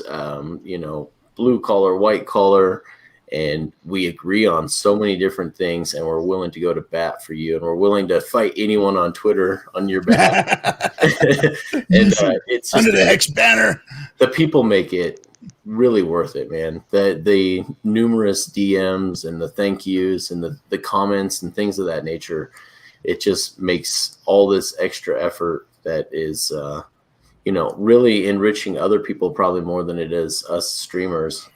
blue collar, white collar, and we agree on so many different things, and we're willing to go to bat for you, and we're willing to fight anyone on Twitter on your behalf. And it's under the Hex banner. The people make it really worth it, man. The numerous DMs and the thank yous and the comments and things of that nature, it just makes all this extra effort that is really enriching other people probably more than it is us streamers,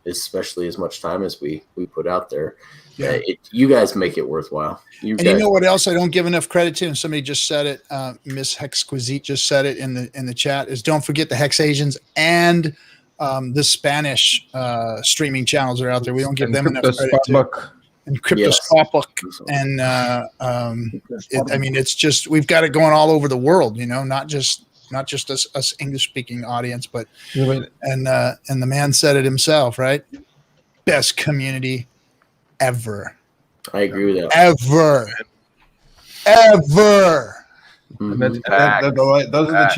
especially as much time as we put out there. Yeah. You guys make it worthwhile. You know what else I don't give enough credit to, and somebody just said it, Miss Hexquisite just said it in the chat, is don't forget the Hex Asians and the Spanish streaming channels that are out there. We don't give them enough credit to. And Cryptoscopic. Yes. And I mean, it's just, we've got it going all over the world, not just us English speaking audience, but and the man said it himself, right? Best community ever. I agree with that. Ever. Mm-hmm. Those are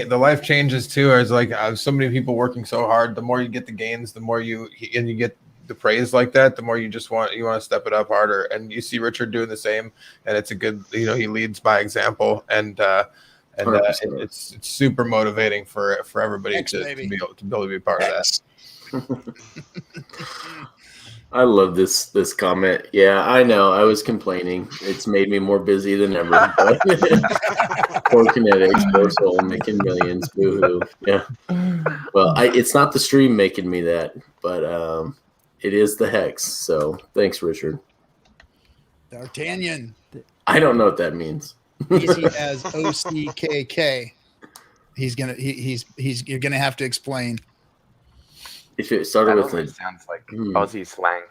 the life changes too. Is like so many people working so hard. The more you get the gains, the more you get the praise like that, the more you want to step it up harder. And you see Richard doing the same, and it's a good, he leads by example, and it's super motivating for everybody to be able to be part of that. I love this comment. Yeah, I know. I was complaining. It's made me more busy than ever. Poor Kinetics, poor soul, making millions. Boo-hoo. Yeah. Well, it's not the stream making me that, but it is the Hex. So thanks, Richard. D'Artagnan. I don't know what that means. Easy as OCKK. You're gonna have to explain. If it started with it sounds like Aussie slang.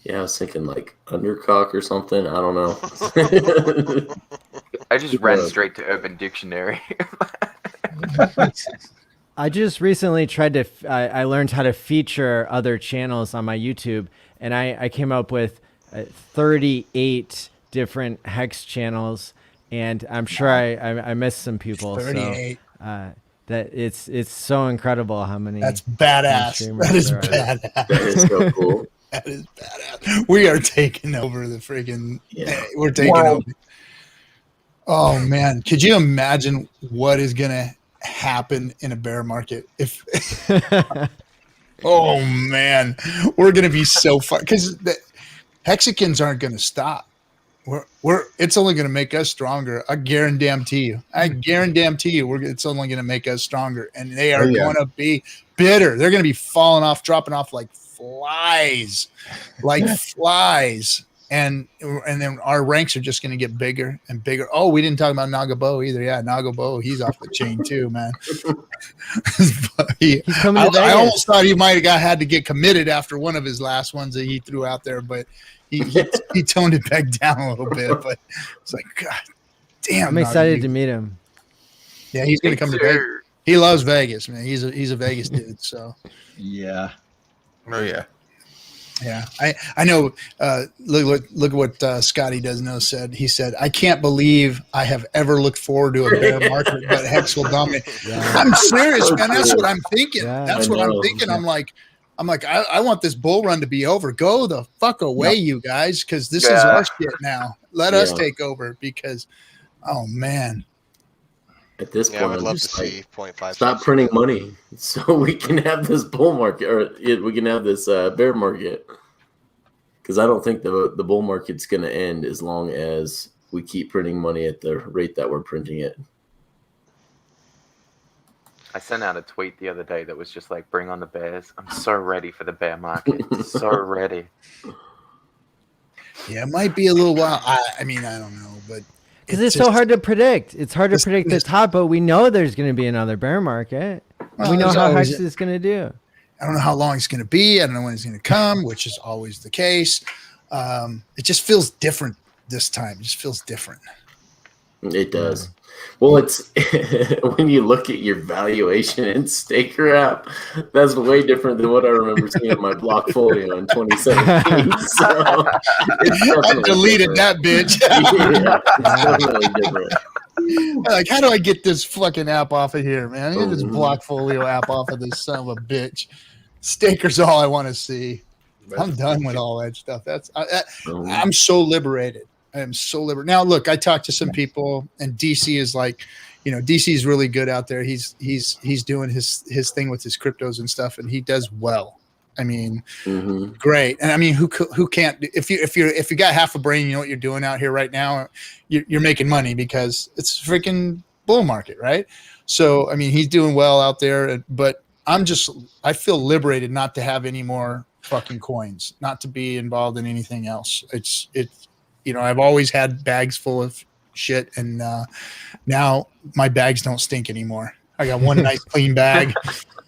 Yeah, I was thinking like undercock or something. I don't know. I just ran straight to Urban Dictionary. I just recently tried to. I learned how to feature other channels on my YouTube, and I came up with 38 different Hex channels, and I'm sure I missed some people. 38. So, that it's so incredible how many. That's badass. That is badass. That is so cool. That is badass. We are taking over the freaking. Yeah. We're taking over. Oh man, could you imagine what is gonna happen in a bear market if? Oh man, we're gonna be so fun because the Hexicans aren't gonna stop. It's only going to make us stronger. I guarantee you. It's only going to make us stronger, and they are going to be bitter. They're going to be falling off, dropping off like flies, and then our ranks are just going to get bigger and bigger. Oh, we didn't talk about Nagabo either. Yeah, Nagabo, he's off the chain too, man. He's coming to Vegas. I almost thought he might have had to get committed after one of his last ones that he threw out there, but. He toned it back down a little bit, but it's like, God damn. I'm excited to meet him. Yeah, he's going to come to Vegas. He loves Vegas, man. He's a Vegas dude. So yeah. Oh yeah. Yeah, I know. Look at what Scotty Does Know said. He said, "I can't believe I have ever looked forward to a bear market, but Hex will dominate." Yeah. I'm serious, man. That's what I'm thinking. Yeah, That's what I'm thinking. I'm like, I want this bull run to be over. Go the fuck away, you guys, because this is our shit now. Let us take over because, oh man. At this point, I would love to see 0.5. Stop printing money so we can have this bull market, or we can have this bear market. Because I don't think the bull market's going to end as long as we keep printing money at the rate that we're printing it. I sent out a tweet the other day that was just like, bring on the bears. I'm so ready for the bear market. So ready. Yeah, it might be a little while. I mean, I don't know, but because it's so hard to predict. It's hard to predict the top, but we know there's going to be another bear market. Well, we know how Hex is going to do. I don't know how long it's going to be. I don't know when it's going to come, which is always the case. It just feels different this time. It just feels different. It does. Well, it's when you look at your valuation in Staker app, that's way different than what I remember seeing in my Blockfolio in 2017. So I deleted that bitch. Yeah, it's definitely different. Like, how do I get this fucking app off of here, man? Get this Blockfolio app off of this son of a bitch. Staker's all I want to see. I'm done with all that stuff. I'm so liberated. I am so liberated. Now, look, I talked to some people, and DC is like, DC is really good out there. He's doing his thing with his cryptos and stuff, and he does well. I mean, great. And I mean, who can't? If you got half a brain, you know what you're doing out here right now. You're making money because it's a freaking bull market, right? So I mean, he's doing well out there, but I feel liberated not to have any more fucking coins, not to be involved in anything else. It's I've always had bags full of shit, and now my bags don't stink anymore. I got one nice clean bag,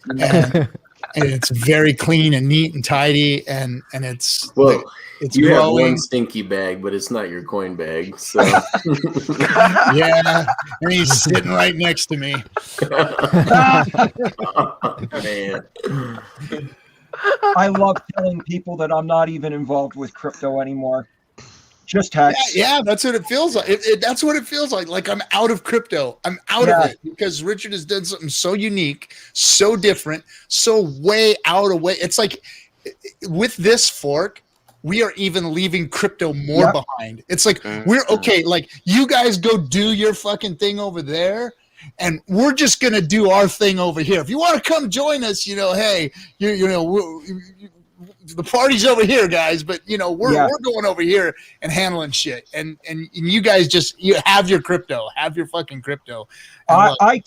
and it's very clean and neat and tidy, and it's you growing. Have one stinky bag, but it's not your coin bag. So yeah, and he's sitting right next to me. Man. I love telling people that I'm not even involved with crypto anymore. Just Hex. Yeah, that's what it feels like. That's what it feels like. Like I'm out of crypto. I'm out of it because Richard has done something so unique, so different, so way out of way. It's like with this fork, we are even leaving crypto more behind. It's like we're okay. Like you guys go do your fucking thing over there, and we're just gonna do our thing over here. If you want to come join us, hey, the party's over here, guys, but we're going over here and handling shit. And you guys you have your crypto, have your fucking crypto. I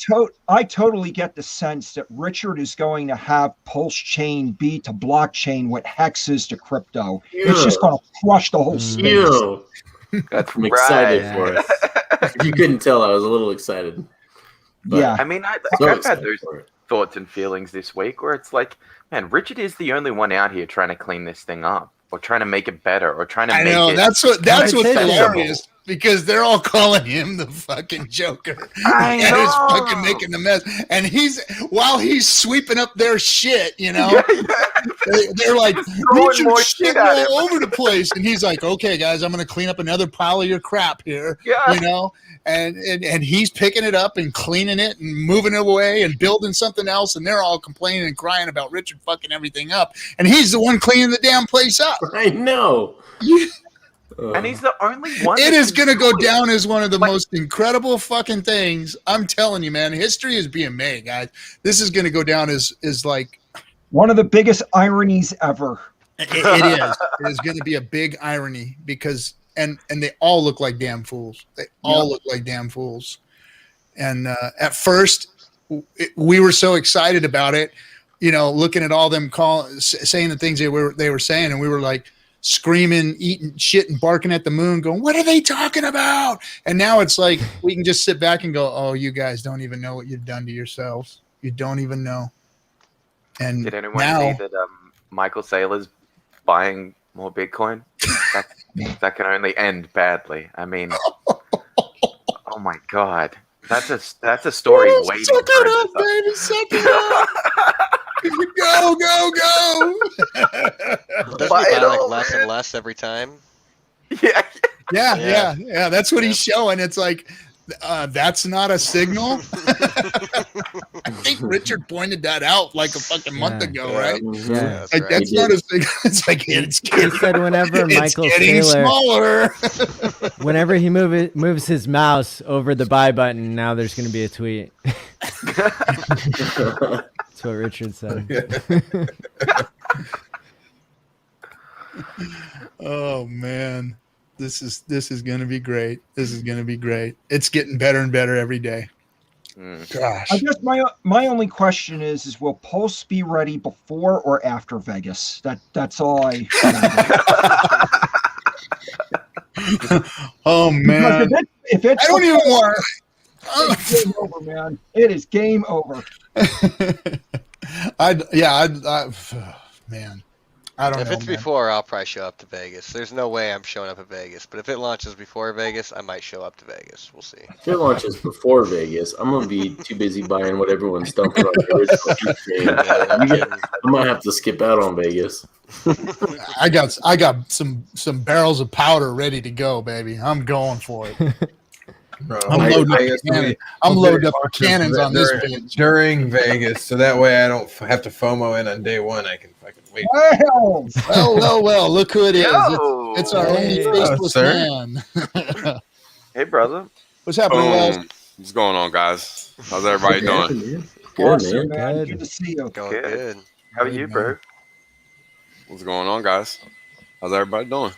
totally get the sense that Richard is going to have Pulse Chain be to blockchain what Hex is to crypto. Yeah. It's just going to crush the whole space. I'm excited for it. If you couldn't tell, I was a little excited. But I mean, I've had those thoughts and feelings this week where it's like, man, Richard is the only one out here trying to clean this thing up or trying to make it better or trying to make it. That's what's hilarious, because they're all calling him the fucking Joker. I know. He's fucking making the mess. And while he's sweeping up their shit, they're like, Richard shit all over the place. And he's like, okay, guys, I'm going to clean up another pile of your crap here. Yeah. And he's picking it up and cleaning it and moving it away and building something else. And they're all complaining and crying about Richard fucking everything up. And he's the one cleaning the damn place up. I know. And he's the only one. It is going to go down as one of the most incredible fucking things. I'm telling you, man. History is being made, guys. This is going to go down as like one of the biggest ironies ever. It is. It is going to be a big irony because and they all look like damn fools. They all look like damn fools. And at first, we were so excited about it, looking at all them saying the things they were saying, and we were like screaming, eating shit, and barking at the moon, going, "What are they talking about?" And now it's like we can just sit back and go, "Oh, you guys don't even know what you've done to yourselves. You don't even know." And did anyone see that Michael Saylor's buying more Bitcoin? That can only end badly. I mean, oh my God, that's a story waiting. Suck it up, baby. Suck it up. Go. Doesn't he buy like less and less every time? Yeah. That's what he's showing. It's like, that's not a signal. I think Richard pointed that out like a fucking month ago, right? Yeah, like that's not a signal. It's like it's getting, he said whenever Michael getting Saylor, smaller. Whenever he moves his mouse over the buy button, now there's going to be a tweet. That's what Richard said. Oh man, this is going to be great. This is going to be great. It's getting better and better every day. Gosh. I guess my only question is will Pulse be ready before or after Vegas? That's all I. Oh man, if it's I don't even want. It's game over, man. It is game over. Man. I don't know. If it's before, I'll probably show up to Vegas. There's no way I'm showing up at Vegas. But if it launches before Vegas, I might show up to Vegas. We'll see. If it launches before Vegas, I'm going to be too busy buying what everyone's dumping on the original. I might have to skip out on Vegas. I got some barrels of powder ready to go, baby. I'm going for it. Bro, I'm loading up the cannons on this bitch during Vegas, so that way I don't have to FOMO in on day one. I can fucking wait. Well. Look who it is. It's our only faceless man. Hey, brother. What's happening, Wells? What's going on, guys? How's everybody doing? Good, man. Good to see you. Going good. How are you, bro? What's going on, guys? How's everybody doing?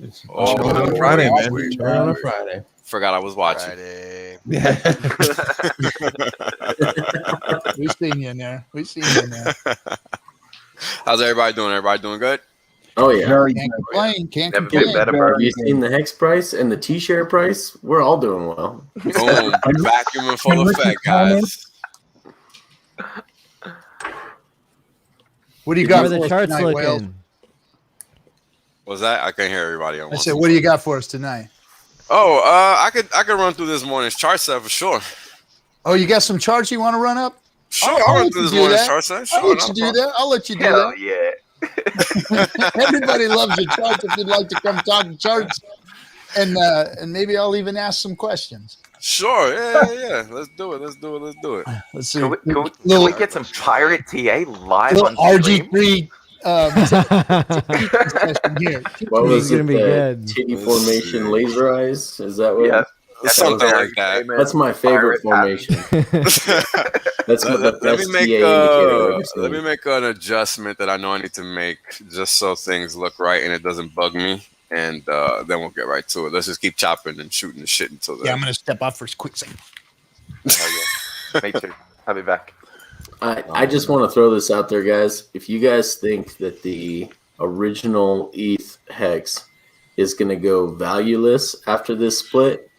It's on Friday, man. On a Friday. Forgot I was watching. Friday. Yeah. We've seen you in there. How's everybody doing? Everybody doing good? Oh yeah. Can't complain. Can't complain. Have you seen the Hex price and the T-share price? We're all doing well. Boom. Vacuum in full effect, guys. What do you got How are for the us charts tonight, looking? Wales? What's that? I can't hear everybody. I said, what do you got for us tonight? Oh, I could run through this morning's chart set for sure. Oh, you got some charts you want to run up? Sure, I'll run through this morning's chart set. Sure, I'll let you do that. I'll let you do Hell that. yeah. Everybody loves your charts. If you'd like to come talk charts, and maybe I'll even ask some questions. Sure, yeah. Let's do it. Let's see. Can we get some Pirate TA live on RG3? What was It's gonna it? be good. Titty formation laser eyes? Is that what? Yeah. Something like that. That's my favorite formation. That's the best TA indicator I've ever seen. Let me make an adjustment that I know I need to make just so things look right and it doesn't bug me. And then we'll get right to it. Let's just keep chopping and shooting the shit until then. Yeah, I'm going to step off for a quick second. Me too. I'll be back. I just want to throw this out there, guys. If you guys think that the original ETH hex is going to go valueless after this split,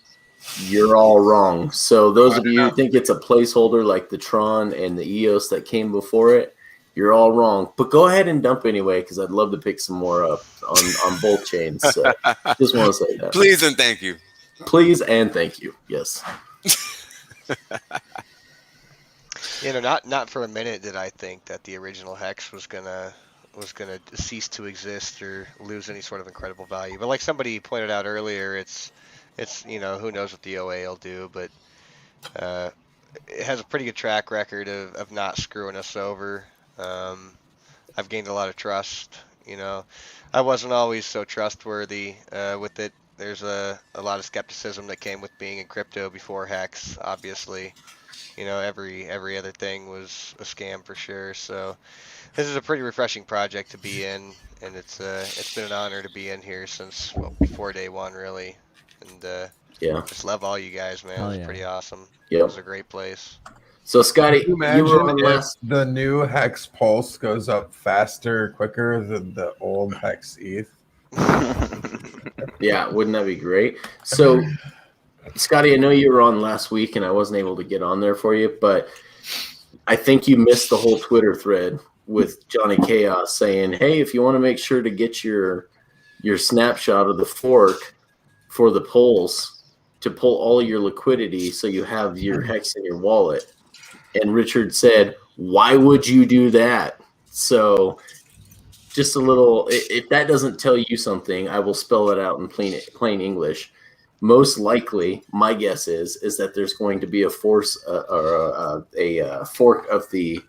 you're all wrong. So those of you who think it's a placeholder like the Tron and the EOS that came before it, you're all wrong. But go ahead and dump anyway, because I'd love to pick some more up on both chains. So just want to say that. Please and thank you. Please and thank you. Yes. Not for a minute did I think that the original hex was gonna cease to exist or lose any sort of incredible value. But like somebody pointed out earlier, it's who knows what the OA will do, but it has a pretty good track record of not screwing us over. I've gained a lot of trust. I wasn't always so trustworthy with it. There's a lot of skepticism that came with being in crypto before Hex, obviously. Every other thing was a scam for sure. So this is a pretty refreshing project to be in, and it's been an honor to be in here since before day one, really. And just love all you guys, man. It was pretty awesome. Yep. It was a great place. So Scotty, Can you imagine if the new Hex Pulse goes up faster, quicker than the old Hex ETH? Yeah, wouldn't that be great? So, Scotty, I know you were on last week and I wasn't able to get on there for you, but I think you missed the whole Twitter thread with Johnny Chaos saying, hey, if you want to make sure to get your snapshot of the fork for the Pulse to pull all your liquidity so you have your Hex in your wallet. And Richard said, why would you do that? So just a little, if that doesn't tell you something, I will spell it out in plain English. Most likely, my guess is that there's going to be a fork of the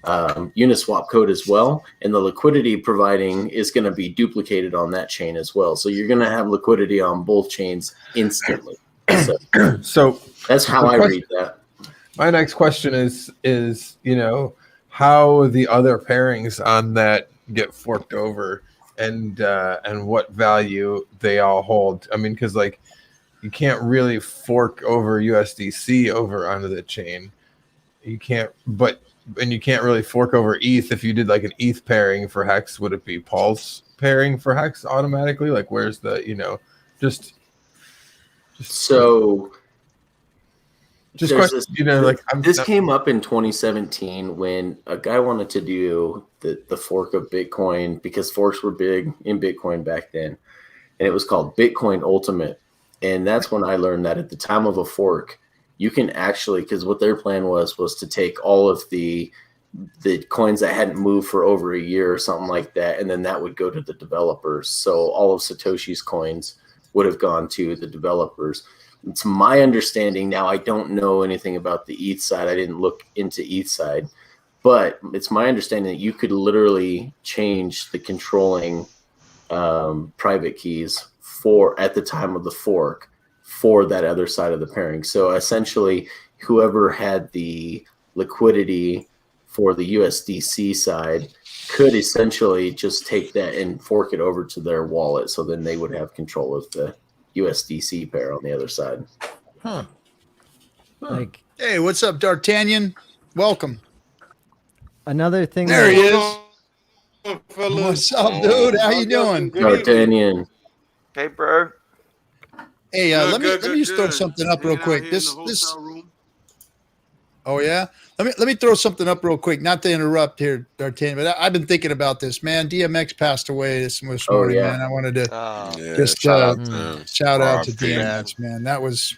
Uniswap code as well, and the liquidity providing is going to be duplicated on that chain as well. So you're going to have liquidity on both chains instantly. So that's how I read that. My next question is how the other pairings on that get forked over and what value they all hold. I mean, because like you can't really fork over USDC over onto the chain. You can't, and you can't really fork over ETH. If you did like an ETH pairing for Hex, would it be Pulse pairing for Hex automatically? Like, where's the this came up in 2017 when a guy wanted to do the fork of Bitcoin, because forks were big in Bitcoin back then, and it was called Bitcoin Ultimate. And that's when I learned that at the time of a fork, you can actually, because what their plan was to take all of the coins that hadn't moved for over a year or something like that, and then that would go to the developers. So all of Satoshi's coins would have gone to the developers. It's my understanding now. I don't know anything about the ETH side. I didn't look into ETH side, but it's my understanding that you could literally change the controlling private keys at the time of the fork for that other side of the pairing. So essentially, whoever had the liquidity for the USDC side could essentially just take that and fork it over to their wallet. So then they would have control of the USDC pair on the other side. Like, hey, what's up, D'Artagnan? Welcome. Another thing. There he is. What's up, dude? How you doing? D'Artagnan. Hey, bro. Hey, let me just throw something up real quick. This. Oh yeah. Let me throw something up real quick. Not to interrupt here, D'Artagnan, but I've been thinking about this, man. DMX passed away this morning, man. I wanted to just shout out to DMX, man. That was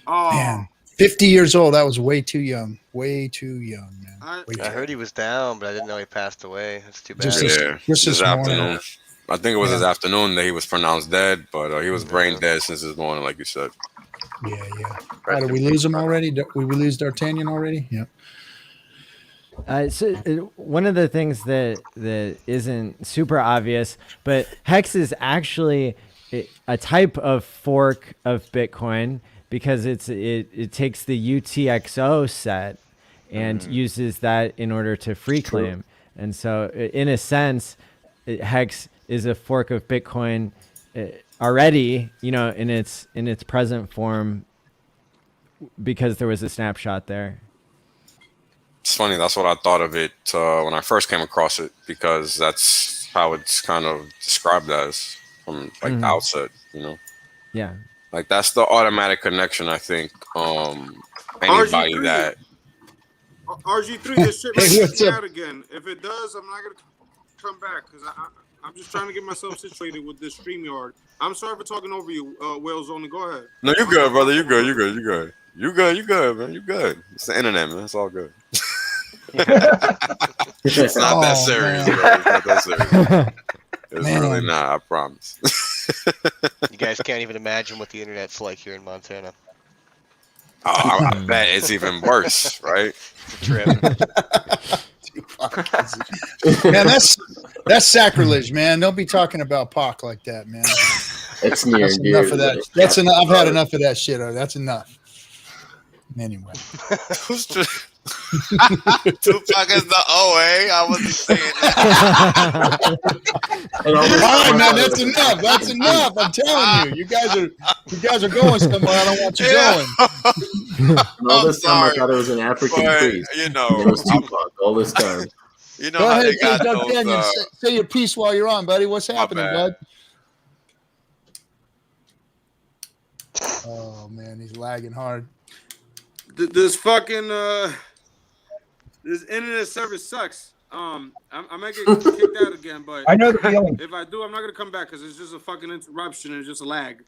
man, 50 years old. That was way too young. Way too young, man. I heard he was down, but I didn't know he passed away. That's too bad. Just this afternoon. I think it was this afternoon that he was pronounced dead, but he was brain dead since this morning, like you said. Yeah. Did we lose him already? Did we lose D'Artagnan already? Yeah. So one of the things that isn't super obvious, but Hex is actually a type of fork of Bitcoin because it takes the UTXO set and uses that in order to free claim. And so in a sense, Hex is a fork of Bitcoin already, you know, in its present form because there was a snapshot there. It's funny. That's what I thought of it when I first came across it, because that's how it's kind of described as from like the outset, you know? Yeah. Like that's the automatic connection, I think. Anybody RG3, that RG3, this shit might kick me out again. If it does, I'm not gonna come back because I'm just trying to get myself situated with this StreamYard. I'm sorry for talking over you, Wales Only. Go ahead. No, you good, brother. You good, man. You good. It's the internet, man. It's all good. It's not that serious, bro. It's not that serious. It's really not, I promise. You guys can't even imagine what the internet's like here in Montana. Oh, I bet it's even worse, right? Man, that's sacrilege, man. Don't be talking about POC like that, man. It's near That's enough of that. That's enough. I've had enough of that shit. That's enough. Anyway. Tupac is the OA. I wasn't saying that. All right, man. That's enough. That's enough. I'm telling you. You guys are going somewhere. I don't want you going. All this time I thought it was an African priest. You know, it was Tupac all this time. You know, go how ahead, they got Doug Canyon. Say your piece while you're on, buddy. What's happening, bud? Oh man, he's lagging hard. This fucking this internet service sucks. I might get kicked out again, but I know the feeling. If I do, I'm not gonna come back because it's just a fucking interruption and it's just a lag.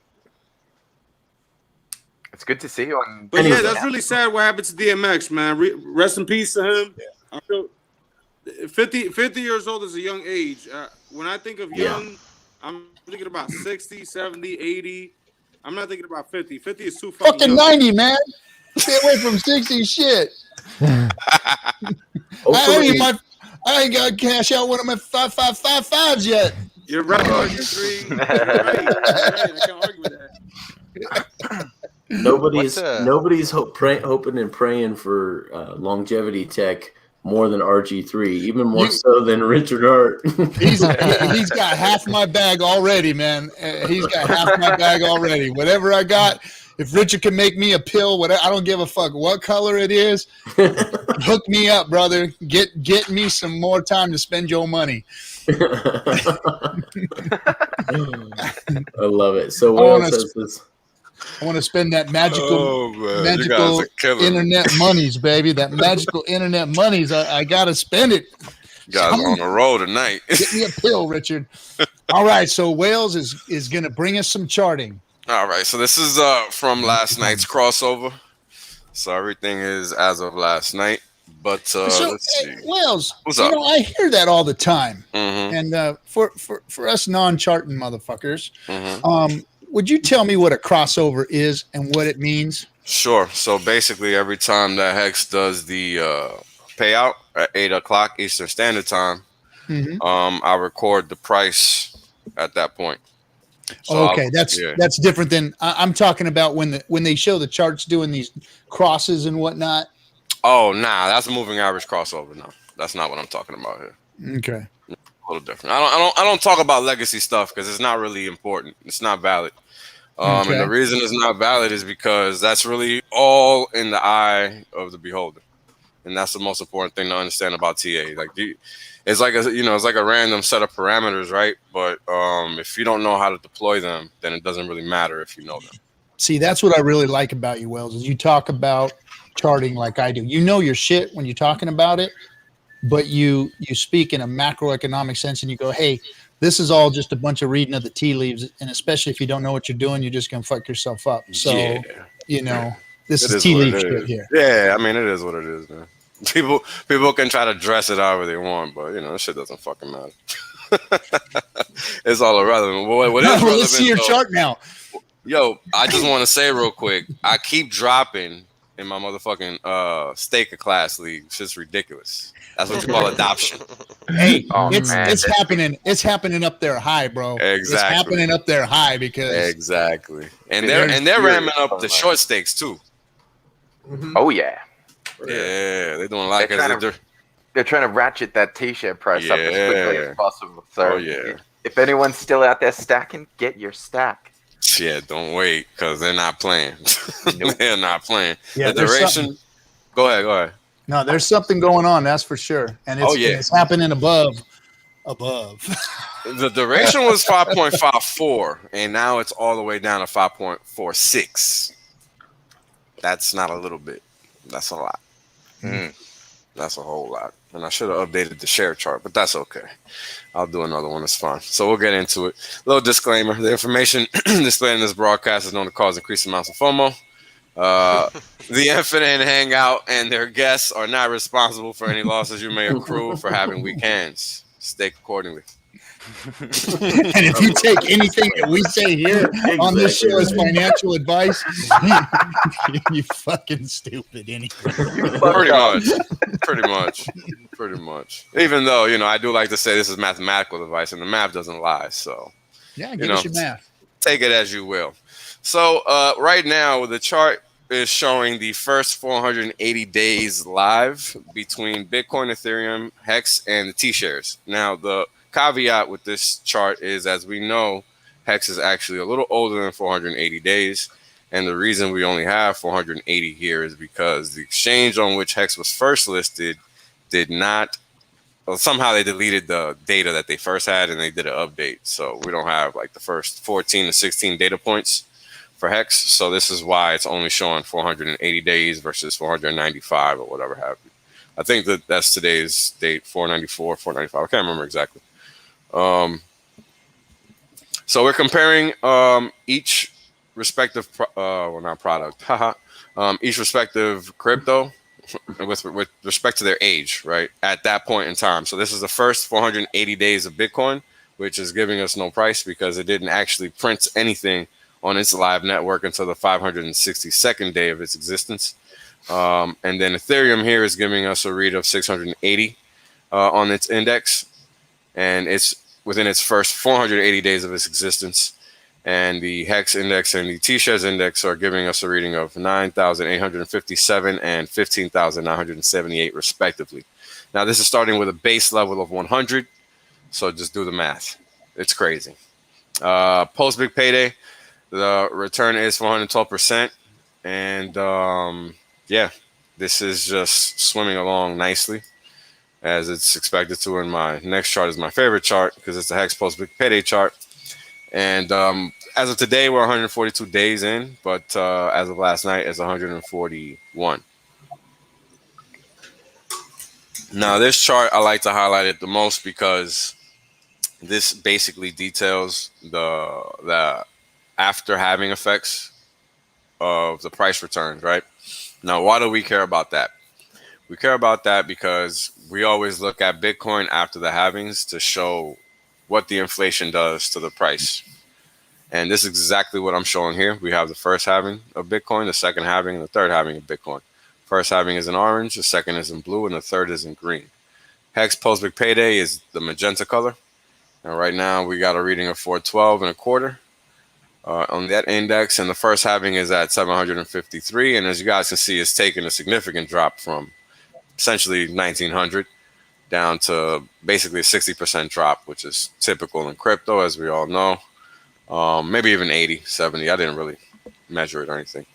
It's good to see you on. But yeah, that's really sad what happened to DMX, man. Rest in peace to him. Yeah. I feel 50 years old is a young age. When I think of young, I'm thinking about 60, 70, 80. I'm not thinking about 50. 50 is too fucking 90, man. Stay away from 60 shit. I ain't got to cash out one of my 5555s yet. You're right, RG3. Right. I can't argue with that. Nobody's hoping and praying for longevity tech more than RG3, even more so than Richard Hart. He's got half my bag already, man. He's got half my bag already. Whatever I got, if Richard can make me a pill, whatever, I don't give a fuck what color it is. Hook me up, brother. Get me some more time to spend your money. I love it. So what else says this? I want to spend that magical internet monies, baby. That magical internet monies. I got to spend it. You guys are on the road tonight. Get me a pill, Richard. All right. So Wales is going to bring us some charting. All right. So this is from last night's crossover. So everything is as of last night. But let's see. Wales, what's up? I hear that all the time. And for us non-charting motherfuckers, would you tell me what a crossover is and what it means? Sure. So basically, every time that Hex does the payout at 8 o'clock Eastern Standard Time, I record the price at that point. So okay, that's different than I'm talking about when they show the charts doing these crosses and whatnot. Oh, nah, that's a moving average crossover. No, that's not what I'm talking about here. Okay. A little different. I don't talk about legacy stuff because it's not really important. It's not valid. And the reason it's not valid is because that's really all in the eye of the beholder, and that's the most important thing to understand about TA. Like it's like a random set of parameters, right? But if you don't know how to deploy them, then it doesn't really matter if you know them. See, that's what I really like about you, Wells, is you talk about charting like I do. You know your shit when you're talking about it. But you speak in a macroeconomic sense and you go, hey, this is all just a bunch of reading of the tea leaves. And especially if you don't know what you're doing, you're just going to fuck yourself up. So, this is tea leaf shit here. Yeah, I mean, it is what it is, man. People can try to dress it however they want, but, this shit doesn't fucking matter. It's all irrelevant. Let's see your chart now. Yo, I just want to say real quick, I keep dropping in my motherfucking Staker class league. It's just ridiculous. That's what you call adoption. Hey, it's happening. It's happening up there high, bro. Exactly. It's happening up there high because exactly. And they're ramming up the short stakes too. Oh yeah. Yeah, they're doing a lot. They're trying to ratchet that T-shirt price up as quickly as possible. So yeah. If anyone's still out there stacking, get your stack. Yeah, don't wait because they're not playing. Nope. They're not playing. Yeah, the duration. Go ahead. No, there's something going on. That's for sure, and it's happening above. The duration was 5.54, and now it's all the way down to 5.46. That's not a little bit. That's a lot. That's a whole lot. And I should have updated the share chart, but that's okay. I'll do another one. It's fine. So we'll get into it. Little disclaimer. The information displayed in this broadcast is known to cause increased amounts of FOMO. The FN Hangout and their guests are not responsible for any losses you may accrue for having weak hands. Stake accordingly. And if you take anything that we say here on this show as financial advice, you fucking stupid anyway. Pretty much. Even though, I do like to say this is mathematical advice and the math doesn't lie. So, yeah, give us your math. Take it as you will. So, right now, the chart is showing the first 480 days live between Bitcoin, Ethereum, Hex, and the T-shares. Now, the caveat with this chart is, as we know, Hex is actually a little older than 480 days. And the reason we only have 480 here is because the exchange on which Hex was first listed did not, well, somehow they deleted the data that they first had and they did an update. So we don't have like the first 14 to 16 data points for Hex. So this is why it's only showing 480 days versus 495 or whatever have you. I think that's today's date, 494, 495. I can't remember exactly. So we're comparing each respective each respective crypto with respect to their age, right, at that point in time. So this is the first 480 days of Bitcoin, which is giving us no price because it didn't actually print anything on its live network until the 562nd day of its existence. And then Ethereum here is giving us a read of 680 on its index, and it's within its first 480 days of its existence. And the Hex index and the T-shares index are giving us a reading of 9,857 and 15,978 respectively. Now, this is starting with a base level of 100, so just do the math. It's crazy. Post big payday, the return is 412%, and yeah, this is just swimming along nicely, as it's expected to. And my next chart is my favorite chart because it's the Hex post big payday chart. And as of today, we're 142 days in, but as of last night, it's 141. Now, this chart, I like to highlight it the most because this basically details the after halving effects of the price returns, right? Now, why do we care about that? We care about that because we always look at Bitcoin after the halvings to show what the inflation does to the price. And this is exactly what I'm showing here. We have the first halving of Bitcoin, the second halving, and the third halving of Bitcoin. First halving is in orange, the second is in blue, and the third is in green. Hex post big payday is the magenta color. And right now we got a reading of 412 and a quarter on that index. And the first halving is at 753. And as you guys can see, it's taken a significant drop from essentially 1900 down to basically a 60% drop, which is typical in crypto, as we all know. Maybe even 80, 70. I didn't really measure it or anything.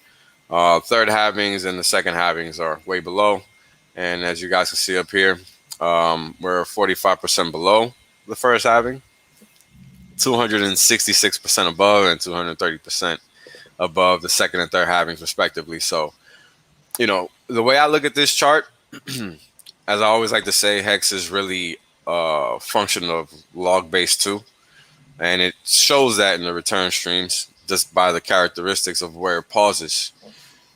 Third halvings and the second halvings are way below. And as you guys can see up here, we're 45% below the first halving, 266% above, and 230% above the second and third halvings, respectively. So, the way I look at this chart, as I always like to say, Hex is really a function of log base 2. And it shows that in the return streams just by the characteristics of where it pauses.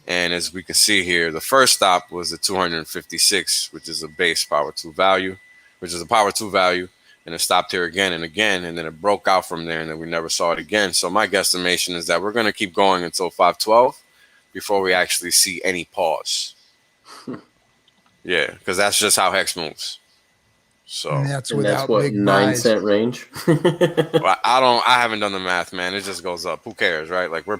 And as we can see here, the first stop was the 256, which is a base power 2 value, which is a power 2 value. And it stopped here again and again. And then it broke out from there, and then we never saw it again. So my guesstimation is that we're going to keep going until 512. before we actually see any pause. Yeah, because that's just how hex moves. So and that's without what, big 9-cent range. Well, I haven't done the math, man. It just goes up. Who cares, right? Like we're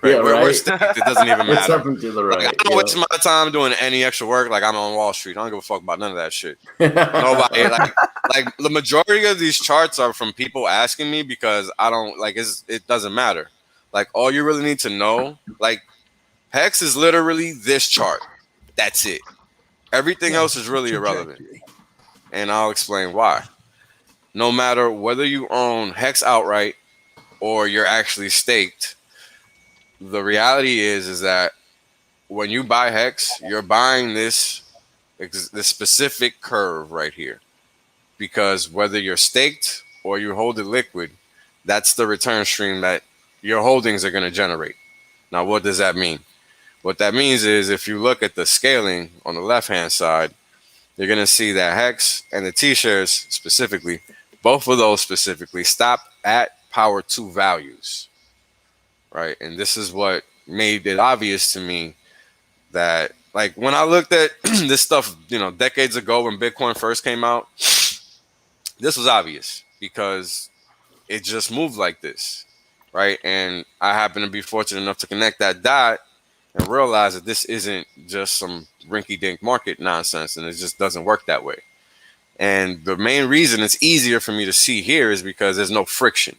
staked. It doesn't even It's matter. up and to the right. Like, I don't waste my time doing any extra work. Like I'm on Wall Street. I don't give a fuck about none of that shit. Nobody like the majority of these charts are from people asking me because I don't like it doesn't matter. Like all you really need to know, like hex is literally this chart. That's it. Everything else is really irrelevant. And I'll explain why. No matter whether you own hex outright or you're actually staked, the reality is that when you buy hex, you're buying this specific curve right here. Because whether you're staked or you hold it liquid, that's the return stream that your holdings are going to generate. Now, what does that mean? What that means is if you look at the scaling on the left-hand side, you're going to see that hex and the T-shares specifically, both of those specifically stop at power 2 values, right? And this is what made it obvious to me that, like, when I looked at this stuff, decades ago when Bitcoin first came out, this was obvious because it just moved like this, right? And I happen to be fortunate enough to connect that dot and realize that this isn't just some rinky-dink market nonsense, and it just doesn't work that way. And the main reason it's easier for me to see here is because there's no friction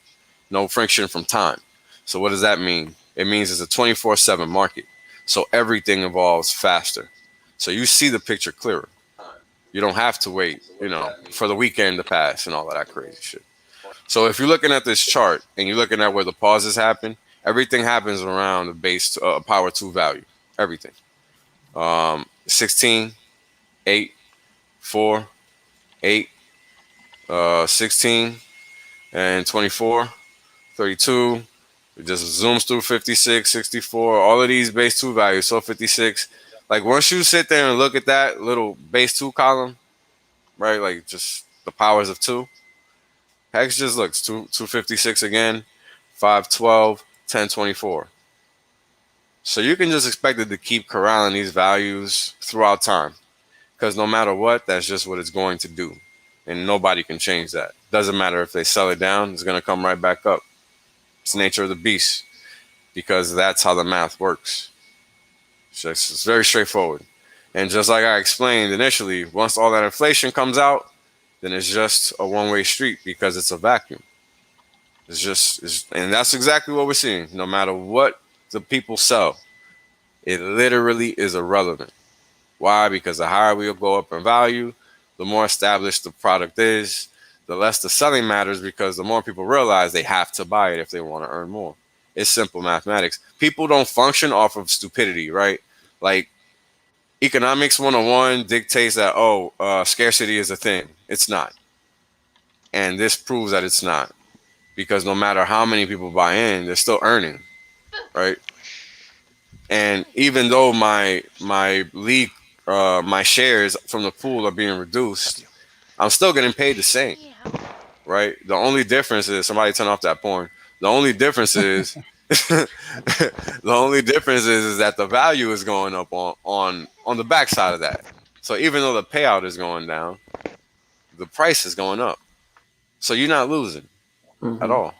from time. So what does that mean? It means it's a 24/7 market. So everything evolves faster. So you see the picture clearer. You don't have to wait, for the weekend to pass and all of that crazy shit. So if you're looking at this chart and you're looking at where the pauses happen, everything happens around the base power 2 value. Everything. 16, 8, 4, 8, 16, and 24, 32. It just zooms through 56, 64, all of these base 2 values. So 56. Like once you sit there and look at that little base 2 column, right? Like just the powers of 2. Hex just looks 256 again, 512, 1024. So you can just expect it to keep corralling these values throughout time. Because no matter what, that's just what it's going to do. And nobody can change that. Doesn't matter if they sell it down, it's going to come right back up. It's the nature of the beast. Because that's how the math works. It's very straightforward. And just like I explained initially, once all that inflation comes out, then it's just a one-way street because it's a vacuum. And that's exactly what we're seeing. No matter what the people sell, it literally is irrelevant. Why? Because the higher we'll go up in value, the more established the product is, the less the selling matters because the more people realize they have to buy it if they want to earn more. It's simple mathematics. People don't function off of stupidity, right? Like economics 101 dictates that, scarcity is a thing. It's not. And this proves that it's not. Because no matter how many people buy in, they're still earning, right? And even though my league, my shares from the pool are being reduced, I'm still getting paid the same, right? The only difference is somebody turn off that porn. The only difference is is that the value is going up on the backside of that. So even though the payout is going down, the price is going up. So you're not losing at all.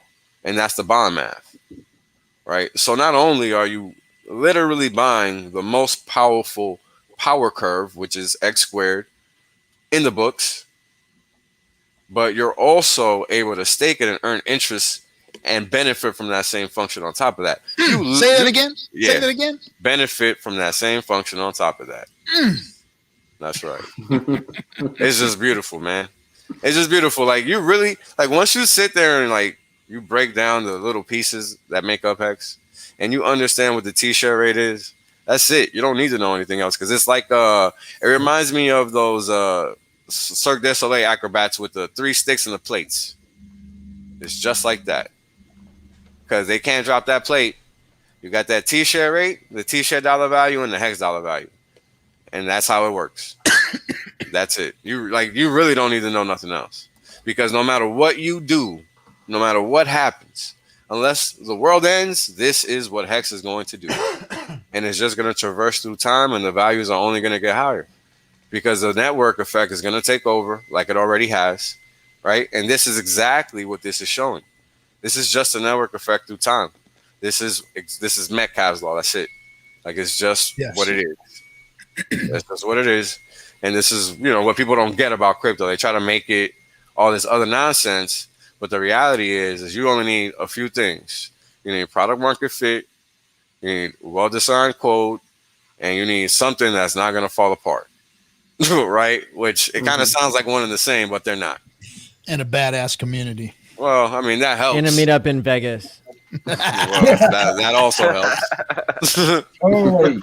And that's the bond math, right? So not only are you literally buying the most powerful power curve, which is X squared in the books, but you're also able to stake it and earn interest and benefit from that same function on top of that. Say that again? Yeah. Say that again? Benefit from that same function on top of that. That's right. It's just beautiful, man. It's just beautiful. Like you really, like once you sit there and like you break down the little pieces that make up Hex and you understand what the T-share rate is, that's it. You don't need to know anything else because it's like, it reminds me of those Cirque du Soleil acrobats with the 3 sticks and the plates. It's just like that. Because they can't drop that plate. You got that T-share rate, the T-share dollar value, and the Hex dollar value. And that's how it works. That's it. You really don't need to know nothing else. Because no matter what you do, no matter what happens, unless the world ends, this is what Hex is going to do. and it's just going to traverse through time, and the values are only going to get higher because the network effect is going to take over like it already has, right? And this is exactly what this is showing. This is just a network effect through time. This is Metcalfe's law. That's it. Like, it's just what it is. That's just what it is. And this is, what people don't get about crypto. They try to make it all this other nonsense, but the reality is you only need a few things. You need product market fit, you need well-designed code, and you need something that's not going to fall apart, right? Which it kind of sounds like one and the same, but they're not. And a badass community. Well, I mean, that helps. And a meetup in Vegas. Well, that also helps. Totally.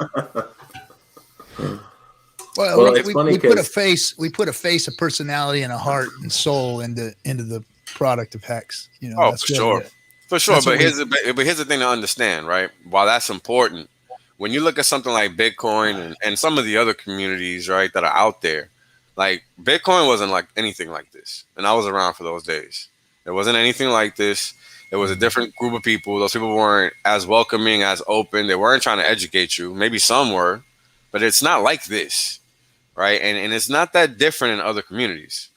Well, we put a face, a personality, and a heart and soul into the product of Hex. For sure. But here's the thing to understand, right? While that's important, when you look at something like Bitcoin and some of the other communities, right, that are out there, like Bitcoin wasn't like anything like this, and I was around for those days. There wasn't anything like this. It was a different group of people. Those people weren't as welcoming, as open. They weren't trying to educate you. Maybe some were, but it's not like this. Right. And it's not that different in other communities.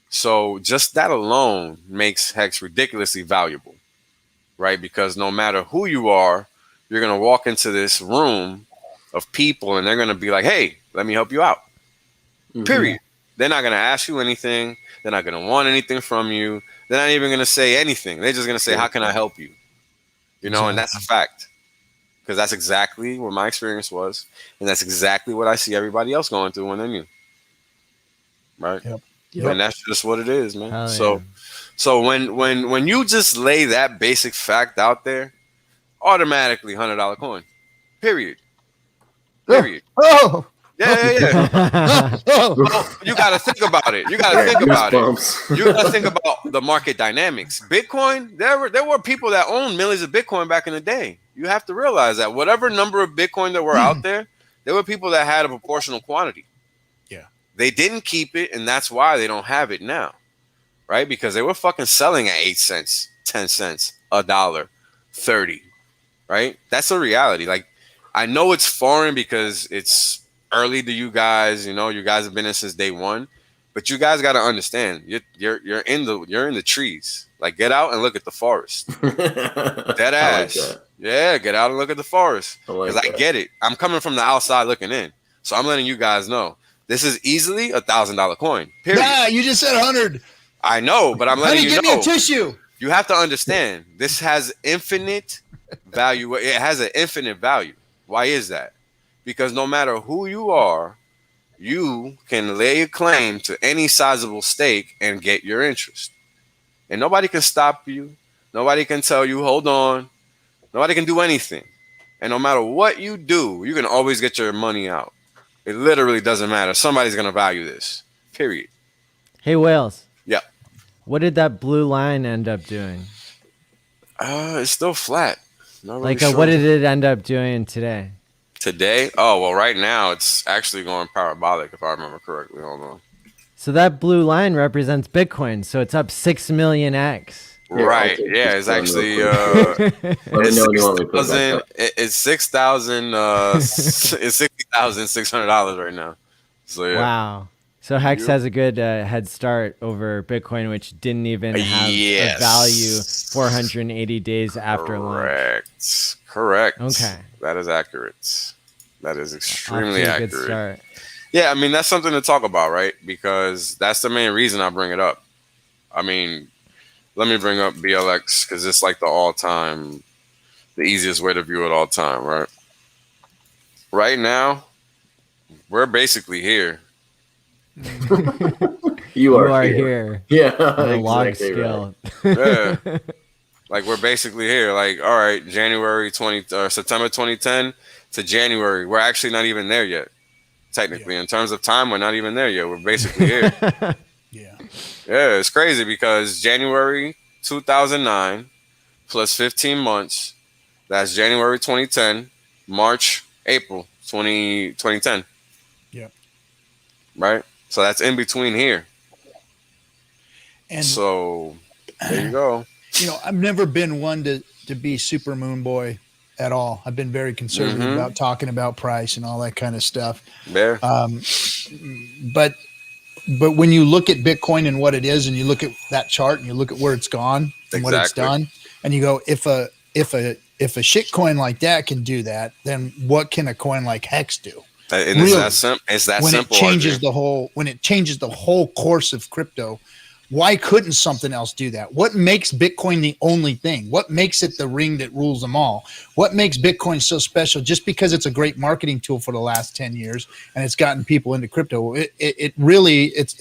So just that alone makes Hex ridiculously valuable. Right. Because no matter who you are, you're going to walk into this room of people and they're going to be like, hey, let me help you out. Period. They're not going to ask you anything. They're not going to want anything from you. They're not even going to say anything. They're just going to say, how can I help you? And that's a fact. Because that's exactly what my experience was. And that's exactly what I see everybody else going through when they're new. Right? Yep. And that's just what it is, man. So when you just lay that basic fact out there, automatically $100 coin. Period. Oh. Yeah. You got to think about it. You got to think about the market dynamics. Bitcoin, there were people that owned millions of Bitcoin back in the day. You have to realize that whatever number of Bitcoin that were out there were people that had a proportional quantity. Yeah. They didn't keep it, and that's why they don't have it now. Right? Because they were fucking selling at 8 cents, 10 cents, $1, 30. Right? That's the reality. Like, I know it's foreign because it's early to you guys, you guys have been in since day one, but you guys got to understand, you're in the trees. Like, get out and look at the forest. Dead ass. Like yeah, get out and look at the forest. Because I get it. I'm coming from the outside looking in, so I'm letting you guys know this is easily $1,000 coin. Period. Yeah, you just said 100. I know, but I'm letting you know. Give me a tissue. You have to understand this has infinite value. It has an infinite value. Why is that? Because no matter who you are, you can lay a claim to any sizable stake and get your interest. And nobody can stop you. Nobody can tell you, hold on. Nobody can do anything. And no matter what you do, you can always get your money out. It literally doesn't matter. Somebody's going to value this. Period. Hey, Wales. Yeah. What did that blue line end up doing? It's still flat. Not really sure. What did it end up doing today? Today? Oh, well, right now it's actually going parabolic, if I remember correctly. Hold on. So that blue line represents Bitcoin. So it's up 6 million X. Right. Yeah, it's actually it's $60,600 right now. So yeah. Wow. So Hex has a good head start over Bitcoin, which didn't even have a value 480 days after launch. Correct. Okay. That is accurate. That is extremely accurate. Good start. Yeah, I mean, that's something to talk about, right? Because that's the main reason I bring it up. I mean, let me bring up BLX because it's like the easiest way to view it all time, right? Right now, we're basically here. You are here. Yeah, the log scale. Right. Yeah, like we're basically here. Like, all right, September 2010 to January. We're actually not even there yet. Technically, in terms of time, we're not even there yet. We're basically here. Yeah, it's crazy because January 2009 plus 15 months. That's January 2010, March, April 2010. Yeah. Right. So that's in between here. And so there you go. I've never been one to be super moon boy at all. I've been very conservative about talking about price and all that kind of stuff. Yeah. But when you look at Bitcoin and what it is, and you look at that chart and you look at where it's gone and what it's done, and you go, if a shit coin like that can do that, then what can a coin like Hex do? And really, it's that when simple. It changes the whole course of crypto. Why couldn't something else do that? What makes Bitcoin the only thing? What makes it the ring that rules them all? What makes Bitcoin so special? Just because it's a great marketing tool for the last 10 years and it's gotten people into crypto, it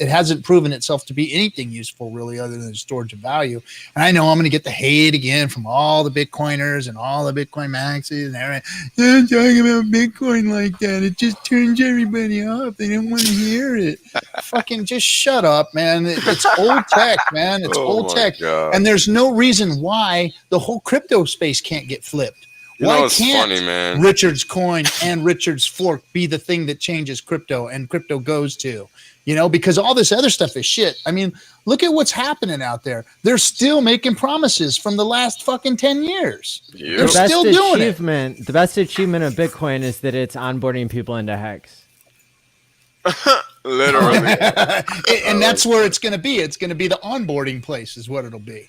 hasn't proven itself to be anything useful really other than storage of value. And I know I'm going to get the hate again from all the Bitcoiners and all the Bitcoin maxis and everything. They're talking about Bitcoin like that. It just turns everybody off. They don't want to hear it. Fucking just shut up, man. It's old tech, man. It's old tech. God. And there's no reason why the whole crypto space can't get flipped. Why can't Richard's coin and Richard's fork be the thing that changes crypto and crypto goes to? Because all this other stuff is shit. I mean, look at what's happening out there. They're still making promises from the last fucking 10 years. Yep. They're still doing it. The best achievement of Bitcoin is that it's onboarding people into Hex. Literally. And that's where it's going to be. It's going to be the onboarding place is what it'll be,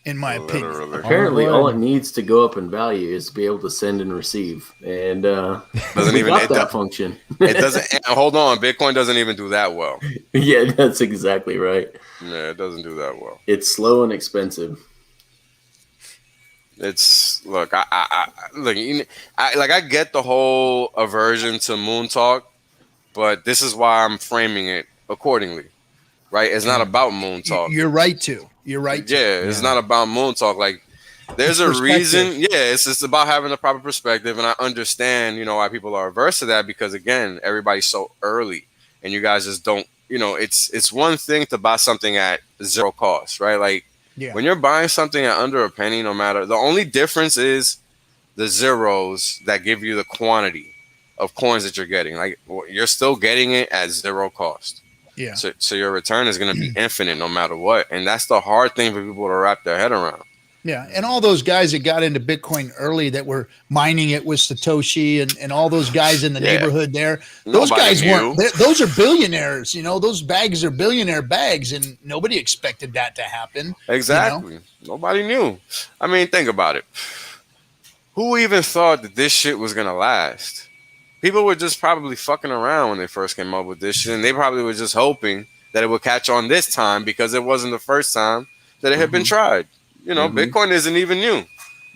in my opinion. Apparently, all it needs to go up in value is to be able to send and receive. And doesn't even that function. It doesn't. Hold on. Bitcoin doesn't even do that well. Yeah, that's exactly right. Yeah, it doesn't do that well. It's slow and expensive. Look, I get the whole aversion to moon talk. But this is why I'm framing it accordingly, right? It's not about moon talk. You're right to. Yeah, it's not about moon talk. Like, there's a reason. Yeah, it's just about having the proper perspective, and I understand, why people are averse to that because again, everybody's so early, and you guys just don't. It's one thing to buy something at zero cost, right? Like, when you're buying something at under a penny, no matter the only difference is the zeros that give you the quantity of coins that you're getting. Like, you're still getting it at zero cost. Yeah. So your return is going to be infinite no matter what. And that's the hard thing for people to wrap their head around. Yeah. And all those guys that got into Bitcoin early that were mining it with Satoshi and all those guys in the neighborhood there, those guys weren't, those are billionaires, those bags are billionaire bags and nobody expected that to happen. Exactly. Nobody knew. I mean, think about it. Who even thought that this shit was going to last? People were just probably fucking around when they first came up with this shit, and they probably were just hoping that it would catch on this time because it wasn't the first time that it had been tried. Bitcoin isn't even new.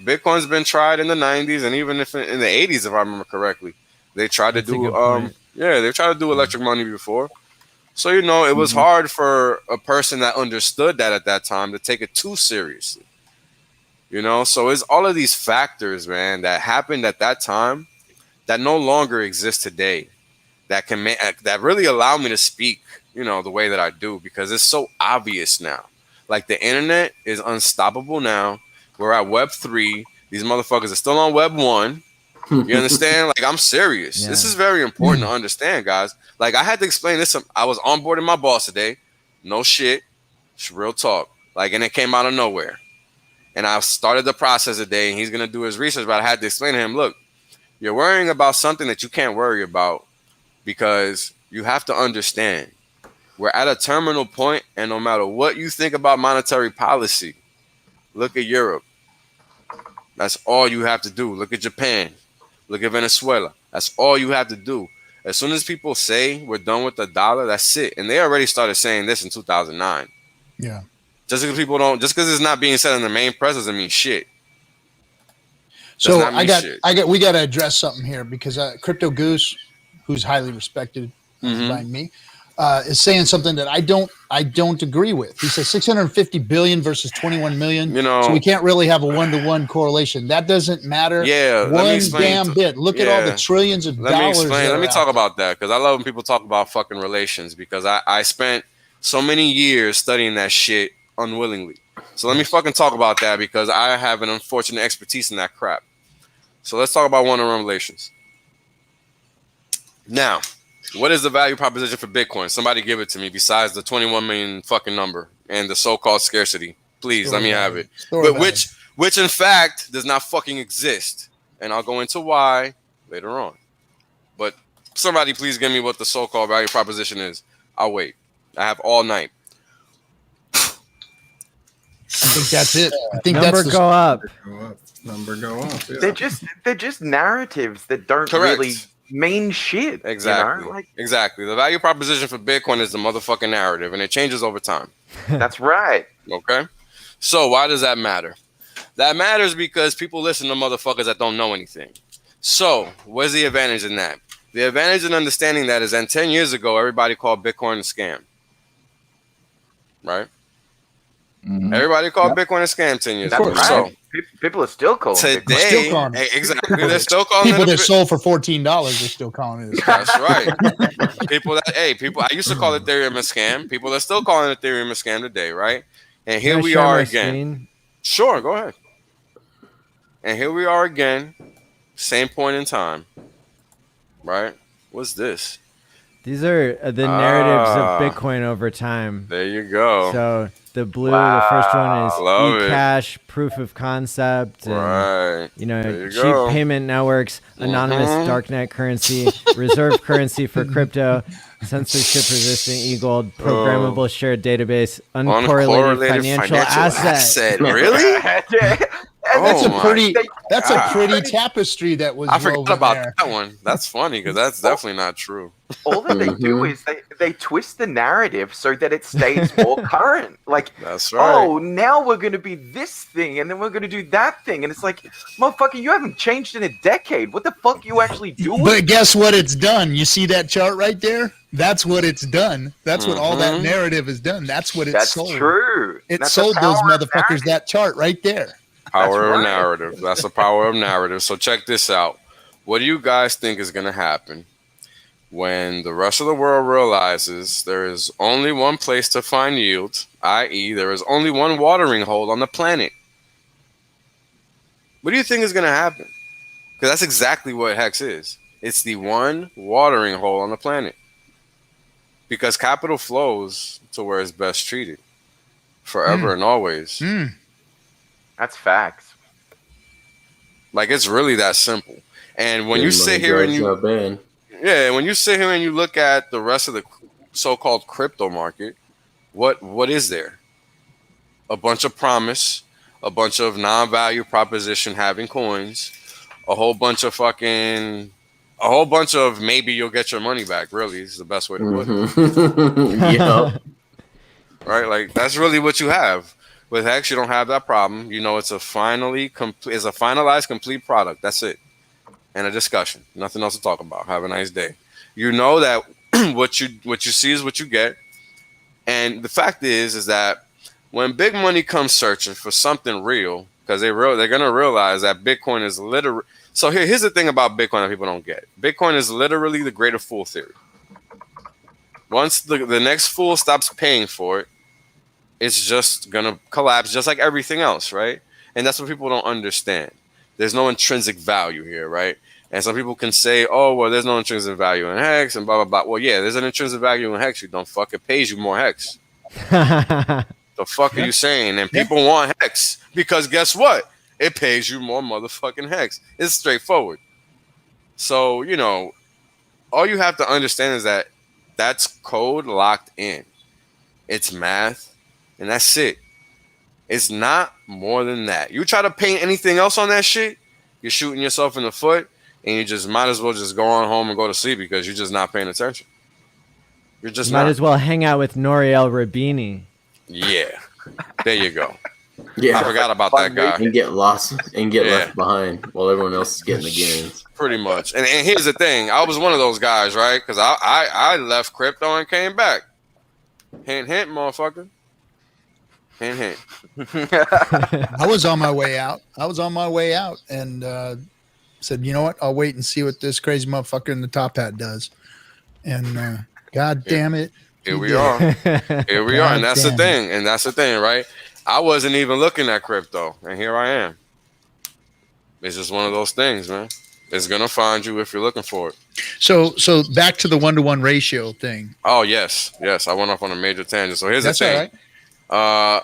Bitcoin's been tried in the 90s and even if in the 80s, if I remember correctly. They tried to do they tried to do electric money before. So, it was hard for a person that understood that at that time to take it too seriously. So it's all of these factors, man, that happened at that time that no longer exist today, that really allow me to speak, the way that I do, because it's so obvious now. Like, the internet is unstoppable now. We're at Web 3. These motherfuckers are still on Web 1. You understand? Like, I'm serious. Yeah. This is very important to understand, guys. Like, I had to explain this. I was onboarding my boss today. No shit. It's real talk. Like, and it came out of nowhere. And I started the process today, and he's going to do his research, but I had to explain to him, look, you're worrying about something that you can't worry about because you have to understand we're at a terminal point, and no matter what you think about monetary policy, look at Europe. That's all you have to do. Look at Japan. Look at Venezuela. That's all you have to do. As soon as people say we're done with the dollar, that's it. And they already started saying this in 2009. Yeah. Just because it's not being said in the main press doesn't mean shit. So we got to address something here because Crypto Goose, who's highly respected by me, is saying something that I don't agree with. He says 650 billion versus 21 million. So we can't really have a 1-to-1 correlation. That doesn't matter. Yeah, one damn bit. Look at all the trillions of dollars. Let me talk about that because I love when people talk about fucking relations because I spent so many years studying that shit unwillingly. So let me fucking talk about that because I have an unfortunate expertise in that crap. So let's talk about one-on-one relations. Now, what is the value proposition for Bitcoin? Somebody give it to me besides the 21 million fucking number and the so-called scarcity. Please, let me have it. But which in fact does not fucking exist. and I'll go into why later on. But somebody please give me what the so-called value proposition is. I'll wait. I have all night. I think that's it. I think number that's go up. Number go up. Yeah. They're just narratives that don't really mean shit. Exactly. You know? Exactly. The value proposition for Bitcoin is the motherfucking narrative, and it changes over time. That's right. Okay. So why does that matter? That matters because people listen to motherfuckers that don't know anything. So where's the advantage in that? The advantage in understanding that is that 10 years ago, everybody called Bitcoin a scam. Right? Mm-hmm. Everybody called Bitcoin a scam 10 years ago. Right. So people are still calling today. Exactly. They're still calling people it that sold for $14. They're still calling it a scam. That's right. People. I used to call Ethereum a scam. People are still calling Ethereum a scam today, right? And here we are again. Screen? Sure, go ahead. And here we are again, same point in time, right? What's this? These are the narratives of Bitcoin over time. There you go. So the blue, the first one is Love eCash, proof of concept, and, right? Cheap payment networks, anonymous darknet currency, reserve currency for crypto, censorship resistant e-gold, programmable shared database, uncorrelated financial asset. Really? That's a pretty tapestry that was. I forgot about that one. That's funny because that's definitely not true. All that they do is they twist the narrative so that it stays more current. Like, that's right. Oh, now we're going to be this thing, and then we're going to do that thing, and it's like, motherfucker, you haven't changed in a decade. What the fuck you actually doing? But guess what? It's done. You see that chart right there? That's what it's done. That's what all that narrative has done. That's what it's sold. That's true. It sold those motherfuckers that chart right there. Power of narrative. That's the power of narrative. So check this out. What do you guys think is going to happen when the rest of the world realizes there is only one place to find yield, i.e. there is only one watering hole on the planet? What do you think is going to happen? Because that's exactly what Hex is. It's the one watering hole on the planet. Because capital flows to where it's best treated forever and always. That's facts. Like, it's really that simple. And when you sit here and when you sit here and you look at the rest of the so-called crypto market, what is there? A bunch of promise, a bunch of non-value proposition having coins, a whole bunch of maybe you'll get your money back. Really, is the best way to put it. Yeah. Right, like that's really what you have. With Hex, you don't have that problem. You know, it's a finalized, complete product. That's it. And a discussion. Nothing else to talk about. Have a nice day. You know that what you see is what you get. And the fact is that when big money comes searching for something real, because they're gonna realize that Bitcoin is literally. So here's the thing about Bitcoin that people don't get. Bitcoin is literally the greater fool theory. Once the next fool stops paying for it, it's just going to collapse just like everything else, right? And that's what people don't understand. There's no intrinsic value here, right? And some people can say, oh, well, there's no intrinsic value in Hex and blah, blah, blah. Well, yeah, there's an intrinsic value in Hex. You don't fuck it pays you more Hex. The fuck are you saying? And people want Hex because guess what? It pays you more motherfucking Hex. It's straightforward. So, you know, all you have to understand is that that's code locked in. It's math. And that's it. It's not more than that. You try to paint anything else on that shit, you're shooting yourself in the foot, and you just might as well just go on home and go to sleep because you're just not paying attention. You're just might as well hang out with Noriel Rabini. Yeah, there you go. Yeah, I forgot about that guy. And get lost and get left behind while everyone else is getting the gains. Pretty much. And here's the thing: I was one of those guys, right? Because I left crypto and came back. Hint, hint, motherfucker. I was on my way out. And said, you know what? I'll wait and see what this crazy motherfucker in the top hat does. And God damn it. Here we are. Here we are. And that's the thing. And that's the thing, right? I wasn't even looking at crypto. And here I am. It's just one of those things, man. It's going to find you if you're looking for it. So back to the 1-to-1 ratio thing. Oh, yes. Yes. I went off on a major tangent. So here's the thing. All right.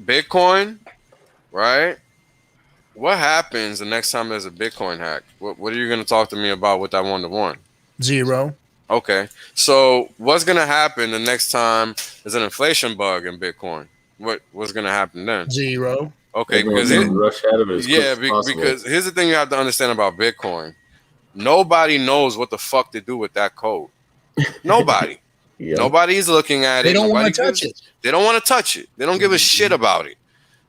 Bitcoin, right? what happens the next time there's a Bitcoin hack? What are you going to talk to me about with that 1-to-1? 0. Okay. So what's going to happen the next time there's an inflation bug in Bitcoin? What's going to happen then? 0. Okay, because rush out of it because here's the thing you have to understand about Bitcoin. Nobody knows what the fuck to do with that code. Nobody. Nobody's looking at it. They don't want to touch it. They don't want to touch it. They don't give a shit about it.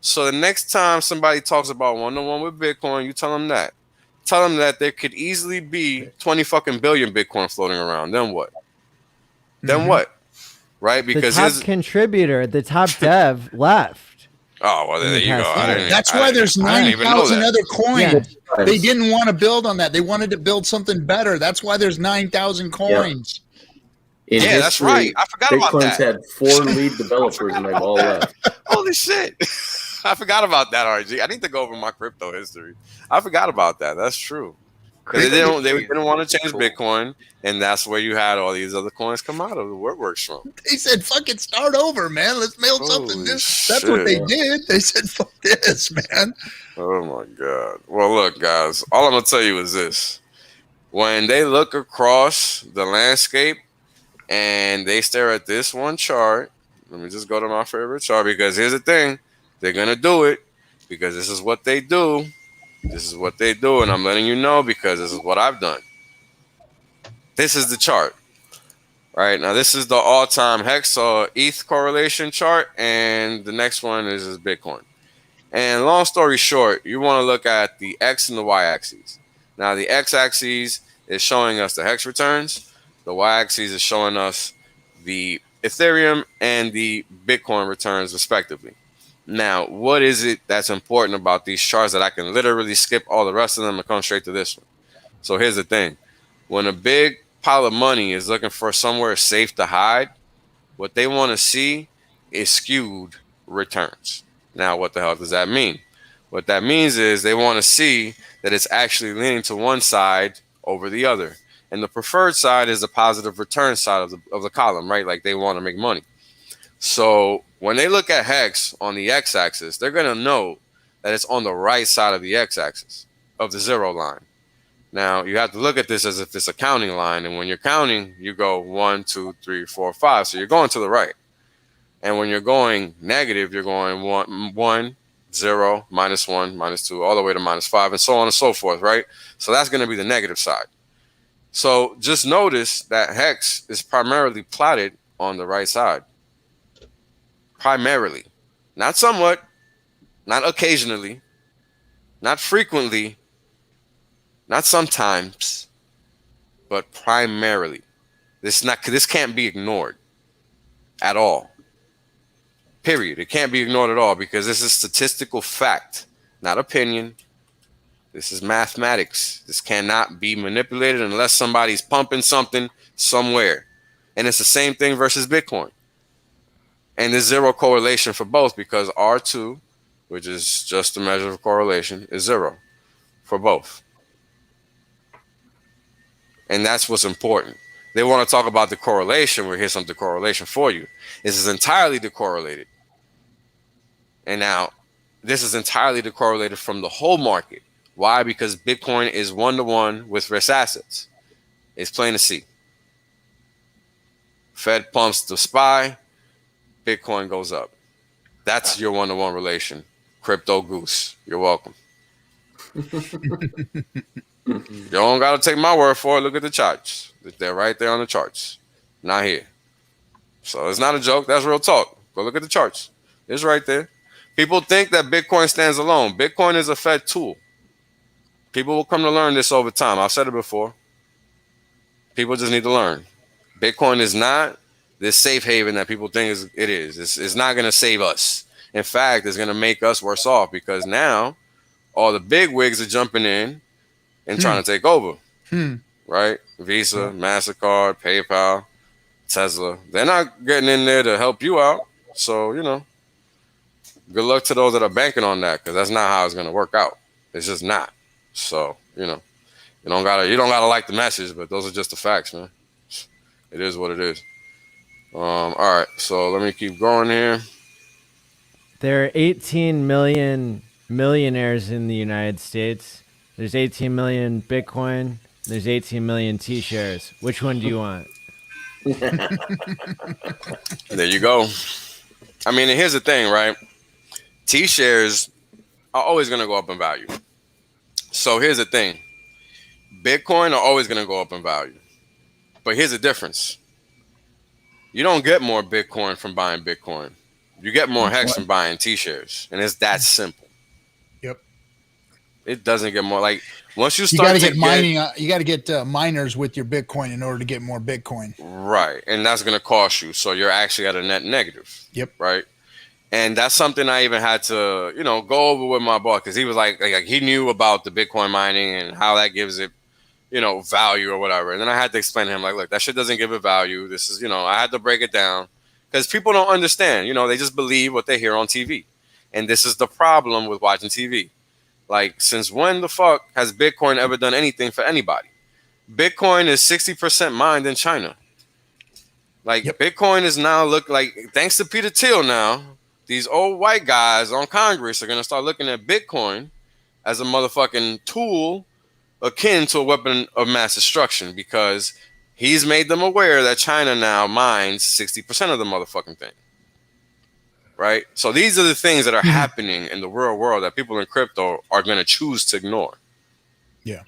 So the next time somebody talks about 1-to-1 with Bitcoin, you tell them that. Tell them that there could easily be 20 fucking billion Bitcoin floating around. Then what? Then what? Right? Because the top contributor, the top dev left. Oh, well, there you go. That's why there's 9,000 other coins. Yeah. They didn't want to build on that. They wanted to build something better. That's why there's 9,000 coins. Yeah, that's right. I forgot about that. Bitcoin's had 4 lead developers and they've all left. Holy shit. I forgot about that, RG. I need to go over my crypto history. I forgot about that. That's true. Because they didn't want to change Bitcoin, and that's where you had all these other coins come out of the works from. They said, fucking start over, man. Let's build something. That's what they did. They said, fuck this, man. Oh, my God. Well, look, guys, all I'm going to tell you is this. When they look across the landscape and they stare at this one chart, let me just go to my favorite chart, because here's the thing. They're going to do it because this is what they do. This is what they do, and I'm letting you know because this is what I've done. This is the chart. Right? Now, this is the all-time Hex or ETH correlation chart, and the next one is Bitcoin. And long story short, you want to look at the X and the Y axes. Now, the X axis is showing us the Hex returns. The Y axis is showing us the Ethereum and the Bitcoin returns, respectively. Now, what is it that's important about these charts that I can literally skip all the rest of them and come straight to this one? So here's the thing. When a big pile of money is looking for somewhere safe to hide, what they want to see is skewed returns. Now, what the hell does that mean? What that means is they want to see that it's actually leaning to one side over the other. And the preferred side is the positive return side of the column, right? Like they want to make money. So when they look at Hex on the X-axis, they're going to know that it's on the right side of the X-axis, of the 0 line. Now, you have to look at this as if it's a counting line. And when you're counting, you go 1, 2, 3, 4, 5. So you're going to the right. And when you're going negative, you're going 1, 0, -1, -2, all the way to -5, and so on and so forth, right? So that's going to be the negative side. So just notice that Hex is primarily plotted on the right side. Primarily. Not somewhat, not occasionally, not frequently, not sometimes, but primarily. This can't be ignored at all. Period. It can't be ignored at all because this is statistical fact, not opinion. This is mathematics. This cannot be manipulated unless somebody's pumping something somewhere. And it's the same thing versus Bitcoin. And there's 0 correlation for both because R2, which is just a measure of correlation, is 0 for both. And that's what's important. They want to talk about the correlation. Well, here's some decorrelation for you. This is entirely decorrelated. And now, this is entirely decorrelated from the whole market. Why? Because Bitcoin is 1-to-1 with risk assets. It's plain to see. Fed pumps the SPY, Bitcoin goes up. That's your 1-to-1 relation. Crypto goose. You're welcome. You don't got to take my word for it. Look at the charts. They're right there on the charts. Not here. So it's not a joke. That's real talk. Go look at the charts. It's right there. People think that Bitcoin stands alone. Bitcoin is a Fed tool. People will come to learn this over time. I've said it before. People just need to learn. Bitcoin is not this safe haven that people think it is. It's not going to save us. In fact, it's going to make us worse off because now all the big wigs are jumping in and trying to take over. Right? Visa, MasterCard, PayPal, Tesla. They're not getting in there to help you out. So, good luck to those that are banking on that because that's not how it's going to work out. It's just not. So, you don't gotta like the message, but those are just the facts, man. It is what it is. All right, so let me keep going here. There are 18 million millionaires in the United States. There's 18 million Bitcoin. There's 18 million T-shares. Which one do you want? There you go. I mean, and here's the thing, right? T-shares are always going to go up in value. So here's the thing. Bitcoin are always going to go up in value. But here's the difference. You don't get more Bitcoin from buying Bitcoin. You get more Hex from buying T-shares. And it's that simple. Yep. It doesn't get more. Like, once you You start got to get mining. You got to get miners with your Bitcoin in order to get more Bitcoin. Right. And that's going to cost you. So you're actually at a net negative. Yep. Right. And that's something I even had to, go over with my boss, because he was like he knew about the Bitcoin mining and how that gives it, value or whatever. And then I had to explain to him, like, look, that shit doesn't give it value. This is, I had to break it down because people don't understand. They just believe what they hear on TV. And this is the problem with watching TV. Like, since when the fuck has Bitcoin ever done anything for anybody? Bitcoin is 60% mined in China. Like, Bitcoin is now thanks to Peter Thiel now, these old white guys on Congress are going to start looking at Bitcoin as a motherfucking tool akin to a weapon of mass destruction, because he's made them aware that China now mines 60% of the motherfucking thing. Right? So these are the things that are happening in the real world that people in crypto are going to choose to ignore. Yeah.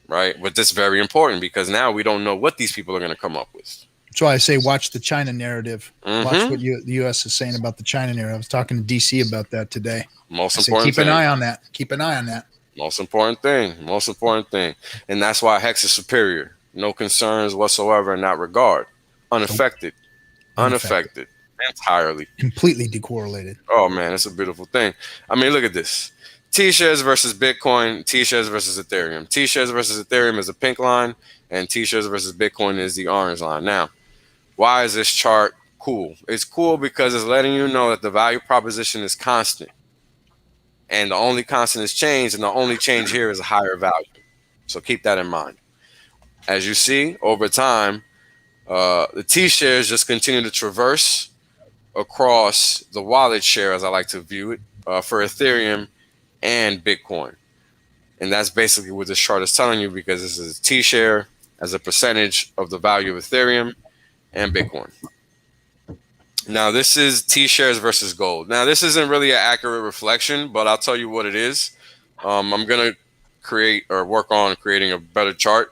Right? But that's very important, because now we don't know what these people are going to come up with. That's why I say watch the China narrative. Watch what the U.S. is saying about the China narrative. I was talking to D.C. about that today. Most important thing. Keep an eye on that. Keep an eye on that. Most important thing. Most important thing. And that's why Hex is superior. No concerns whatsoever in that regard. Unaffected. Unaffected. Entirely. Completely decorrelated. Oh, man. It's a beautiful thing. I mean, look at this. T-shares versus Bitcoin. T-shares versus Ethereum. T-shares versus Ethereum is a pink line. And T-shares versus Bitcoin is the orange line. Now, why is this chart cool? It's cool because it's letting you know that the value proposition is constant. And the only constant is change, and the only change here is a higher value. So keep that in mind. As you see, over time, the T-shares just continue to traverse across the wallet share, as I like to view it, for Ethereum and Bitcoin. And that's basically what this chart is telling you, because this is a T-share as a percentage of the value of Ethereum and Bitcoin. Now, this is T-shares versus gold. Now, this isn't really an accurate reflection, but I'll tell you what it is. I'm going to create or work on creating a better chart.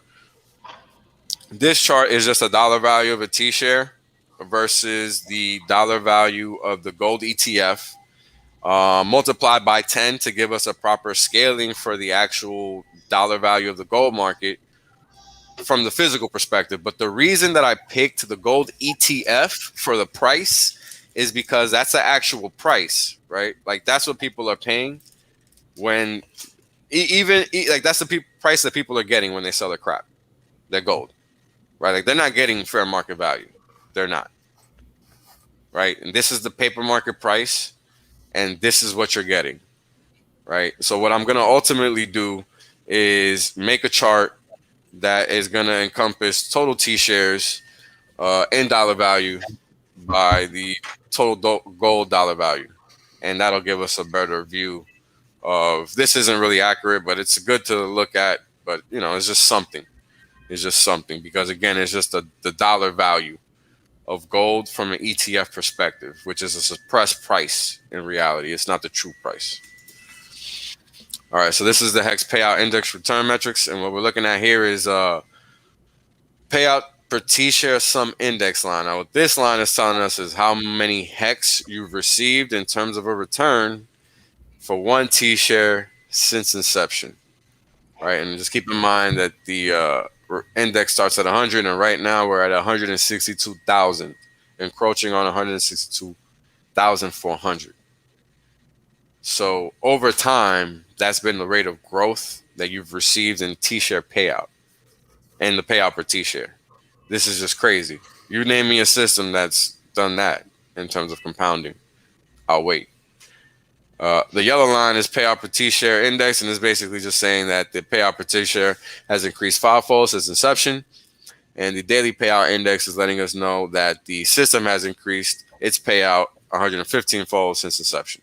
This chart is just a dollar value of a T-share versus the dollar value of the gold ETF, multiplied by 10 to give us a proper scaling for the actual dollar value of the gold market from the physical perspective. But the reason that I picked the gold ETF for the price is because that's the actual price, right? Like, that's what people are paying when that's the price that people are getting when they sell their crap, their gold, right? Like, they're not getting fair market value. They're not, right? And this is the paper market price, and this is what you're getting, right? So what I'm going to ultimately do is make a chart that is going to encompass total T-shares in dollar value by the total gold dollar value. And that'll give us a better view of, this isn't really accurate, but it's good to look at. But, it's just something. It's just something, because, again, it's just the dollar value of gold from an ETF perspective, which is a suppressed price in reality. It's not the true price. All right, so this is the Hex Payout Index Return Metrics, and what we're looking at here is payout per T-share sum index line. Now, what this line is telling us is how many Hex you've received in terms of a return for one T-share since inception. All right, and just keep in mind that the index starts at 100, and right now we're at 162,000, encroaching on 162,400. So over time, that's been the rate of growth that you've received in T-share payout and the payout per T-share. This is just crazy. You name me a system that's done that in terms of compounding. I'll wait. The yellow line is payout per T-share index, and it's basically just saying that the payout per T-share has increased fivefold since inception. And the daily payout index is letting us know that the system has increased its payout 115-fold since inception.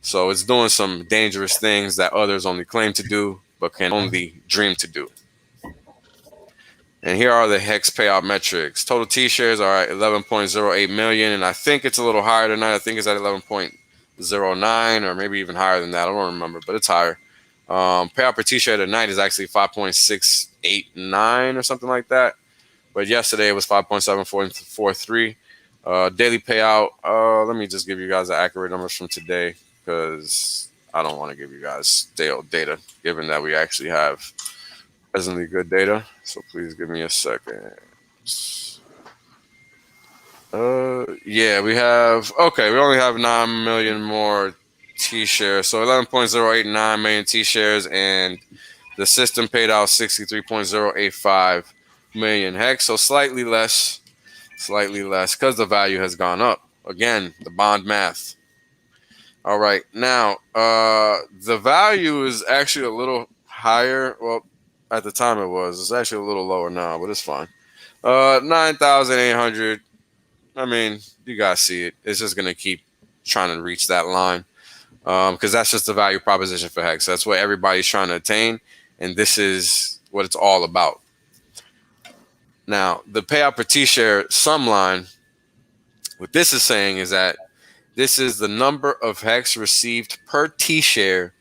So it's doing some dangerous things that others only claim to do, but can only dream to do. And here are the Hex payout metrics. Total T-shares are at 11.08 million, and I think it's a little higher tonight. I think it's at 11.09 or maybe even higher than that. I don't remember, but it's higher. Payout per T-share tonight is actually 5.689 or something like that. But yesterday it was 5.7443. Daily payout. Let me just give you guys the accurate numbers from today, because I don't want to give you guys stale data, given that we actually have presently good data. So please give me a second. Yeah, we only have 9 million more T-shares. So 11.089 million T-shares, and the system paid out 63.085 million Hex. So slightly less, because the value has gone up. Again, the bond math. All right, now the value is actually a little higher. Well, at the time it was. It's actually a little lower now, but it's fine. 9,800. I mean, you guys see it. It's just gonna keep trying to reach that line, because that's just the value proposition for Hex. That's what everybody's trying to attain, and this is what it's all about. Now, the payout per T-share sum line, what this is saying is that this is the number of Hex received per T-share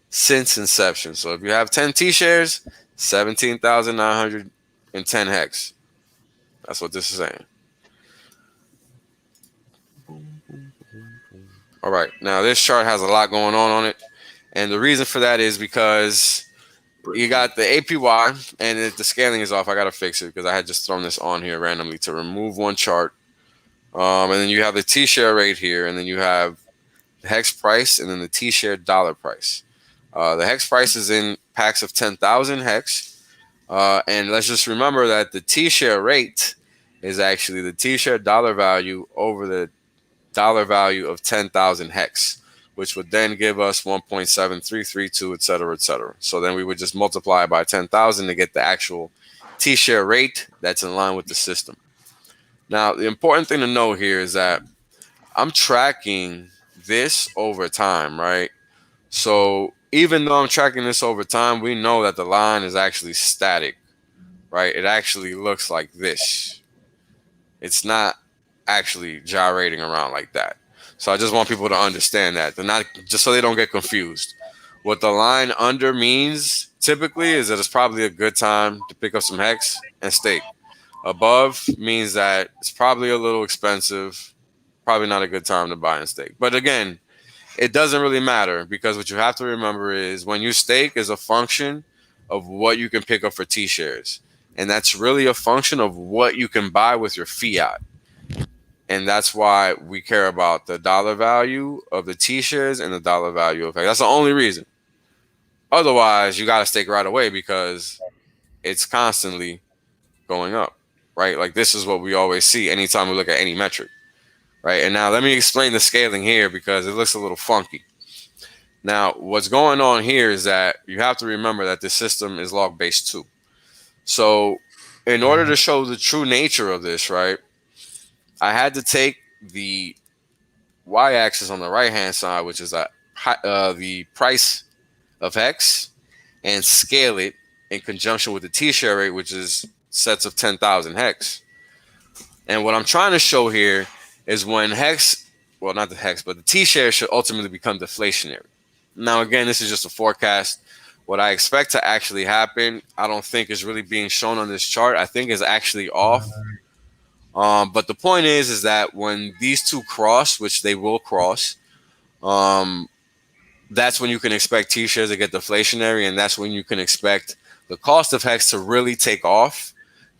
since inception. So if you have 10 T-shares, 17,910 Hex. That's what this is saying. All right. Now, this chart has a lot going on it. And the reason for that is because you got the APY, and the scaling is off. I got to fix it because I had just thrown this on here randomly to remove one chart. And then you have the T-share rate here, and then you have the Hex price, and then the T-share dollar price. The Hex price is in packs of 10,000 Hex. And let's just remember that the T-share rate is actually the T-share dollar value over the dollar value of 10,000 Hex, which would then give us 1.7332, et cetera, et cetera. So then we would just multiply by 10,000 to get the actual T-share rate that's in line with the system. Now, the important thing to know here is that I'm tracking this over time, right? So even though I'm tracking this over time, we know that the line is actually static, right? It actually looks like this. It's not actually gyrating around like that. So I just want people to understand that. They're not, just so they don't get confused. What the line under means typically is that it's probably a good time to pick up some Hex and stake. Above means that it's probably a little expensive, probably not a good time to buy and stake. But again, it doesn't really matter, because what you have to remember is when you stake is a function of what you can pick up for T-shares. And that's really a function of what you can buy with your fiat. And that's why we care about the dollar value of the T-shares and the dollar value of Hex. That's the only reason. Otherwise, you got to stake right away because it's constantly going up, right? Like this is what we always see anytime we look at any metric, right? And now let me explain the scaling here because it looks a little funky. Now, what's going on here is that you have to remember that the system is log-based too. So in order to show the true nature of this, right, I had to take the y-axis on the right-hand side, which is the price of Hex, and scale it in conjunction with the T-share rate, which is sets of 10,000 Hex. And what I'm trying to show here is when Hex, well, not the Hex, but the T-share should ultimately become deflationary. Now, again, this is just a forecast. What I expect to actually happen, I don't think is really being shown on this chart. I think is actually off. But the point is that when these two cross, which they will cross, that's when you can expect T-shares to get deflationary, and that's when you can expect the cost of Hex to really take off.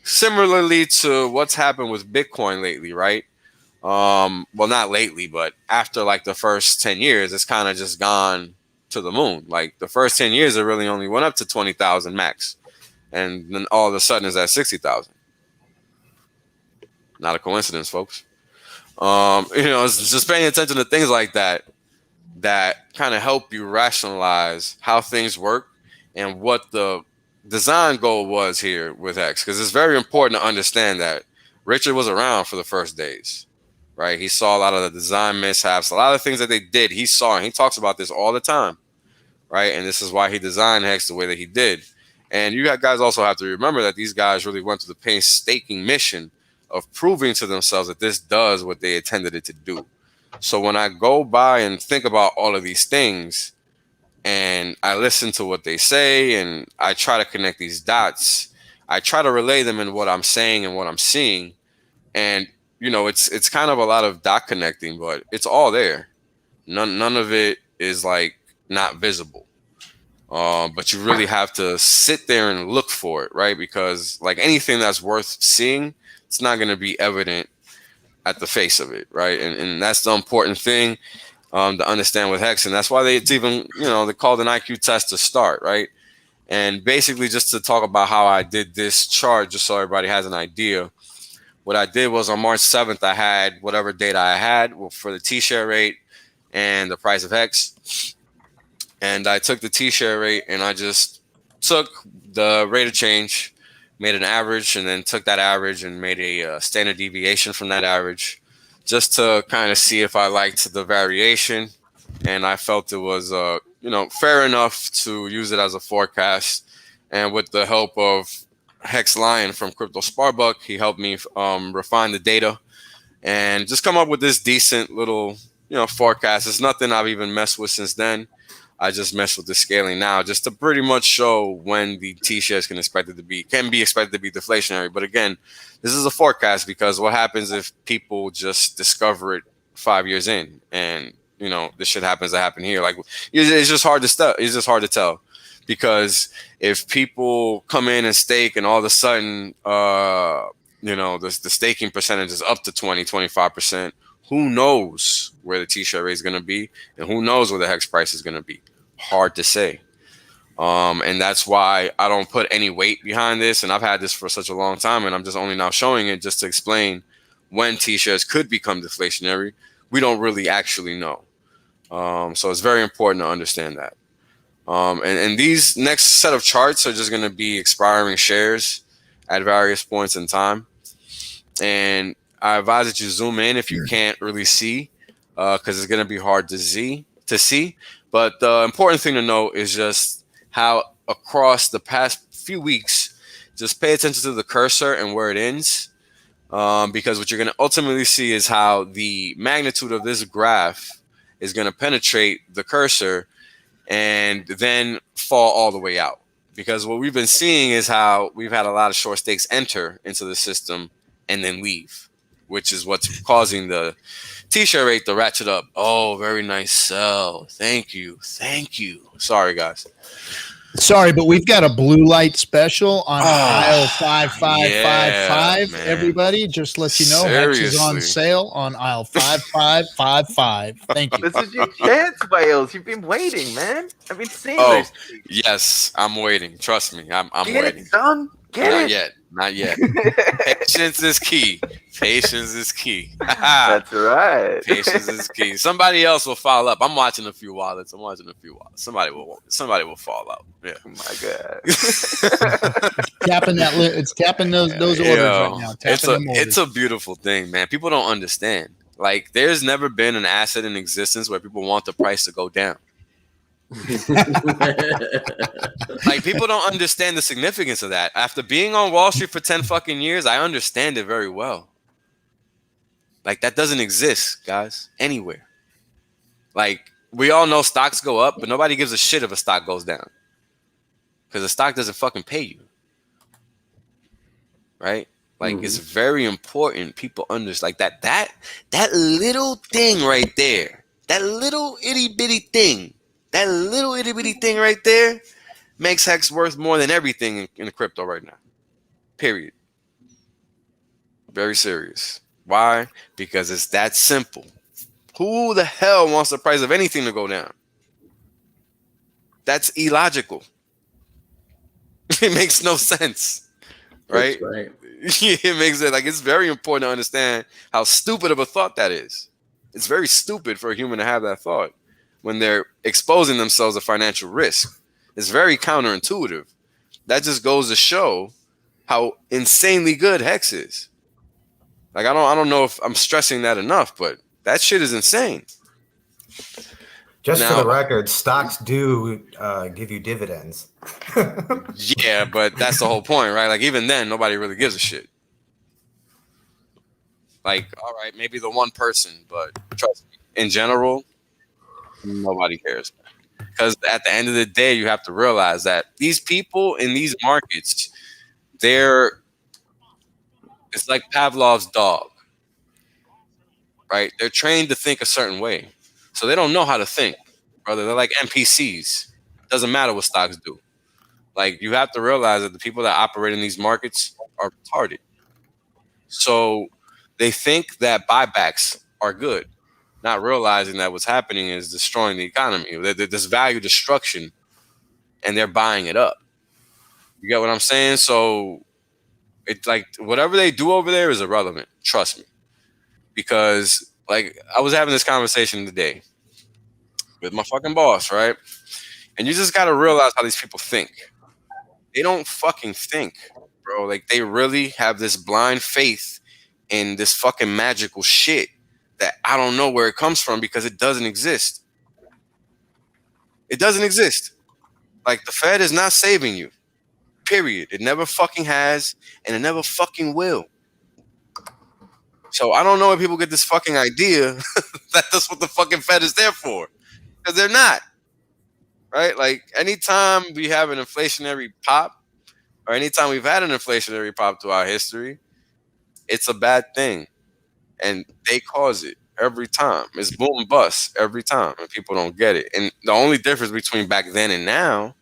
Similarly to what's happened with Bitcoin lately, right? Well, not lately, but after like the first 10 years, it's kind of just gone to the moon. Like the first 10 years, it really only went up to 20,000 max. And then all of a sudden it's at 60,000. Not a coincidence, folks. It's just paying attention to things like that kind of help you rationalize how things work and what the design goal was here with Hex. Because it's very important to understand that Richard was around for the first days, right? He saw a lot of the design mishaps, a lot of things that they did. He saw, and he talks about this all the time, right? And this is why he designed Hex the way that he did. And you guys also have to remember that these guys really went through the painstaking mission of proving to themselves that this does what they intended it to do. So when I go by and think about all of these things and I listen to what they say and I try to connect these dots, I try to relay them in what I'm saying and what I'm seeing. And, you know, it's kind of a lot of dot connecting, but it's all there. None of it is like not visible. But you really have to sit there and look for it, right? Because like anything that's worth seeing, it's not going to be evident at the face of it, right? And that's the important thing to understand with Hex. And that's why it's even, you know, they called an IQ test to start, right? And basically just to talk about how I did this chart, just so everybody has an idea. What I did was on March 7th, I had whatever data I had for the T-share rate and the price of Hex. And I took the T-share rate and I just took the rate of change, made an average, and then took that average and made a standard deviation from that average just to kind of see if I liked the variation. And I felt it was, you know, fair enough to use it as a forecast. And with the help of Hex Lion from Crypto Sparbuck, he helped me refine the data and just come up with this decent little, you know, forecast. It's nothing I've even messed with since then. I just mess with the scaling now just to pretty much show when the T-shares can be expected to be deflationary. But again, this is a forecast because what happens if people just discover it 5 years in and, you know, this shit happens to happen here. Like it's just hard to tell because if people come in and stake and all of a sudden, you know, the staking percentage is up to 20-25%, who knows where the T-share rate is going to be and who knows where the Hex price is going to be. Hard to say. And that's why I don't put any weight behind this. And I've had this for such a long time and I'm just only now showing it just to explain when T-shares could become deflationary. We don't really actually know. So it's very important to understand that. And these next set of charts are just going to be expiring shares at various points in time. And I advise that you zoom in if you can't really see, because it's going to be hard to see. But the important thing to know is just how across the past few weeks, just pay attention to the cursor and where it ends, because what you're going to ultimately see is how the magnitude of this graph is going to penetrate the cursor and then fall all the way out. Because what we've been seeing is how we've had a lot of short stakes enter into the system and then leave, which is what's causing the T-share rate to ratchet up. Oh, very nice sell. Thank you. Sorry, guys. Sorry, but we've got a blue light special on aisle 5555. Man. Everybody, just let you know, Hex is on sale on aisle 5555. Thank you. This is your chance, Wales. You've been waiting, man. I've been seeing this. Yes, I'm waiting. Trust me, I'm Get waiting. it, son. Not yet. Patience is key. That's right. Patience is key. Somebody else will follow up. I'm watching a few wallets. Somebody will fall out. Yeah. Oh my God. It's tapping those orders right now. It's a beautiful thing, man. People don't understand. Like, there's never been an asset in existence where people want the price to go down. Like, people don't understand the significance of that. After being on Wall Street for 10 fucking years, I understand it very well. Like, that doesn't exist, guys, anywhere. Like, we all know stocks go up, but nobody gives a shit if a stock goes down, because the stock doesn't fucking pay you, right? Like, it's very important people understand, like, that little thing right there, that little itty bitty thing right there makes Hex worth more than everything in the crypto right now. Period. Very serious. Why? Because it's that simple. Who the hell wants the price of anything to go down? That's illogical. It makes no sense. Right? That's right. It makes it like, it's very important to understand how stupid of a thought that is. It's very stupid for a human to have that thought when they're exposing themselves to financial risk. It's very counterintuitive. That just goes to show how insanely good Hex is. Like I don't know if I'm stressing that enough, but that shit is insane. Just Now, for the record, stocks do give you dividends. Yeah, but that's the whole point, right? Like even then, nobody really gives a shit. Like, all right, maybe the one person, but trust me, in general, nobody cares. Because at the end of the day, you have to realize that these people in these markets, it's like Pavlov's dog, right? They're trained to think a certain way. So they don't know how to think, brother. They're like NPCs. Doesn't matter what stocks do. Like, you have to realize that the people that operate in these markets are retarded. So they think that buybacks are good, not realizing that what's happening is destroying the economy. There's value destruction, and they're buying it up. You get what I'm saying? So it's like whatever they do over there is irrelevant. Trust me. Because like I was having this conversation today with my fucking boss, right? And you just got to realize how these people think. They don't fucking think, bro. Like they really have this blind faith in this fucking magical shit that I don't know where it comes from because it doesn't exist. It doesn't exist. Like the Fed is not saving you. Period. It never fucking has, and it never fucking will. So I don't know where people get this fucking idea that that's what the fucking Fed is there for. Because they're not. Right? Like anytime we have an inflationary pop, or anytime we've had an inflationary pop throughout history, it's a bad thing. And they cause it every time. It's boom and bust every time, and people don't get it. And the only difference between back then and now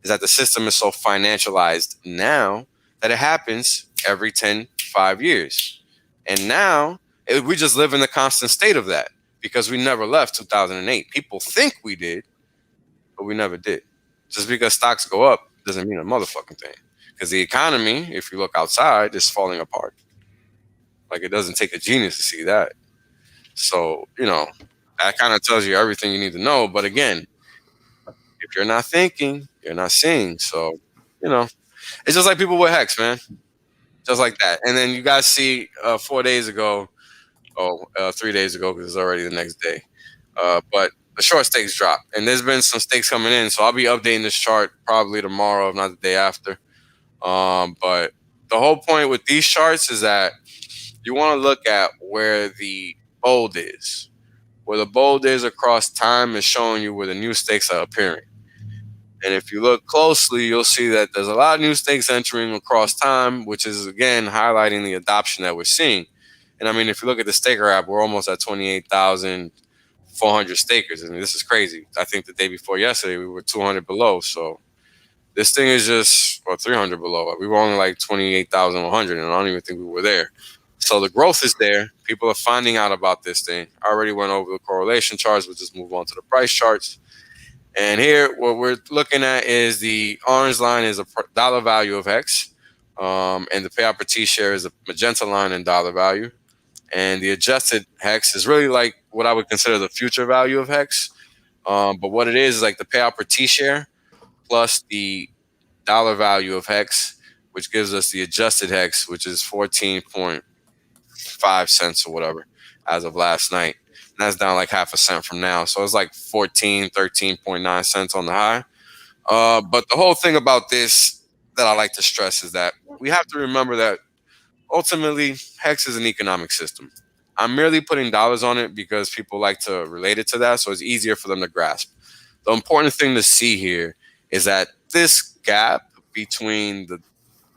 is that the system is so financialized now that it happens every 5 years. And now we just live in the constant state of that because we never left 2008. People think we did, but we never did. Just because stocks go up doesn't mean a motherfucking thing. Because the economy, if you look outside, is falling apart. Like it doesn't take a genius to see that. So, that kind of tells you everything you need to know. But again, if you're not thinking, you're not seeing. So, it's just like people with Hex, man. Just like that. And then you guys see 4 days ago, 3 days ago, because it's already the next day. But the short stakes dropped. And there's been some stakes coming in. So I'll be updating this chart probably tomorrow, if not the day after. But the whole point with these charts is that you want to look at where the bold is. Where the bold is across time is showing you where the new stakes are appearing. And if you look closely, you'll see that there's a lot of new stakes entering across time, which is, again, highlighting the adoption that we're seeing. And, I mean, if you look at the staker app, we're almost at 28,400 stakers. I mean, this is crazy. I think the day before yesterday, we were 200 below. So this thing is just, 300 below. We were only like 28,100, and I don't even think we were there. So the growth is there. People are finding out about this thing. I already went over the correlation charts. We'll just move on to the price charts. And here, what we're looking at is the orange line is a dollar value of Hex. And the payout per T-share is a magenta line in dollar value. And the adjusted Hex is really like what I would consider the future value of Hex. But what it is like the payout per T-share plus the dollar value of Hex, which gives us the adjusted Hex, which is 14.5 cents or whatever as of last night. And that's down like half a cent from now. So it's like 13.9 cents on the high. But the whole thing about this that I like to stress is that we have to remember that ultimately Hex is an economic system. I'm merely putting dollars on it because people like to relate it to that, so it's easier for them to grasp. The important thing to see here is that this gap between the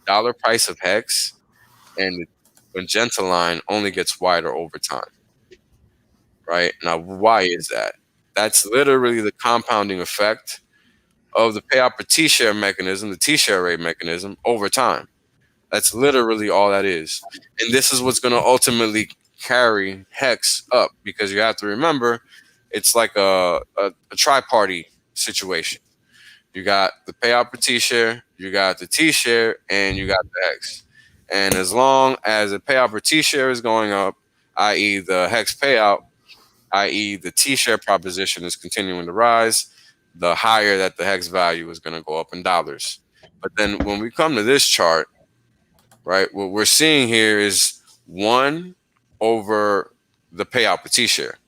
dollar price of Hex and the magenta line only gets wider over time. Right? Now, why is that? That's literally the compounding effect of the payout per T-share mechanism, the T-share rate mechanism, over time. That's literally all that is. And this is what's going to ultimately carry Hex up, because you have to remember, it's like a tri-party situation. You got the payout per T-share, you got the T-share, and you got the Hex. And as long as the payout per T-share is going up, i.e. the Hex payout, i.e. the T-share proposition is continuing to rise, the higher that the Hex value is going to go up in dollars. But then when we come to this chart, right, what we're seeing here is 1 over the payout per T-share.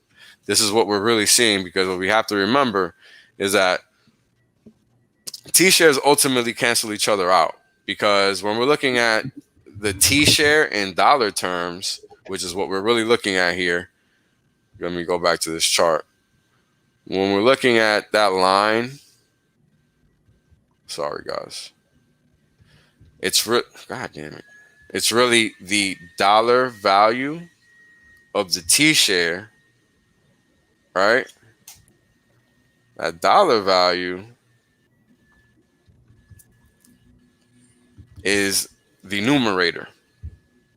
This is what we're really seeing, because what we have to remember is that T-shares ultimately cancel each other out, because when we're looking at the T-share in dollar terms, which is what we're really looking at here. Let me go back to this chart. When we're looking at that line, sorry guys, God damn it. It's really the dollar value of the T-share, right? That dollar value is the numerator,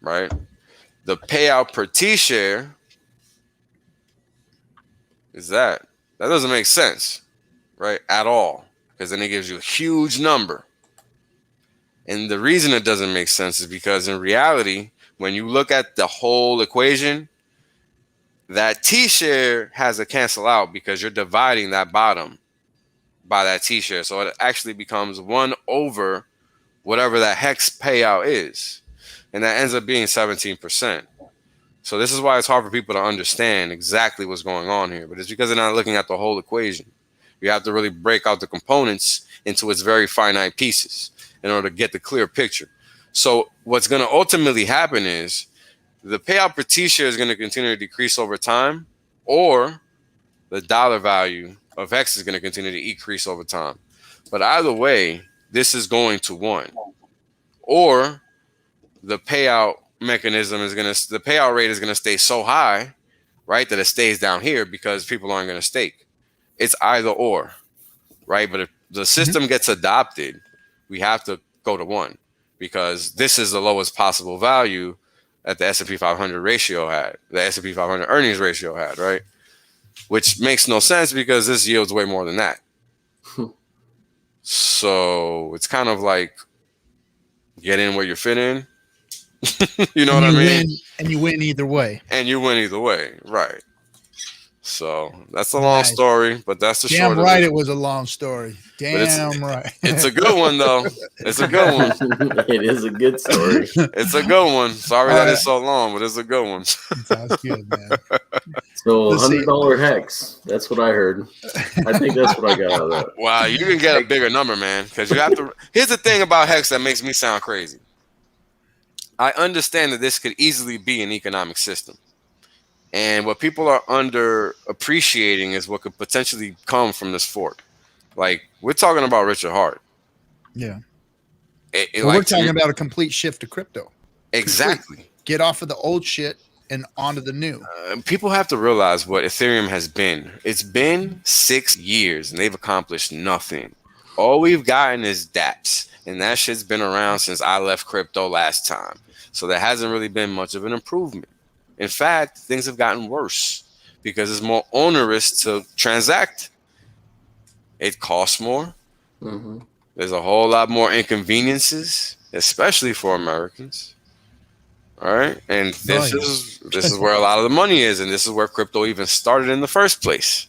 right? The payout per T-share is that. That doesn't make sense, right? At all, because then it gives you a huge number. And the reason it doesn't make sense is because in reality, when you look at the whole equation, that T-share has to cancel out because you're dividing that bottom by that T-share. So it actually becomes 1 over whatever that hex payout is. And that ends up being 17%. So this is why it's hard for people to understand exactly what's going on here. But it's because they're not looking at the whole equation. You have to really break out the components into its very finite pieces in order to get the clear picture. So what's going to ultimately happen is the payout per T-share is going to continue to decrease over time, or the dollar value of Hex is going to continue to increase over time. But either way, this is going to 1. Or the payout mechanism is the payout rate is going to stay so high, right, that it stays down here because people aren't going to stake. It's either or, right? But if the system gets adopted, we have to go to 1, because this is the lowest possible value that the S&P 500 ratio had, the S&P 500 earnings ratio had, right? Which makes no sense because this yields way more than that. So it's kind of like get in where you fit in. You know what I mean? And you win either way. And you win either way, right? So that's a long story, but that's the short. Damn right, it was a long story. Damn right. It's a good one though. It's a good one. It is a good story. It's a good one. Sorry that it's so long, but it's a good one. Sounds good, man. So $100 hex. That's what I heard. I think that's what I got out of that. Wow, you can get a bigger number, man, because you have to. Here's the thing about hex that makes me sound crazy. I understand that this could easily be an economic system. And what people are under appreciating is what could potentially come from this fork. Like, we're talking about Richard Hart. Yeah. We're talking about a complete shift to crypto. Exactly. Get off of the old shit and onto the new. People have to realize what Ethereum has been. It's been 6 years and they've accomplished nothing. All we've gotten is dApps. And that shit's been around since I left crypto last time. So there hasn't really been much of an improvement. In fact, things have gotten worse because it's more onerous to transact. It costs more. Mm-hmm. There's a whole lot more inconveniences, especially for Americans. All right. And this is where a lot of the money is. And this is where crypto even started in the first place.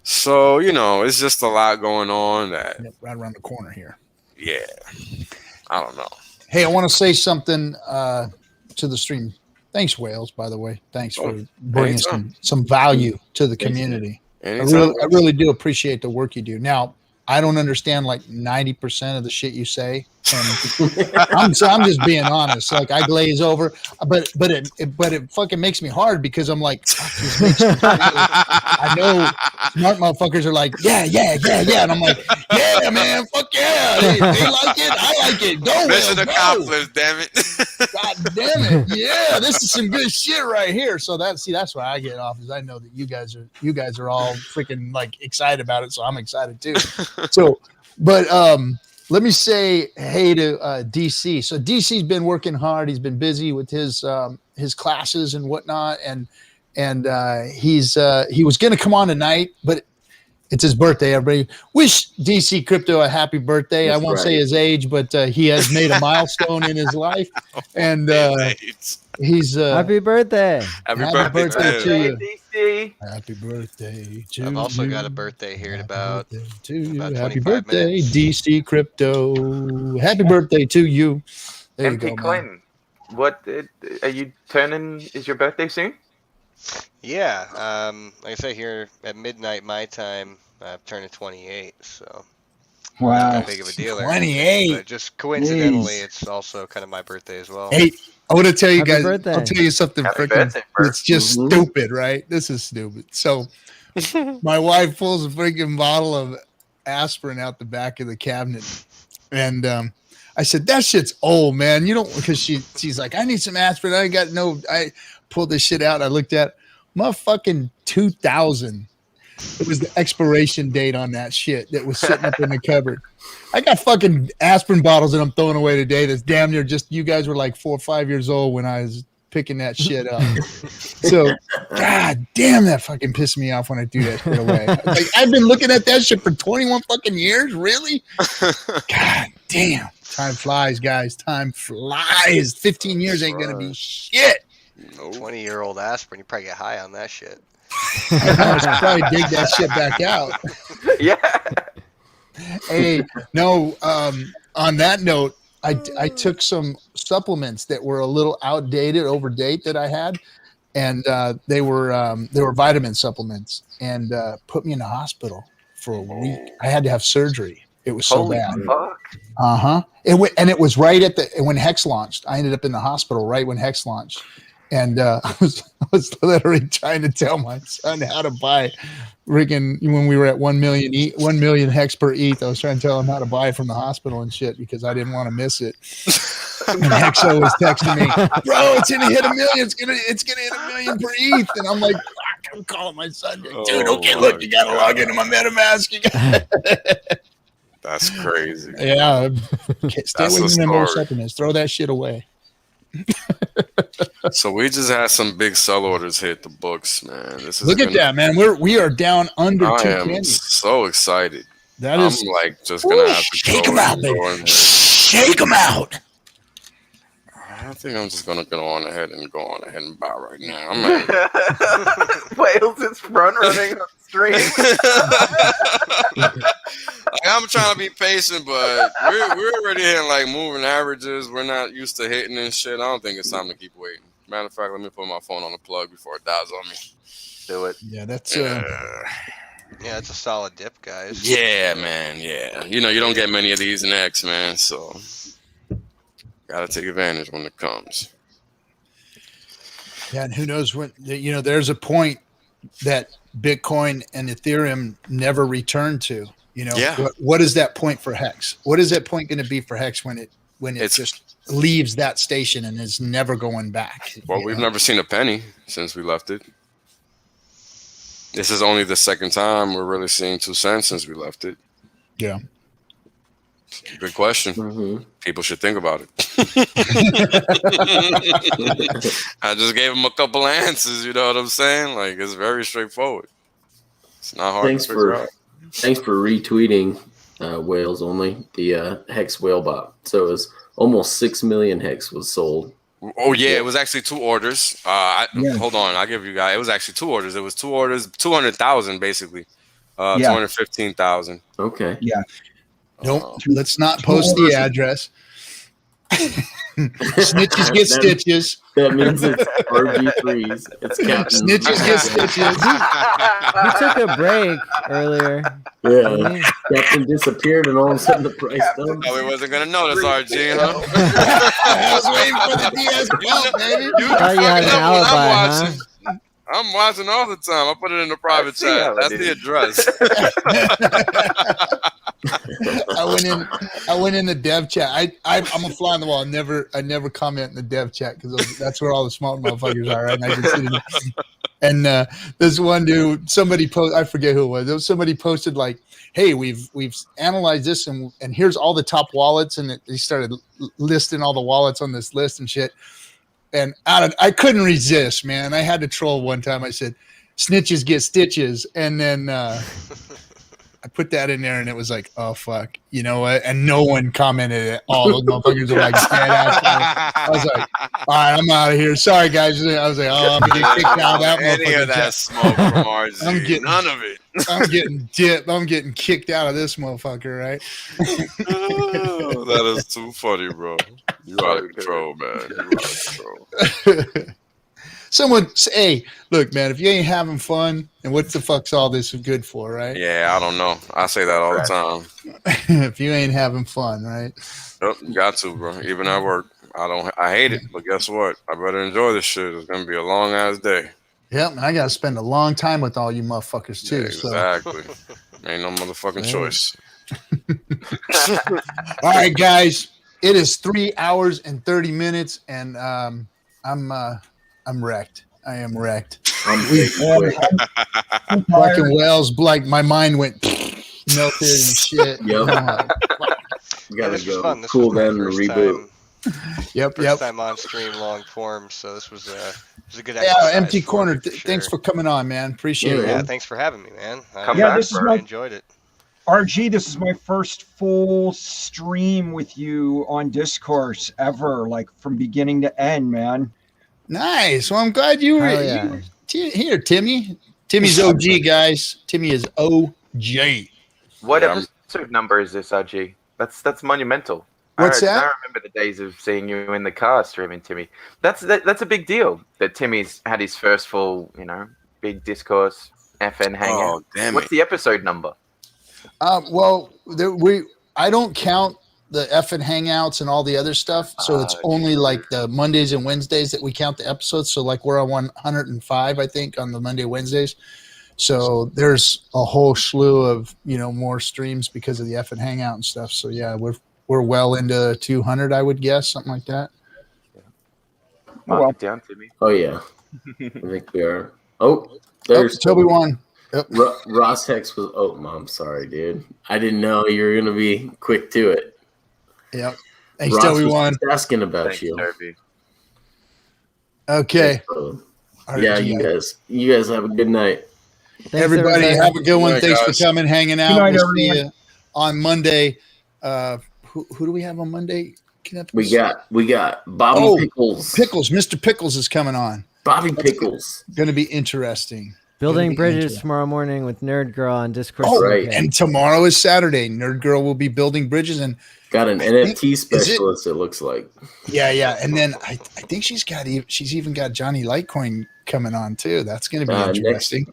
So, it's just a lot going on that right around the corner here. Yeah. I don't know. Hey, I want to say something to the stream. Thanks, Wales, by the way. Thanks for bringing some value to the community. I really do appreciate the work you do. Now, I don't understand like 90% of the shit you say. And I'm just being honest. Like, I glaze over, but it fucking makes me hard because I'm like, fuck, this makes me I know smart motherfuckers are like, yeah, and I'm like, yeah, man, fuck yeah, they like it, I like it. Go, Mission accomplished, damn it. God damn it, yeah, this is some good shit right here. So that's why I get off, is I know that you guys are all freaking like excited about it, so I'm excited too. So, but let me say hey to DC. So DC's been working hard. He's been busy with his classes and whatnot, and he was going to come on tonight, but it's his birthday. Everybody wish DC Crypto a happy birthday. That's I won't say his age, but he has made a milestone in his life, and he's happy birthday. Happy birthday to you. DC. Happy birthday to I've also you. got a birthday here in about Happy 25 birthday, minutes. DC Crypto. Happy birthday to you. There you MP go, Clinton. are you turning? Is your birthday soon? Yeah. Like I say, here at midnight my time, I'm turning 28. So wow, not that big of a deal. 28. But just coincidentally, Jeez. it's also kind of my birthday as well. Hey, I want to tell you Happy guys. birthday. I'll tell you something Happy freaking. birthday, bro. It's just stupid, right? This is stupid. So, my wife pulls a freaking bottle of aspirin out the back of the cabinet, and I said, "That shit's old, man. You don't," because she's like, "I need some aspirin. I got no." I pulled this shit out. I looked at motherfucking 2000. It was the expiration date on that shit that was sitting up in the cupboard. I got fucking aspirin bottles that I'm throwing away today. That's damn near just, you guys were like 4 or 5 years old when I was picking that shit up. So, god damn, that fucking pissed me off when I do that shit away. Like, I've been looking at that shit for 21 fucking years. Really? God damn. Time flies, guys. Time flies. 15 years ain't gonna be shit. 20-year-old aspirin, you probably get high on that shit. I should probably dig that shit back out. Yeah. Hey, no. On that note, I took some supplements that were a little outdated, overdate that I had, and they were vitamin supplements, and put me in the hospital for a week. I had to have surgery. It was so bad. Fuck. It was right at when Hex launched. I ended up in the hospital right when Hex launched. And I was literally trying to tell my son how to buy rigging when we were at 1 million hex per ETH. I was trying to tell him how to buy from the hospital and shit because I didn't want to miss it. And Hexo was texting me, bro, it's gonna hit 1 million. It's gonna hit 1 million per ETH. And I'm like, fuck, I'm calling my son. Dude, okay, look, you gotta log into my MetaMask. That's crazy. Yeah. Stay away from them old supplements. Throw that shit away. So we just had some big sell orders hit the books, man. Look at that, man. We are down under 210. I am so excited. I'm like just gonna have to shake them out, baby. Shake them out. I think I'm just gonna go on ahead and buy right now. I'm ready. Wales is front running on stream. I'm trying to be patient, but we're already hitting like moving averages. We're not used to hitting and shit. I don't think it's time to keep waiting. Matter of fact, let me put my phone on the plug before it dies on me. Do it. Yeah, that's yeah, it's a solid dip, guys. Yeah, man. Yeah, you don't get many of these in X, man. So gotta take advantage when it comes. Yeah, and who knows when? There's a point that Bitcoin and Ethereum never return to. What is that point for Hex? What is that point going to be for Hex when it just leaves that station and is never going back? Well, we've never seen a penny since we left it. This is only the second time we're really seeing 2 cents since we left it. Yeah. Good question. Mm-hmm. People should think about it. I just gave them a couple answers. You know what I'm saying? Like, it's very straightforward. It's not hard to figure out. Thanks for retweeting Whales Only, the Hex Whale Bot. So it was almost 6 million Hex was sold. Oh, yeah. It was actually 2 orders. Hold on. I'll give you guys. It was actually 2 orders. It was 2 orders, 200,000 basically. 215,000. Okay. Yeah. Nope. Let's not post the address. Snitches get stitches. That means it's RG3s. It's Captain. Snitches get stitches. You took a break earlier. Yeah. Captain disappeared and all of a sudden the price dumped. Probably wasn't going to notice RG, huh? I was waiting for the DS belt, baby. You had an alibi, huh? I'm watching all the time. I put it in the private chat. That's the address. I went in the dev chat. I'm a fly on the wall. I never comment in the dev chat because that's where all the smart motherfuckers are, right? And I just sit in there. And this one dude, somebody posted, I forget who it was. Somebody posted like, "Hey, we've analyzed this and here's all the top wallets." And he started listing all the wallets on this list and shit. And I couldn't resist, man. I had to troll one time. I said, "Snitches get stitches," and then I put that in there, and it was like, "Oh fuck," you know what? And no one commented at all. Those motherfuckers are like dead ass. I was like, "All right, I'm out of here. Sorry, guys." I was like, "Oh, I'm getting kicked out of that motherfucker." Any of that smoke from RG. None of it. I'm getting dipped. I'm getting kicked out of this motherfucker, right? Oh, that is too funny, bro. You out of control, man. You out of control. Someone say, hey, look, man, if you ain't having fun, and what the fuck's all this good for, right? Yeah, I don't know. I say that all the time. If you ain't having fun, right? Yep, you got to, bro. Even at work. I hate it, but guess what? I better enjoy this shit. It's gonna be a long ass day. Yep, and I gotta spend a long time with all you motherfuckers too. Yeah, exactly. So. Ain't no motherfucking choice. All right, guys. It is 3 hours and 30 minutes, and I'm wrecked. I am wrecked. Fucking Wells, like my mind went melted and shit. Yep. You gotta go cool down and reboot. First time on stream long form, so this was a good exercise. Yeah, Empty Corner. Thanks for coming on, man. Appreciate it. Yeah, thanks for having me, man. I enjoyed it. RG, this is my first full stream with you on Discourse ever, like from beginning to end, man. Nice. Well, I'm glad you were here, Timmy. Timmy's OG, guys. Timmy is OG. What episode number is this, RG? That's monumental. What's that? I remember the days of seeing you in the car streaming, Timmy. That's a big deal that Timmy's had his first full, big Discourse FN Hangout. What's the episode number? Well, I don't count the FN Hangouts and all the other stuff, so it's only like the Mondays and Wednesdays that we count the episodes. So like we're on 105, I think, on the Monday, Wednesdays. So there's a whole slew of more streams because of the FN Hangout and stuff. So yeah, we're well into 200, I would guess, something like that. Mark it down, Timmy. Oh yeah, I think we are. Oh, there's Toby won. Yep. Ross Hex was. Oh, I'm sorry, dude. I didn't know you were gonna be quick to it. Yep. Thanks, Toby won. Asking about you. Toby. Okay. Yeah, you guys have a good night. Thanks, everybody. Have a good one. Right, thanks for coming, hanging out. We'll see you on Monday. Who do we have on Monday? We got Bobby Pickles. Pickles. Mr. Pickles is coming on. Bobby Pickles. Going to be interesting. Building bridges tomorrow morning with Nerd Girl on Discord. Oh, right. And tomorrow is Saturday. Nerd Girl will be building bridges and got an NFT specialist. It looks like. Yeah, and then I think she's even got Johnny Litecoin coming on too. That's going to be interesting.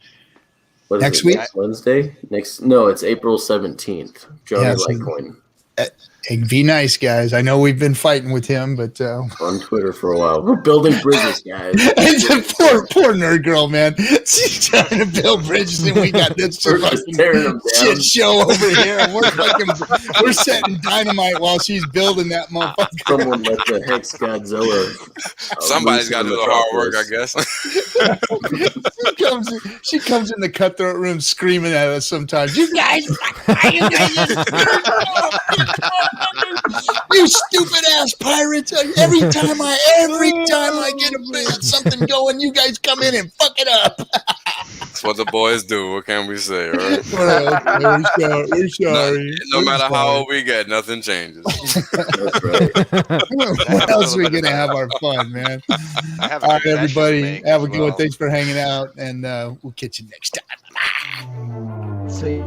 Next week, Wednesday. It's April 17th. Johnny Litecoin. Be nice, guys. I know we've been fighting with him, but on Twitter for a while. We're building bridges, guys. poor Nerd Girl, man. She's trying to build bridges, and we got this shit show over here. We're setting dynamite while she's building that motherfucker. Someone let the Hex Godzilla. Somebody's got to do the hard work, I guess. She comes in the cutthroat room screaming at us sometimes. You guys, you stupid ass pirates! Every time I get something going, you guys come in and fuck it up. That's what the boys do. What can we say, right? We're sorry. No matter how old we get, nothing changes. That's right. What else are we gonna have our fun, man? All right, everybody, have a good one. Thanks for hanging out, and we'll catch you next time. See.